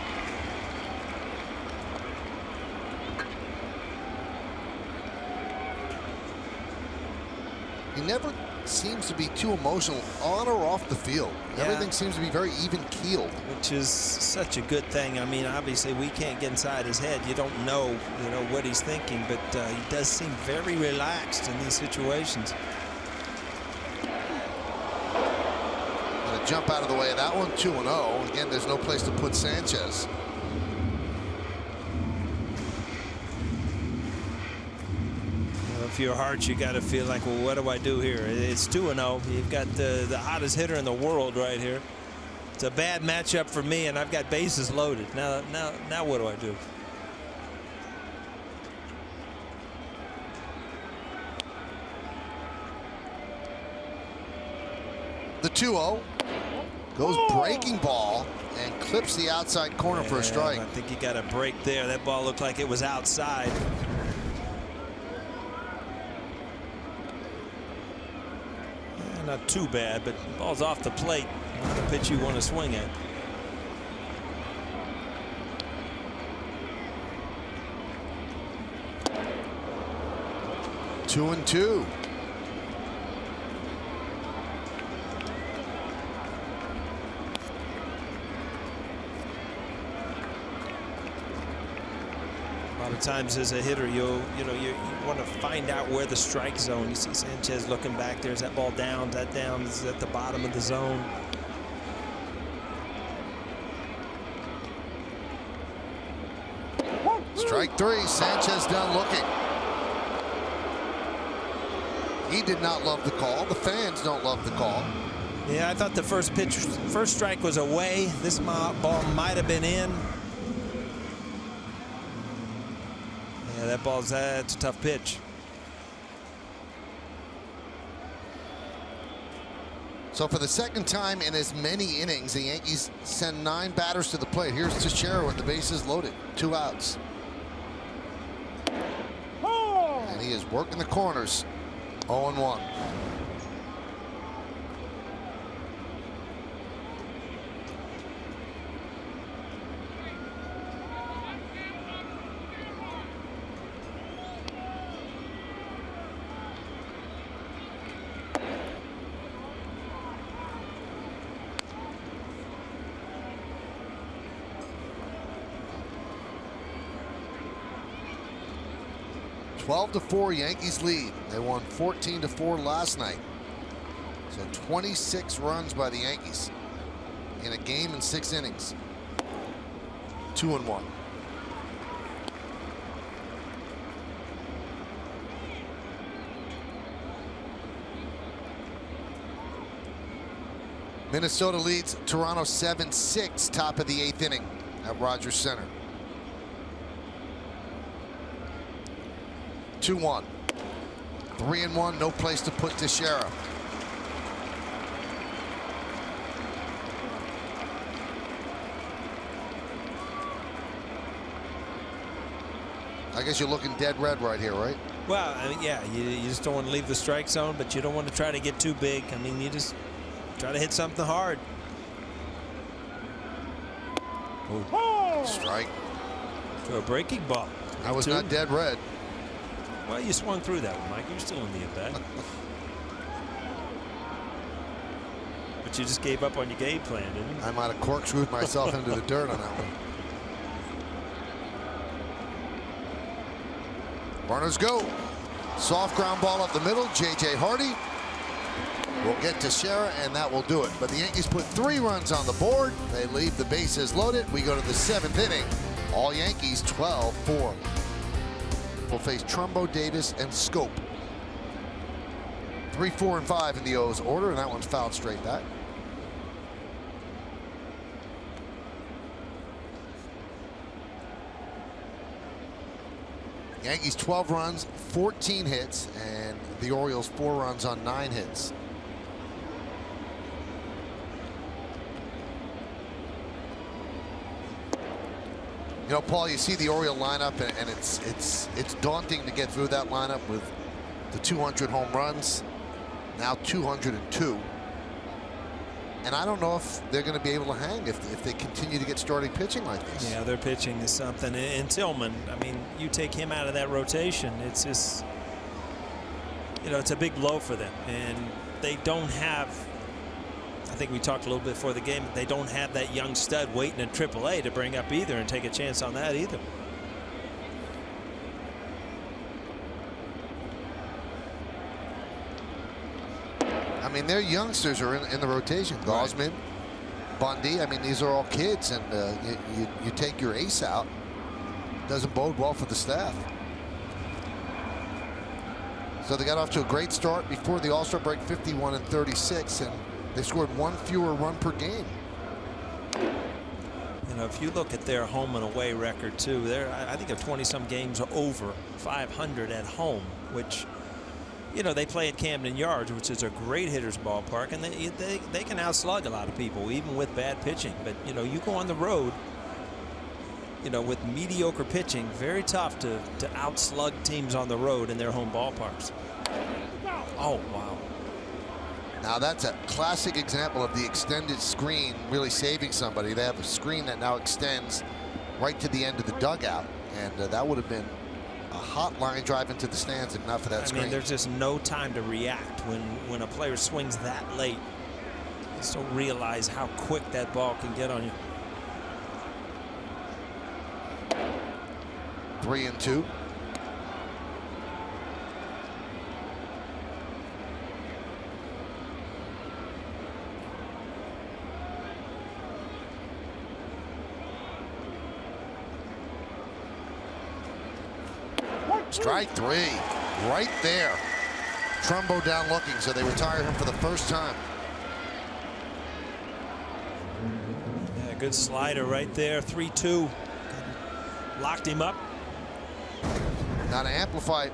S1: He never seems to be too emotional on or off the field.
S2: Yeah.
S1: Everything seems to be very even keeled.
S2: Which is such a good thing. I mean, obviously we can't get inside his head. You don't know, what he's thinking, but he does seem very relaxed in these situations.
S1: Gonna jump out of the way of that one. 2-0. Again, there's no place to put Sanchez.
S2: If you're Hart, you got to feel like, well, what do I do here? It's 2-0. You've got the hottest hitter in the world right here. It's a bad matchup for me, and I've got bases loaded. Now what do I do?
S1: The 2-0. Goes breaking ball and clips the outside corner for a strike.
S2: I think he got a break there. That ball looked like it was outside. Not too bad, but the ball's off the plate. Not a pitch you want to swing at.
S1: Two and two.
S2: A lot of times as a hitter, you want to find out where the strike zone. You see Sanchez looking back there. Is that ball down? Is that down? Is at the bottom of the zone?
S1: Strike three. Sanchez down looking. He did not love the call. The fans don't love the call.
S2: Yeah, I thought the first strike was away. This ball might have been in. Yeah, that's a tough pitch.
S1: So for the second time in as many innings, the Yankees send 9 batters to the plate. Here's Teixeira with the bases loaded. 2 outs. And he is working the corners. 0-1. Twelve to 4 Yankees lead. They won 14-4 last night. So 26 runs by the Yankees in a game in 6 innings. 2-1. Minnesota leads Toronto 7-6, top of the 8th inning at Rogers Center. 2-1. 3-1, no place to put Teixeira. I guess you're looking dead red right here, right?
S2: Well, I mean, yeah, you just don't want to leave the strike zone, but you don't want to try to get too big. I mean, you just try to hit something hard.
S1: Ooh. Strike.
S2: To a breaking ball.
S1: That was not dead red.
S2: Well, you swung through that one, Mike. You're still in the at-bat. But you just gave up on your game plan, didn't you?
S1: I might have corkscrewed myself into the dirt on that one. Runners go. Soft ground ball up the middle. J.J. Hardy will get Teixeira, and that will do it. But the Yankees put 3 runs on the board. They leave the bases loaded. We go to the 7th inning. All Yankees 12-4. Will face Trumbo, Davis, and Scope. 3, 4, and 5 in the O's order, and that one's fouled straight back. Yankees 12 runs, 14 hits, and the Orioles 4 runs on 9 hits. You know, Paul, you see the Oriole lineup, and it's daunting to get through that lineup with the 200 home runs, now 202. And I don't know if they're going to be able to hang if they continue to get starting pitching like this.
S2: Yeah, their pitching is something. And Tillman, I mean, you take him out of that rotation, it's just, you know, it's a big blow for them. And they don't have, I think we talked a little bit before the game, they don't have that young stud waiting in AAA to bring up either and take a chance on that either.
S1: I mean, their youngsters are in the rotation. Gosman, Bundy. I mean, these are all kids, and you take your ace out. Doesn't bode well for the staff. So they got off to a great start before the All-Star break, 51-36, and they scored 1 fewer run per game.
S2: You know, if you look at their home and away record too, they're, I think, of 20-some games over 500 at home, which you know, they play at Camden Yards, which is a great hitter's ballpark, and they can outslug a lot of people, even with bad pitching. But, you know, you go on the road, you know, with mediocre pitching, very tough to outslug teams on the road in their home ballparks. Oh, wow.
S1: Now that's a classic example of the extended screen really saving somebody. They have a screen that now extends right to the end of the dugout, and that would have been a hot line drive into the stands if not for that screen.
S2: I mean, there's just no time to react when a player swings that late. You just don't realize how quick that ball can get on you.
S1: 3-2. Strike 3 right there. Trumbo down looking, so they retire him for the first time.
S2: Yeah, good slider right there. 3-2. Locked him up.
S1: Now to amplify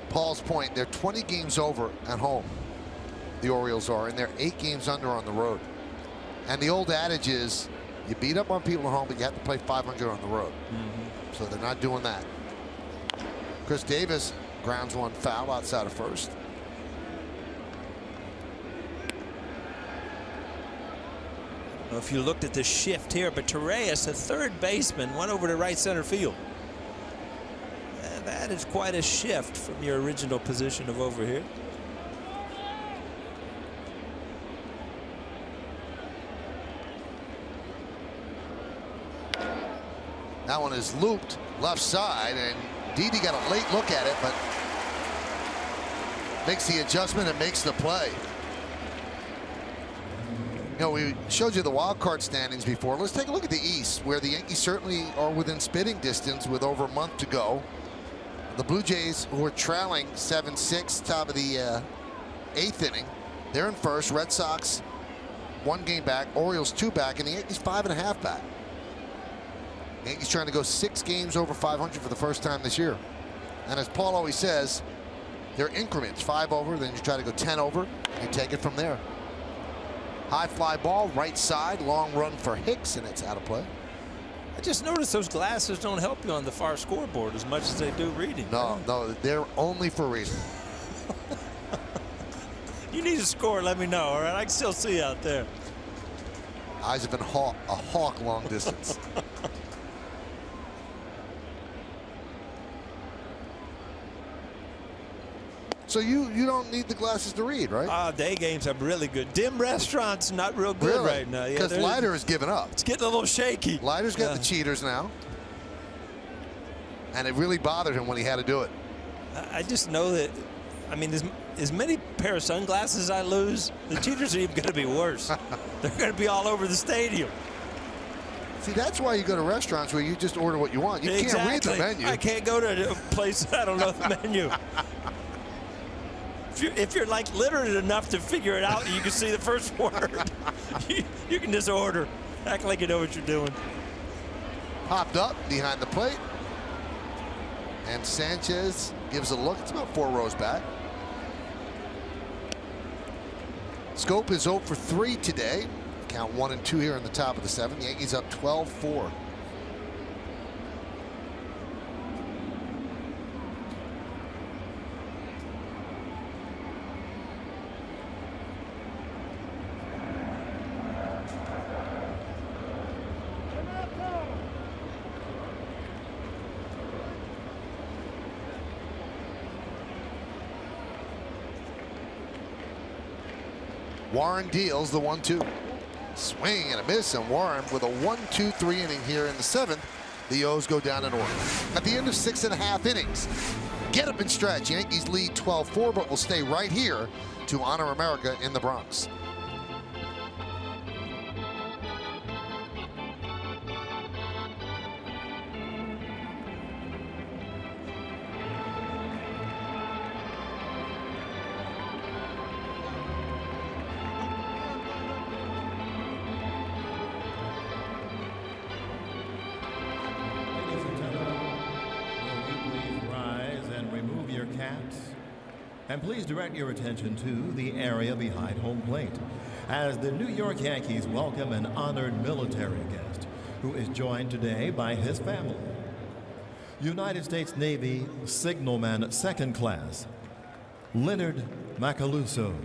S1: Paul's point, they're 20 games over at home, the Orioles are, and they're 8 games under on the road. And the old adage is you beat up on people at home, but you have to play 500 on the road. So they're not doing that. Chris Davis grounds one foul outside of first.
S2: If you looked at the shift here, but Torreyes, the third baseman, went over to right center field. And that is quite a shift from your original position of over here.
S1: That one is looped left side, and Didi got a late look at it, but makes the adjustment and makes the play. You know, we showed you the wild card standings before. Let's take a look at the East, where the Yankees certainly are within spitting distance with over a month to go. The Blue Jays, who are trailing 7-6, top of the 8th inning, they're in first. Red Sox 1 game back, Orioles 2 back, and the Yankees 5.5 back. Yankees trying to go 6 games over 500 for the first time this year. And as Paul always says, they're increments. 5 over, then you try to go 10 over, you take it from there. High fly ball, right side, long run for Hicks, and it's out of play.
S2: I just noticed those glasses don't help you on the far scoreboard as much as they do reading.
S1: No, no, they're only for reason.
S2: You need a score, let me know, all right? I can still see out there.
S1: Eyes have been a hawk long distance. So you don't need the glasses to read, right?
S2: Day games are really good. Dim restaurants not real good right now.
S1: Because Leiter has given up.
S2: It's getting a little shaky.
S1: Leiter's got the cheaters now. And it really bothered him when he had to do it.
S2: I just know that, I mean, as many pair of sunglasses I lose, the cheaters are even going to be worse. They're going to be all over the stadium.
S1: See, that's why you go to restaurants where you just order what you want. You can't read the menu.
S2: I can't go to a place I don't know the menu. If you're like literate enough to figure it out, you can see the first word. You can just order. Act like you know what you're doing.
S1: Popped up behind the plate. And Sanchez gives a look. It's about 4 rows back. Scope is 0 for 3 today. Count 1 and 2 here in the top of the 7th. Yankees up 12-4. Warren deals the 1-2. Swing and a miss, and Warren with a 1-2-3 inning here in the 7th. The O's go down in order. At the end of 6.5 innings, get up and stretch. Yankees lead 12-4, but will stay right here to honor America in the Bronx.
S5: And please direct your attention to the area behind home plate as the New York Yankees welcome an honored military guest who is joined today by his family. United States Navy Signalman Second Class, Leonard Macaluso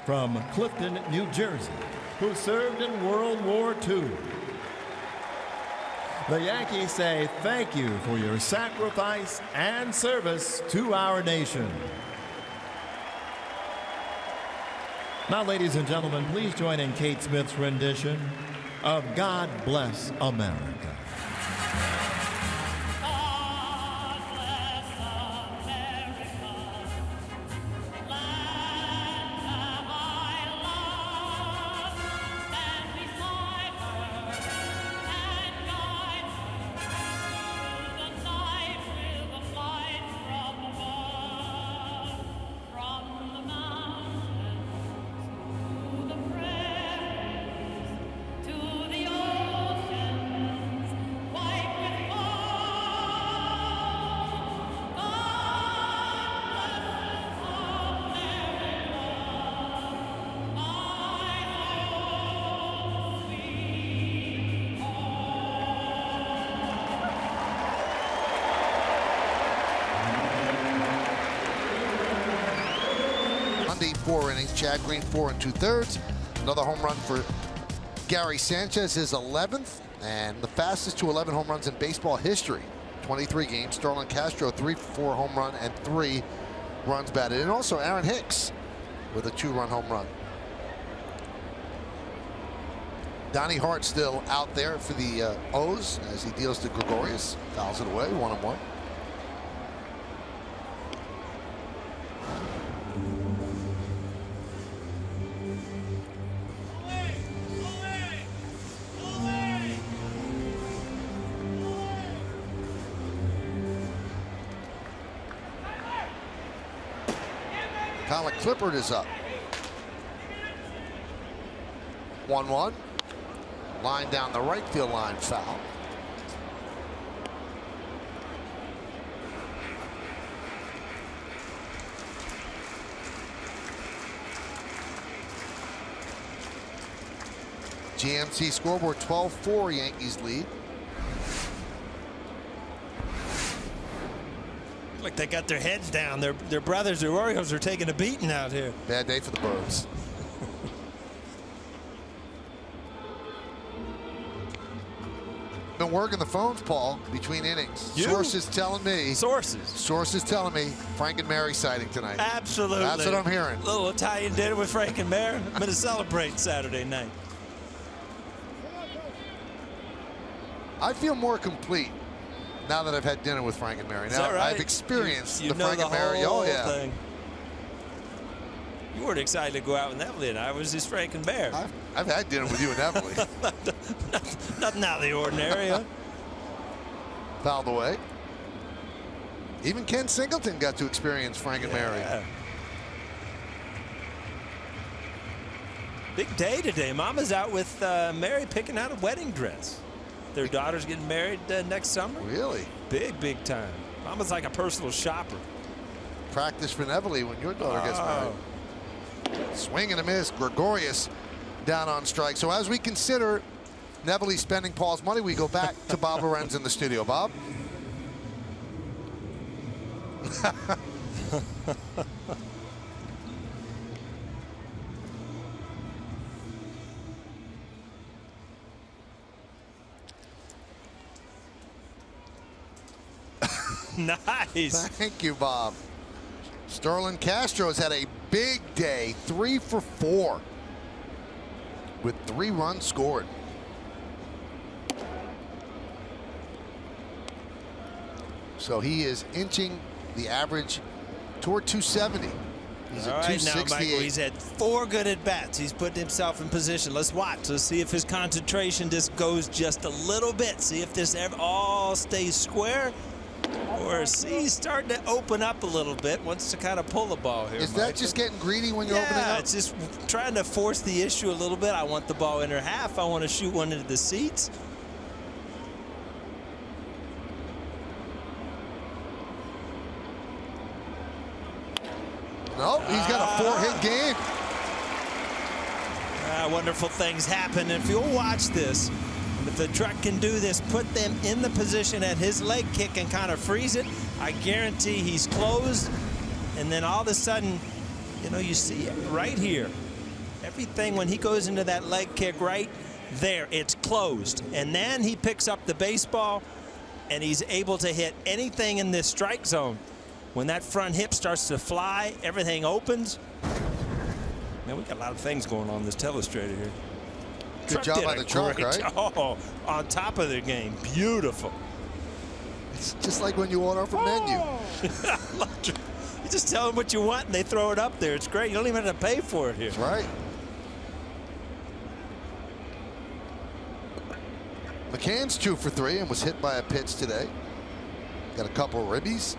S5: from Clifton, New Jersey, who served in World War II. The Yankees say thank you for your sacrifice and service to our nation. Now, ladies and gentlemen, please join in Kate Smith's rendition of God Bless America.
S1: Monday, 4 innings. Chad Green, 4 2/3. Another home run for Gary Sanchez, his 11th, and the fastest to 11 home runs in baseball history. 23 games. Starlin Castro, 3-for-4 home run and 3 runs batted. And also Aaron Hicks with a 2-run home run. Donnie Hart still out there for the O's as he deals to Gregorius. Fouls it away, 1-1. Colin Clippard is up. 1-1. Line down the right field line, foul. GMC scoreboard 12-4, Yankees lead.
S2: Look, they got their heads down. Their brothers, the Orioles, are taking a beating out here.
S1: Bad day for the Birds. Been working the phones, Paul, between innings.
S2: You?
S1: Sources telling me.
S2: Sources
S1: telling me Frank and Mary sighting tonight.
S2: Absolutely.
S1: That's what I'm hearing.
S2: A little Italian dinner with Frank and Mary. I'm going to celebrate Saturday night.
S1: I feel more complete now that I've had dinner with Frank and Mary.
S2: Is
S1: Now
S2: that right?
S1: I've experienced
S2: you
S1: the
S2: know
S1: Frank
S2: the
S1: and Mary.
S2: whole
S1: Oh yeah.
S2: thing. You weren't excited to go out with Evelyn. I was just Frank and Mary.
S1: I've had dinner with you and Emily.
S2: Nothing out of the ordinary, huh?
S1: Fouled away. Even Ken Singleton got to experience Frank and Mary.
S2: Big day today. Mama's out with Mary picking out a wedding dress. Their daughter's getting married next summer.
S1: Really?
S2: Big time. Mama's like a personal shopper.
S1: Practice for Neville when your daughter gets married. Swing and a miss. Gregorius down on strike. So as we consider Neville spending Paul's money, we go back to Bob Lorenz in the studio. Bob?
S2: Nice.
S1: Thank you, Bob. Starlin Castro's had a big day, 3 for 4 with 3 runs scored. So he is inching the average toward 270. He's at 268.
S2: Now, Michael, he's had 4 good at-bats. He's putting himself in position. Let's watch. Let's see if his concentration just goes just a little bit. See if this all stays square. Or see, he's starting to open up a little bit. Wants to kind of pull the ball here.
S1: Is that just getting greedy when you're opening up?
S2: Yeah, it's just trying to force the issue a little bit. I want the ball in her half. I want to shoot one into the seats.
S1: 4-hit game.
S2: Wonderful things happen. If you'll watch this, if the truck can do this, put them in the position at his leg kick and kind of freeze it, I guarantee he's closed. And then all of a sudden, you know, you see it right here. Everything when he goes into that leg kick right there, it's closed. And then he picks up the baseball and he's able to hit anything in this strike zone. When that front hip starts to fly, everything opens. Man, we got a lot of things going on in this telestrator here.
S1: Good job by the truck, right?
S2: Oh, on top of their game. Beautiful.
S1: It's just like when you order from menu.
S2: You just tell them what you want and they throw it up there. It's great. You don't even have to pay for it here.
S1: That's right. McCann's 2 for 3 and was hit by a pitch today. Got a couple of ribbies.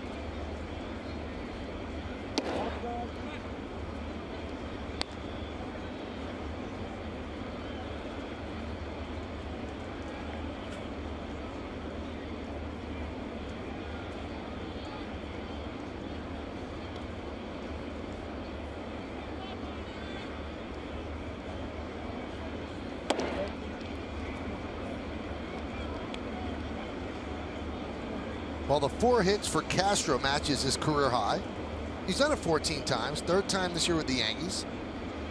S1: Well, the 4 hits for Castro matches his career high. He's done it 14 times, 3rd time this year with the Yankees.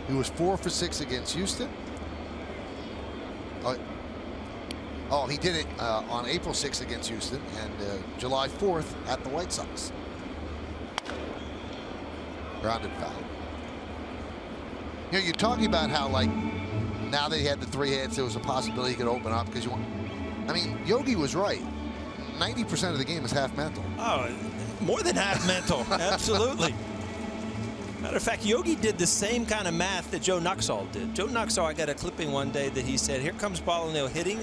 S1: He was 4 for 6 against Houston. Oh, he did it on April 6th against Houston and July 4th at the White Sox. Grounded foul. You know, you're talking about how, like, now that he had the 3 hits, there was a possibility he could open up because you want. I mean, Yogi was right. 90% of the game is half mental.
S2: Oh, more than half mental. Absolutely. Matter of fact, Yogi did the same kind of math that Joe Nuxhall did. Joe Nuxhall, I got a clipping one day that he said, here comes Paul O'Neill hitting.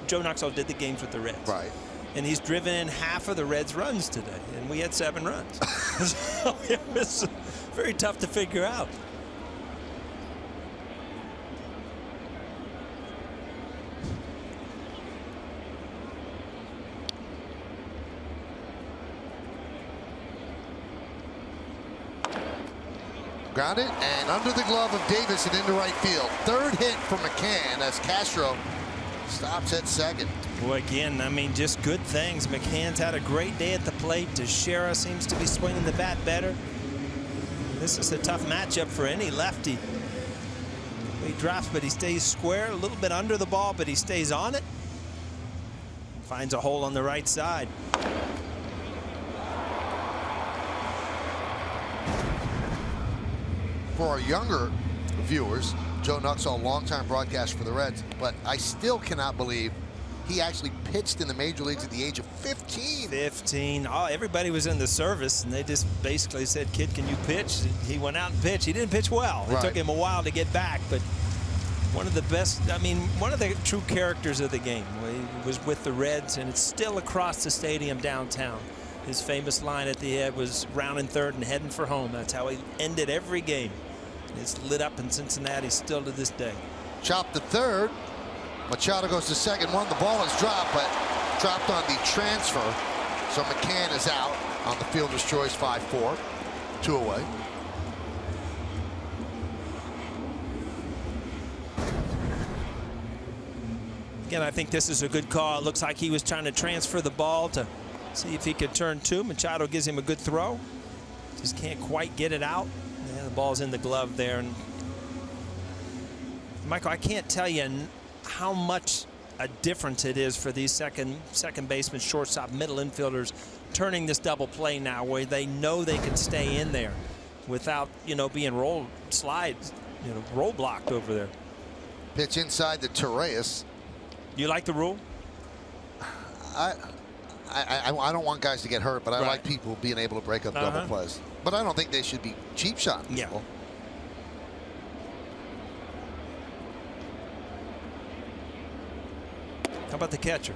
S2: Joe Nuxhall did the games with the Reds.
S1: Right.
S2: And he's driven in half of the Reds' runs today. And we had 7 runs. So it was very tough to figure out.
S1: Grounded and under the glove of Davis and into right field. 3rd hit for McCann as Castro stops at 2nd.
S2: Well, again, I mean, just good things. McCann's had a great day at the plate. Teixeira seems to be swinging the bat better. This is a tough matchup for any lefty. He drops, but he stays square, a little bit under the ball, but he stays on it. Finds a hole on the right side.
S1: For our younger viewers, Joe Nuxhall, longtime broadcaster for the Reds, but I still cannot believe he actually pitched in the major leagues at the age of 15.
S2: 15. Oh, everybody was in the service, and they just basically said, kid, can you pitch? He went out and pitched. He didn't pitch well. It took him a while to get back, but one of the best, I mean, one of the true characters of the game. He was with the Reds, and it's still across the stadium downtown. His famous line at the end was rounding 3rd and heading for home. That's how he ended every game. It's lit up in Cincinnati still to this day.
S1: Chopped to 3rd. Machado goes to 2nd. The ball is dropped, but dropped on the transfer. So McCann is out on the fielder's choice, 5-4. 2 away.
S2: Again, I think this is a good call. It looks like he was trying to transfer the ball to see if he could turn 2. Machado gives him a good throw. Just can't quite get it out. Yeah, the ball's in the glove there. And Michael, I can't tell you how much a difference it is for these second baseman, shortstop, middle infielders turning this double play now, where they know they can stay in there without, you know, being roll blocked over there.
S1: Pitch inside the Torres.
S2: You like the rule?
S1: I don't want guys to get hurt, but I like people being able to break up double plays. But I don't think they should be cheap shotting people.
S2: How about the catcher?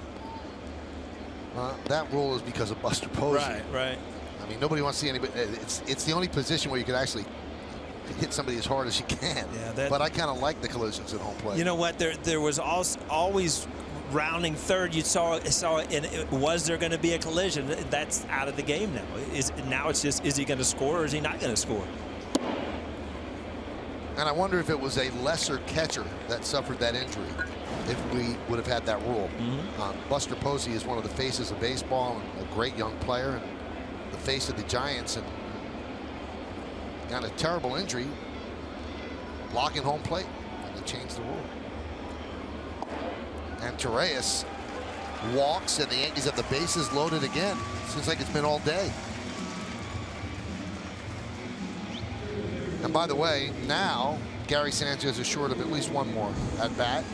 S1: That rule is because of Buster Posey.
S2: Right.
S1: I mean, nobody wants to see anybody. It's the only position where you could actually hit somebody as hard as you can. Yeah, but I kind of like the collisions at home plate.
S2: You know what? There was always rounding 3rd. You saw and was there going to be a collision? That's out of the game now. Now it's just, is he going to score or is he not going to score?
S1: And I wonder if it was a lesser catcher that suffered that injury if we would have had that rule. Buster Posey is one of the faces of baseball and a great young player and the face of the Giants, and got a terrible injury blocking home plate, and they changed the rule. And Torreyes walks, and the Yankees have the bases loaded again. Seems like it's been all day. And by the way, now Gary Sanchez is short of at least one more at bat,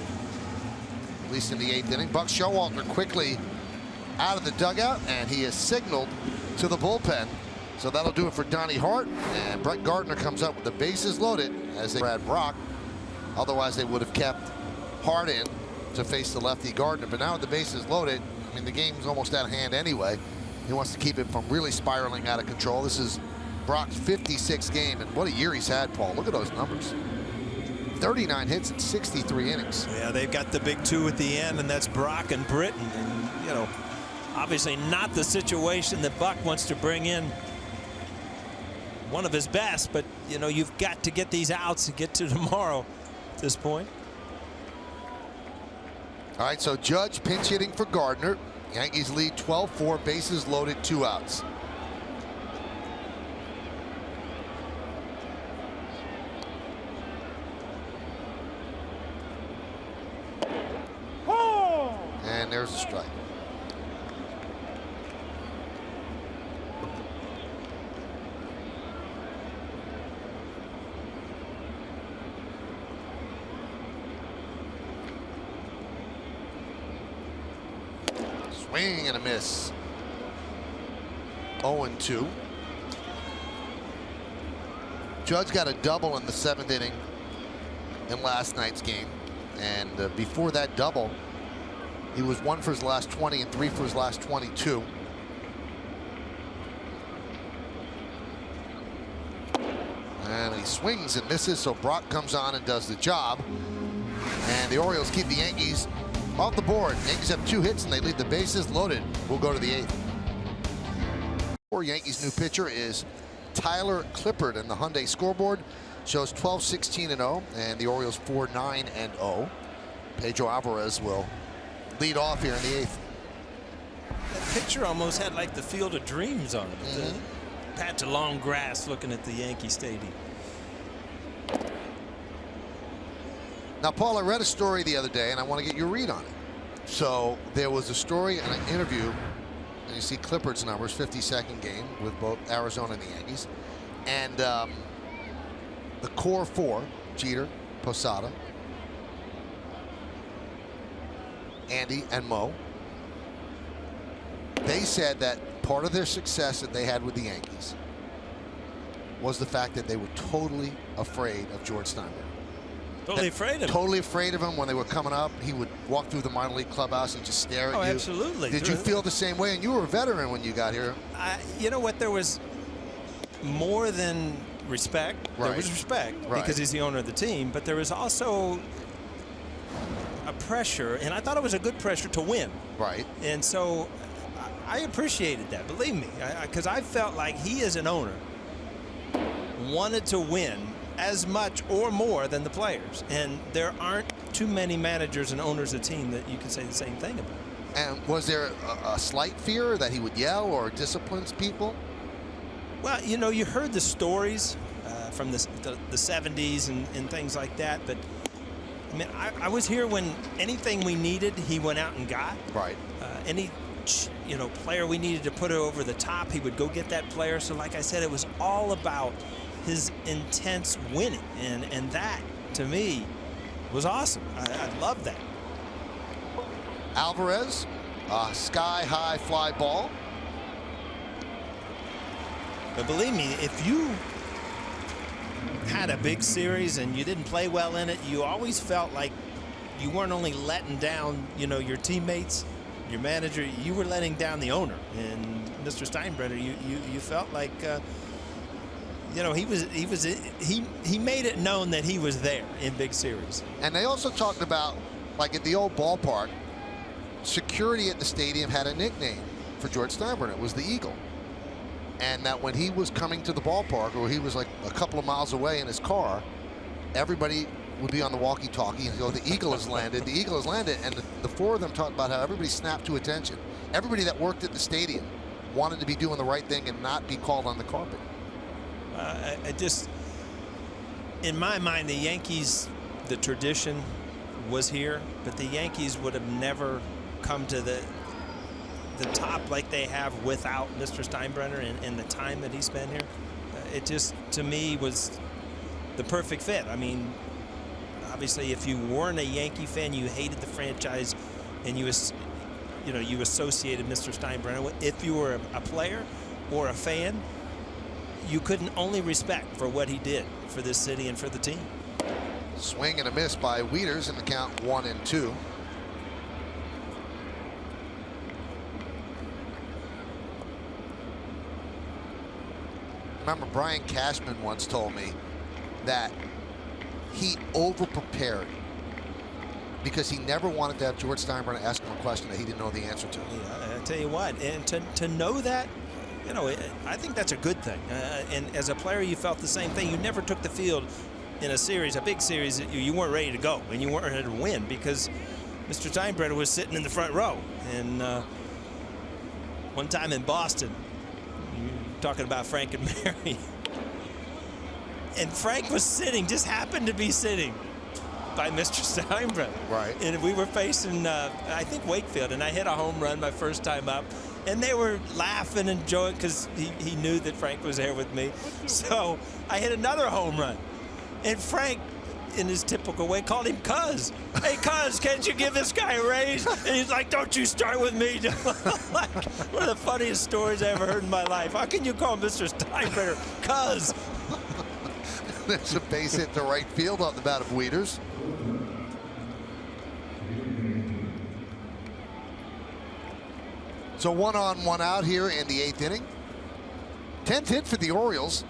S1: at least in the 8th inning. Buck Showalter quickly out of the dugout, and he is signaled to the bullpen. So that'll do it for Donnie Hart, and Brett Gardner comes up with the bases loaded as they Brad Brock. Otherwise, they would have kept Hart in to face the lefty Gardner. But now with the bases loaded, I mean, the game's almost out of hand anyway. He wants to keep it from really spiraling out of control. This is Brock's 56th game, and what a year he's had, Paul. Look at those numbers. 39 hits in 63 innings.
S2: Yeah, they've got the big two at the end, and that's Brock and Britton. And, you know, obviously not the situation that Buck wants to bring in one of his best, but, you know, you've got to get these outs to get to tomorrow at this point.
S1: All right, so Judge pinch hitting for Gardner. Yankees lead 12-4, bases loaded, 2 outs. And there's a strike. Swing and a miss. 0-2. Judge got a double in the 7th inning in last night's game, and before that double, he was 1 for his last 20 and 3 for his last 22. And he swings and misses, so Brock comes on and does the job. And the Orioles keep the Yankees off the board. Yankees have 2 hits and they leave the bases loaded. We'll go to the 8th. Yankees' new pitcher is Tyler Clippard, and the Hyundai scoreboard shows 12-16-0, and the Orioles 4-9-0. Pedro Alvarez will lead off here in the 8th.
S2: That picture almost had like the Field of Dreams on it. The patch of long grass looking at the Yankee Stadium.
S1: Now, Paul, I read a story the other day, and I want to get your read on it. So there was a story and an interview, and you see Clippard's numbers, 52nd game with both Arizona and the Yankees. And the core 4, Jeter, Posada, Andy, and Mo, they said that part of their success that they had with the Yankees was the fact that they were totally afraid of George Steinbrenner.
S2: Totally afraid of him.
S1: Totally afraid of him. When they were coming up, he would walk through the minor league clubhouse and just stare at you.
S2: Oh, absolutely.
S1: Did you feel the same way? And you were a veteran when you got here.
S2: You know what? There was more than respect.
S1: Right.
S2: There was respect
S1: Right.
S2: because he's the owner of the team, but there was also a pressure, and I thought it was a good pressure to win.
S1: Right.
S2: And so I appreciated that, believe me, because I felt like he as an owner wanted to win as much or more than the players. And there aren't too many managers and owners of a team that you can say the same thing about.
S1: And was there a slight fear that he would yell or discipline people?
S2: Well, you know, you heard the stories from the 70s and things like that, but I mean, I was here when anything we needed, he went out and got.
S1: Right.
S2: Any player we needed to put over the top, he would go get that player. So like I said, it was all about his intense winning, and that to me was awesome. I love that.
S1: Alvarez, sky high fly ball.
S2: But believe me, if you had a big series and you didn't play well in it, you always felt like you weren't only letting down, your teammates, your manager, you were letting down the owner. And Mr. Steinbrenner, you felt like, he made it known that he was there in big series.
S1: And they also talked about, like at the old ballpark, security at the stadium had a nickname for George Steinbrenner. It was the Eagle. And that when he was coming to the ballpark, or he was like a couple of miles away in his car, everybody would be on the walkie-talkie and go, the eagle has landed, the eagle has landed. And the four of them talked about how everybody snapped to attention. Everybody that worked at the stadium wanted to be doing the right thing and not be called on the carpet.
S2: I just, in my mind, the Yankees, the tradition was here, but the Yankees would have never come to the top like they have without Mr. Steinbrenner and the time that he spent here. It just, to me, was the perfect fit. I mean, obviously, if you weren't a Yankee fan, you hated the franchise, and you associated Mr. Steinbrenner. If you were a player or a fan, you couldn't only respect for what he did for this city and for the team.
S1: Swing and a miss by Wieters in the count 1-2. Remember, Brian Cashman once told me that he over-prepared because he never wanted to have George Steinbrenner ask him a question that he didn't know the answer to.
S2: Yeah, I tell you what, and to know that, you know, I think that's a good thing. And as a player, you felt the same thing. You never took the field in a series, a big series, that you weren't ready to go and you weren't ready to win because Mr. Steinbrenner was sitting in the front row. And one time in Boston, you're talking about Frank and Mary, and Frank was sitting, just happened to be sitting by Mr. Steinbrenner.
S1: Right.
S2: And we were facing, I think, Wakefield, and I hit a home run my first time up. And they were laughing and enjoying because he knew that Frank was there with me. So I hit another home run. And Frank, in his typical way, called him Cuz. Hey, Cuz, can't you give this guy a raise? And he's like, don't you start with me. Like, one of the funniest stories I ever heard in my life. How can you call Mr. Steinbrenner Cuz?
S1: There's a base hit to right field on the bat of Wieters. So 1 on, 1 out here in the 8th inning. 10th hit for the Orioles,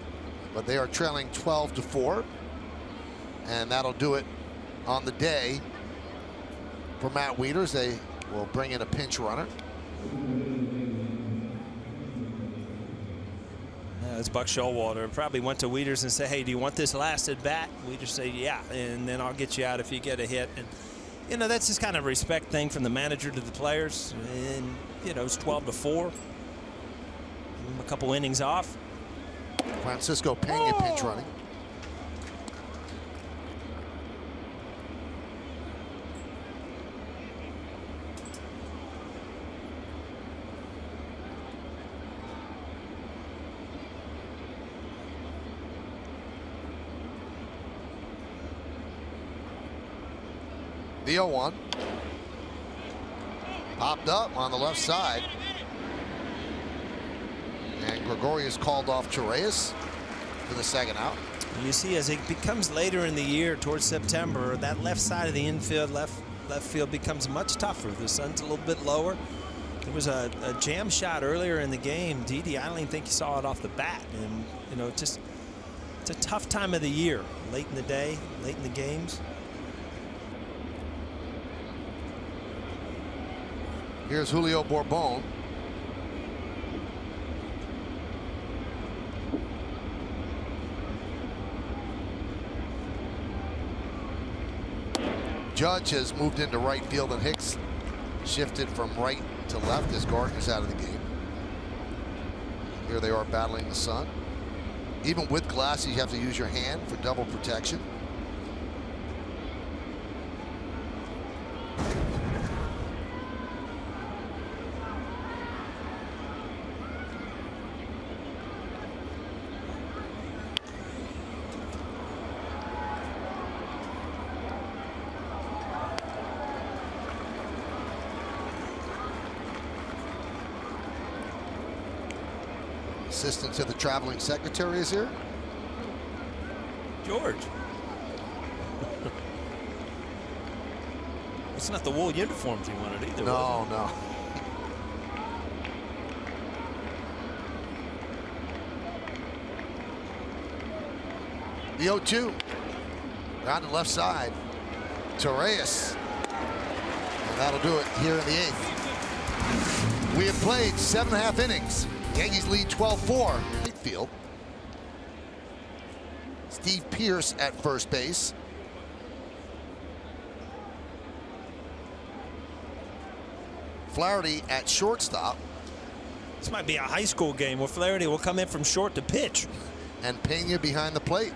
S1: but they are trailing 12-4. And that'll do it on the day for Matt Wieters. They will bring in a pinch runner.
S2: As Buck Showalter probably went to Wieters and said, hey, do you want this last at bat? Wieters said, yeah, and then I'll get you out if you get a hit. And, you know, that's just kind of a respect thing from the manager to the players. And, you know, it's 12-4. A couple innings off.
S1: Francisco Pena pinch running. The 0-1. Popped up on the left side. And Gregorius called off Torreyes for the second out.
S2: You see, as it becomes later in the year, towards September, that left side of the infield, left field becomes much tougher. The sun's a little bit lower. There was a jam shot earlier in the game. Didi, I don't even think he saw it off the bat. And, you know, just it's a tough time of the year. Late in the day, late in the games.
S1: Here's Julio Bourbon. Judge has moved into right field, and Hicks shifted from right to left as Gardner's out of the game. Here they are battling the sun. Even with glasses, you have to use your hand for double protection. Assistant to the traveling secretary is here.
S2: George. It's not the wool uniforms he wanted either.
S1: No, no. The 0-2. On the left side. Torreyes. And that'll do it here in the 8th. We have played 7.5 innings. Yankees lead 12-4. Field. Steve Pearce at first base. Flaherty at shortstop.
S2: This might be a high school game where Flaherty will come in from short to pitch.
S1: And Pena behind the plate.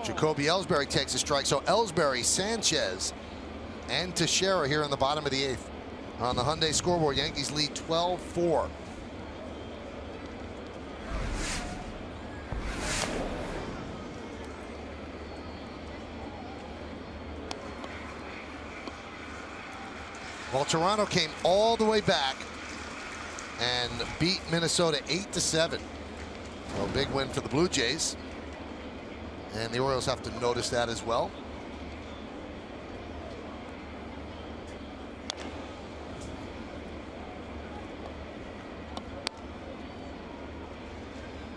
S1: Jacoby Ellsbury takes a strike. So Ellsbury, Sanchez, and Teixeira here in the bottom of the 8th. On the Hyundai scoreboard, Yankees lead 12-4. Well, Toronto came all the way back and beat Minnesota 8-7. So a big win for the Blue Jays. And the Orioles have to notice that as well.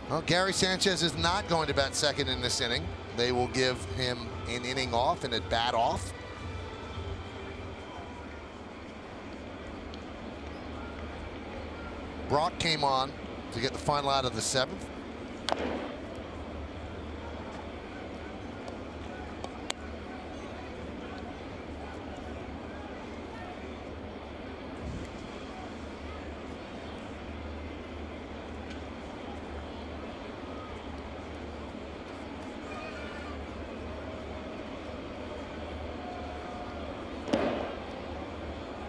S1: Well, Gary Sanchez is not going to bat second in this inning. They will give him an inning off and a bat off. Brock came on to get the final out of the 7th.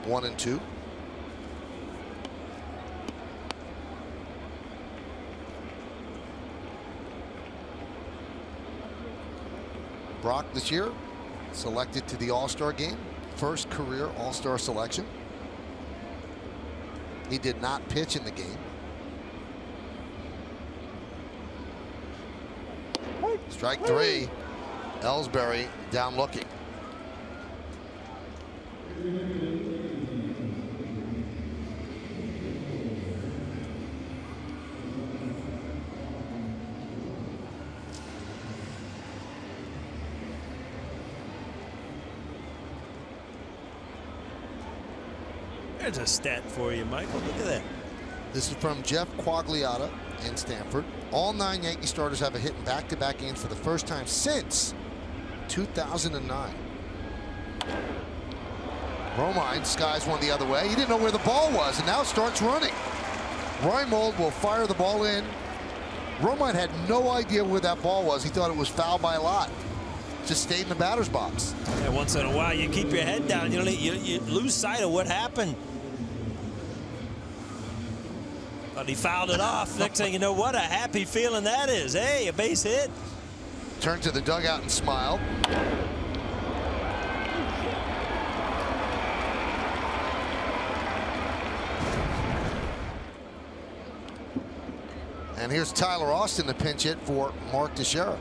S1: One and two. Brock this year selected to the All-Star game. First career All-Star selection. He did not pitch in the game. Strike 3. Ellsbury down looking.
S2: There's a stat for you, Michael. Look at that.
S1: This is from Jeff Quagliata in Stanford. All 9 Yankee starters have a hit in back-to-back games for the first time since 2009. Romine skies one the other way. He didn't know where the ball was and now starts running. Reimold will fire the ball in. Romine had no idea where that ball was. He thought it was foul by a lot. Just stayed in the batter's box.
S2: Yeah, once in a while you keep your head down. You lose sight of what happened. But he fouled it off. Next thing you know, what a happy feeling that is. Hey, a base hit.
S1: Turned to the dugout and smiled. And here's Tyler Austin to pinch hit for Mark Teixeira.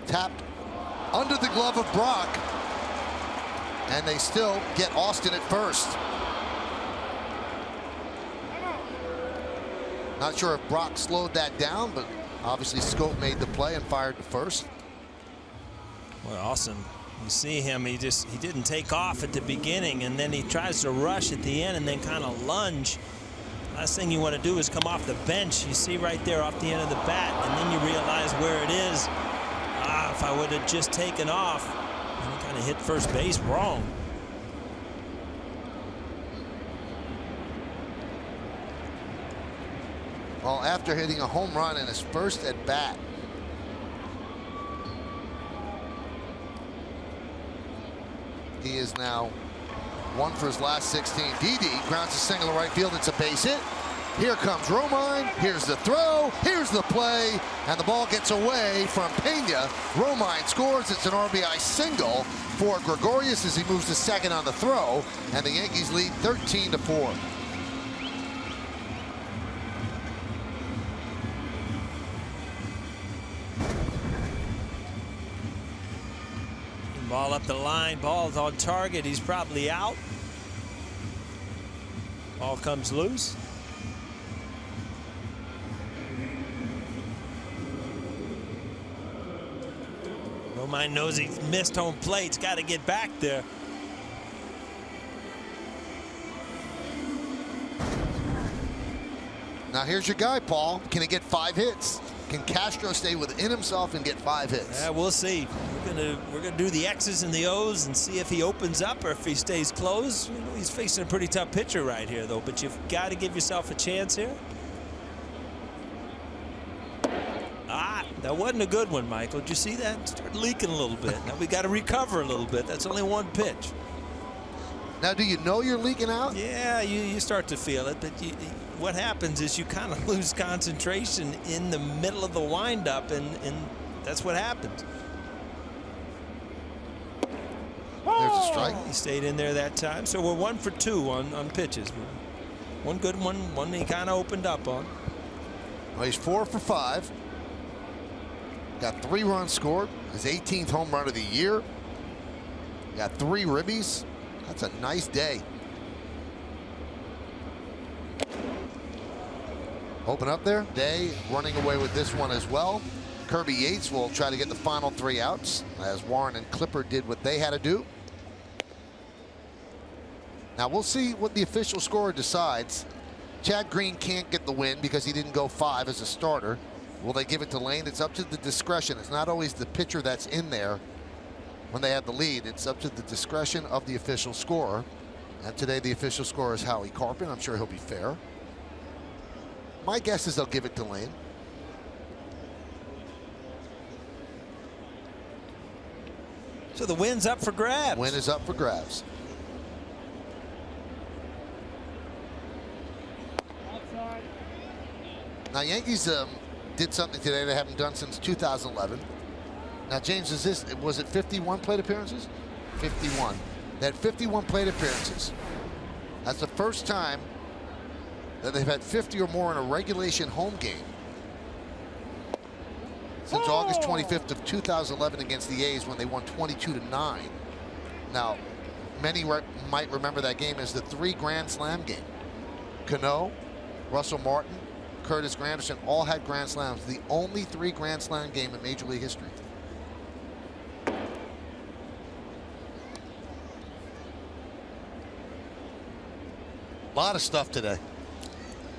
S1: Tapped under the glove of Brock, and they still get Austin at first. Not sure if Brock slowed that down, but obviously Scope made the play and fired to first.
S2: Well, Austin, you see him, he didn't take off at the beginning, and then he tries to rush at the end and then kind of lunge. Last thing you want to do is come off the bench. You see right there off the end of the bat, and then you realize where it is. If I would have just taken off, and he kind of hit first base wrong.
S1: Well, after hitting a home run in his first at bat, he is now 1 for his last 16. Didi grounds a single to right field. It's a base hit. Here comes Romine. Here's the throw. Here's the play. And the ball gets away from Pena. Romine scores. It's an RBI single for Gregorius as he moves to second on the throw. And the Yankees lead 13-4.
S2: Ball up the line. Ball's on target. He's probably out. Ball comes loose. Romine knows he's missed home plate. He's got to get back there.
S1: Now here's your guy, Paul. Can he get 5 hits? Can Castro stay within himself and get 5 hits?
S2: Yeah, we'll see. We're gonna do the X's and the O's and see if he opens up or if he stays closed. You know, he's facing a pretty tough pitcher right here, though. But you've got to give yourself a chance here. That wasn't a good one, Michael. Did you see that? It started leaking a little bit. Now we got to recover a little bit. That's only one pitch.
S1: Now, do you know you're leaking out?
S2: Yeah, you start to feel it, but what happens is you kind of lose concentration in the middle of the windup, and that's what happens.
S1: There's a strike.
S2: He stayed in there that time, so we're 1 for 2 on pitches. One good one he kind of opened up on.
S1: Well, he's 4 for 5. Got 3 runs scored. His 18th home run of the year. Got 3 ribbies. That's a nice day. Open up there. Day running away with this one as well. Kirby Yates will try to get the final 3 outs as Warren and Clipper did what they had to do. Now we'll see what the official scorer decides. Chad Green can't get the win because he didn't go 5 as a starter. Will they give it to Lane? It's up to the discretion. It's not always the pitcher that's in there when they have the lead. It's up to the discretion of the official scorer. And today the official scorer is Howie Carpin. I'm sure he'll be fair. My guess is they'll give it to Lane.
S2: So the win's up for grabs.
S1: Win is up for grabs. Now Yankees did something today they haven't done since 2011. Now James, was it 51 plate appearances? 51. They had 51 plate appearances. That's the first time that they've had 50 or more in a regulation home game since August 25th of 2011 against the A's when they won 22-9. Now, many might remember that game as the 3 Grand Slam game. Cano, Russell Martin, Curtis Granderson all had Grand Slams. The only 3 Grand Slam game in Major League history. A lot of stuff today.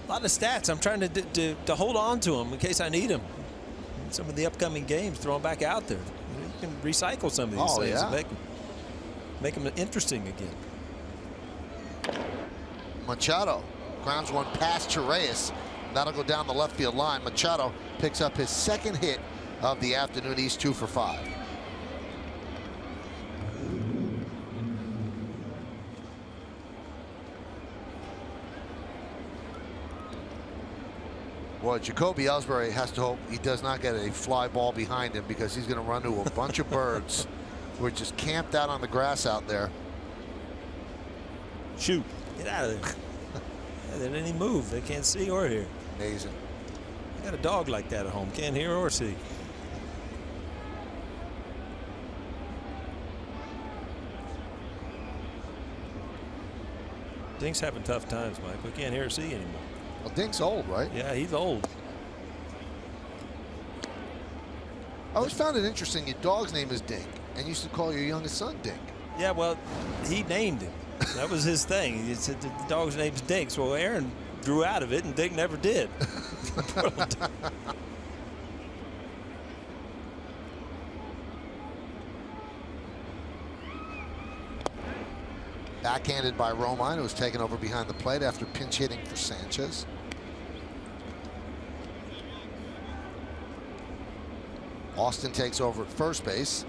S2: A lot of stats. I'm trying to hold on to them in case I need them. Some of the upcoming games, throw them back out there. You can recycle some of these things and make them interesting again.
S1: Machado grounds one past Chirias. That'll go down the left field line. Machado picks up his 2nd hit of the afternoon. He's 2 for 5. Boy, Jacoby Ellsbury has to hope he does not get a fly ball behind him because he's going to run into a bunch of birds who are just camped out on the grass out there.
S2: Shoot. Get out of there. They didn't even move. They can't see or hear.
S1: Amazing.
S2: I got a dog like that at home. Can't hear or see. Dink's having tough times, Mike. We can't hear or see anymore.
S1: Well, Dink's old, right?
S2: Yeah, he's old.
S1: I always found it interesting. Your dog's name is Dink, and you used to call your youngest son Dink.
S2: Yeah, well, he named him. That was his thing. He said the dog's name's Dink. So Aaron grew out of it, and Dink never did.
S1: Backhanded by Romine, who was taken over behind the plate after pinch hitting for Sanchez. Austin takes over at first base.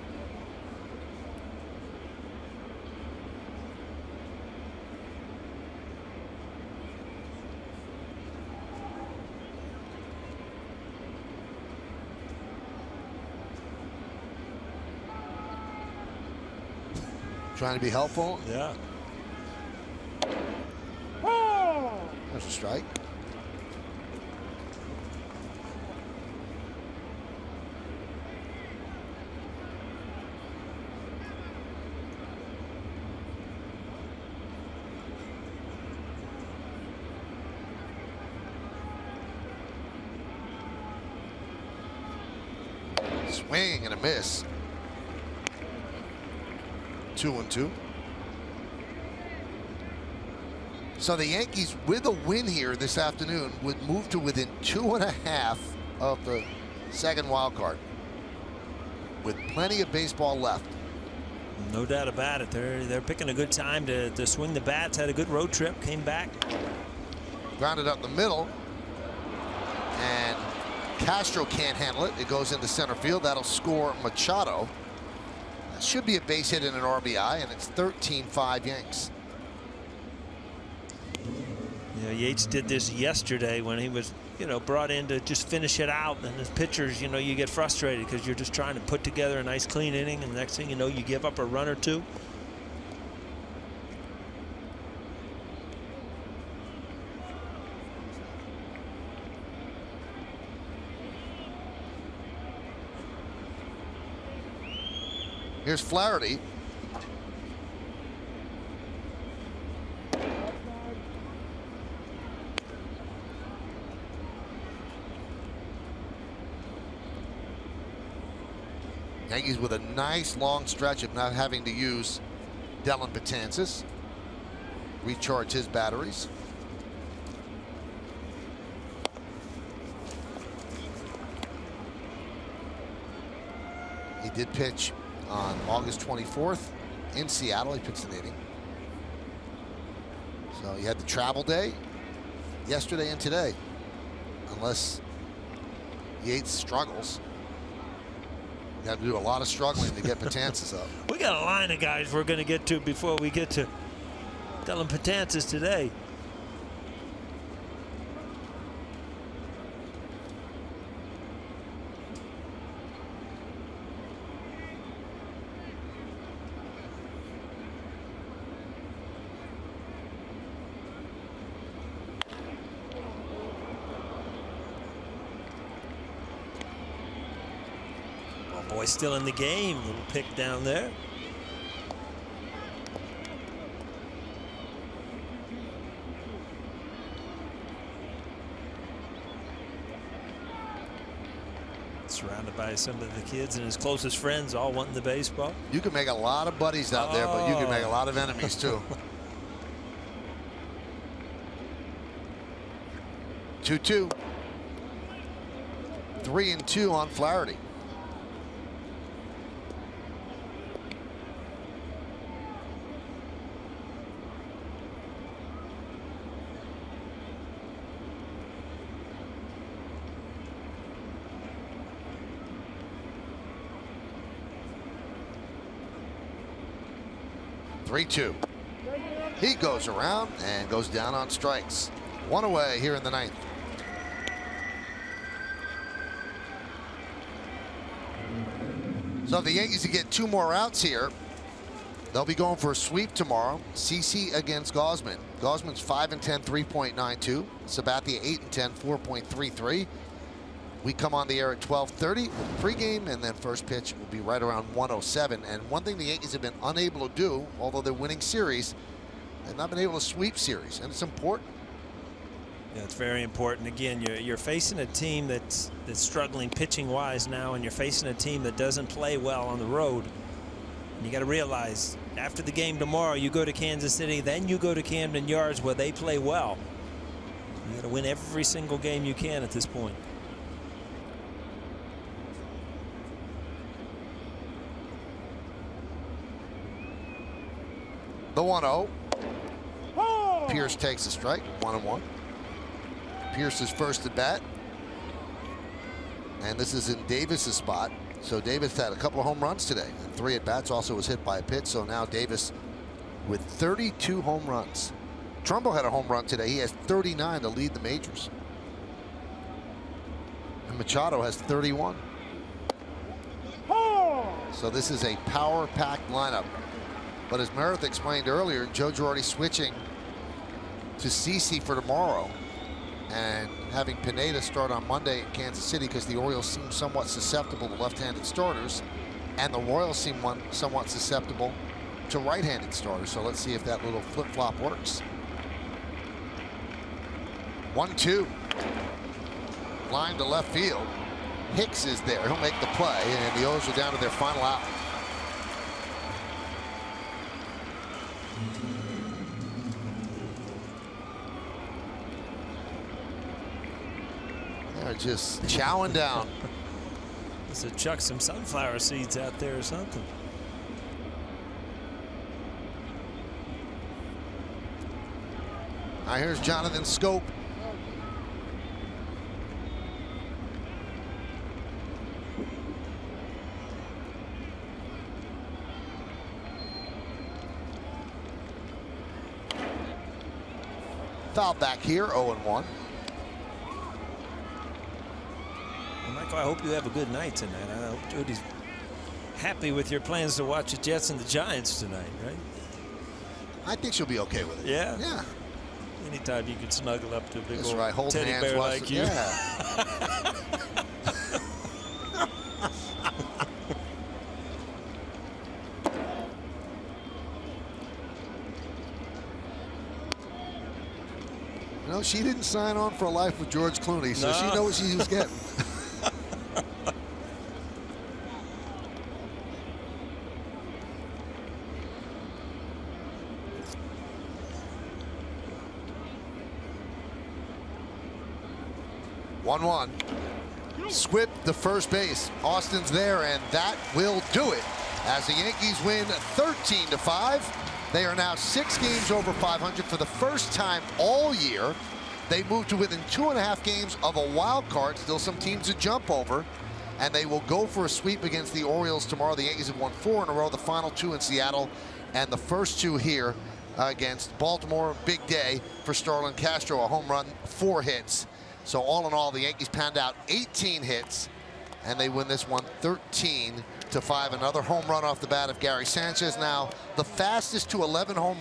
S1: Trying to be helpful.
S2: Yeah.
S1: There's a strike. Swing and a miss. 2-2. So the Yankees, with a win here this afternoon, would move to within 2.5 of the second wild card, with plenty of baseball left.
S2: No doubt about it. They're picking a good time to swing the bats. Had a good road trip. Came back.
S1: Grounded up the middle, and Castro can't handle it. It goes into center field. That'll score Machado. That should be a base hit and an RBI, and it's 13-5 Yanks.
S2: Yeah, Yates did this yesterday when he was, brought in to just finish it out. And as pitchers, you get frustrated because you're just trying to put together a nice clean inning, and the next thing you know, you give up a run or two.
S1: Here's Flaherty. Yankees with a nice long stretch of not having to use Dellin Betances. Recharge his batteries. He did pitch on August 24th in Seattle. He pitched an inning. So he had the travel day yesterday and today, unless Yates struggles. You have to do a lot of struggling to get Betances up.
S2: We got a line of guys we're going to get to before we get to Dellin Betances today. Boy, still in the game. Little pick down there. Surrounded by some of the kids and his closest friends, all wanting the baseball.
S1: You can make a lot of buddies out there, but you can make a lot of enemies too. 2-2. 3-2 on Flaherty. He goes around and goes down on strikes. One away here in the ninth. So if the Yankees get 2 more outs here, they'll be going for a sweep tomorrow. CC against Gausman. Gausman's 5-10, 3.92. Sabathia 8-10, 4.33. We come on the air at 12:30 pregame, and then first pitch will be right around 1:07. And one thing the Yankees have been unable to do, although they're winning series, they've not been able to sweep series, and it's important.
S2: Yeah, it's very important. Again, you're facing a team that's struggling pitching wise now, and you're facing a team that doesn't play well on the road. And you got to realize after the game tomorrow, you go to Kansas City, then you go to Camden Yards where they play well. You got to win every single game you can at this point.
S1: The 1-0. Pierce takes a strike. 1-1. Pierce is first at bat. And this is in Davis's spot. So Davis had a couple of home runs today. And 3 at bats, also was hit by a pitch. So now Davis with 32 home runs. Trumbo had a home run today. He has 39 to lead the majors. And Machado has 31. So this is a power-packed lineup But as Meredith explained earlier, Joe Girardi switching to CC for tomorrow and having Pineda start on Monday in Kansas City because the Orioles seem somewhat susceptible to left-handed starters, and the Royals seem somewhat susceptible to right-handed starters. So let's see if that little flip-flop works. 1-2. Line to left field. Hicks is there. He'll make the play, and the Orioles are down to their final out. They're just chowing down.
S2: So chuck some sunflower seeds out there or something.
S1: Now here's Jonathan Scope. Foul back here, 0-1.
S2: Well, Michael, I hope you have a good night tonight. I hope Jody's happy with your plans to watch the Jets and the Giants tonight, right?
S1: I think she'll be okay with it.
S2: Yeah?
S1: Yeah.
S2: Anytime you can snuggle up to a big
S1: That's
S2: old
S1: right. Hold
S2: teddy
S1: hands,
S2: bear
S1: watch
S2: like
S1: the-
S2: you.
S1: Yeah. You know, she didn't sign on for a life with George Clooney, so she
S2: No.
S1: knows what she was getting. One. Squib to first base. Austin's there, and that will do it. As the Yankees win 13-5. They are now 6 games over 500 for the first time all year. They move to within 2.5 games of a wild card. Still some teams to jump over. And they will go for a sweep against the Orioles tomorrow. The Yankees have won 4 in a row. The final 2 in Seattle. And the first 2 here against Baltimore. Big day for Starlin Castro. A home run, 4 hits. So all in all, the Yankees pound out 18 hits. And they win this one 13-5. Another home run off the bat of Gary Sanchez. Now the fastest to 11 home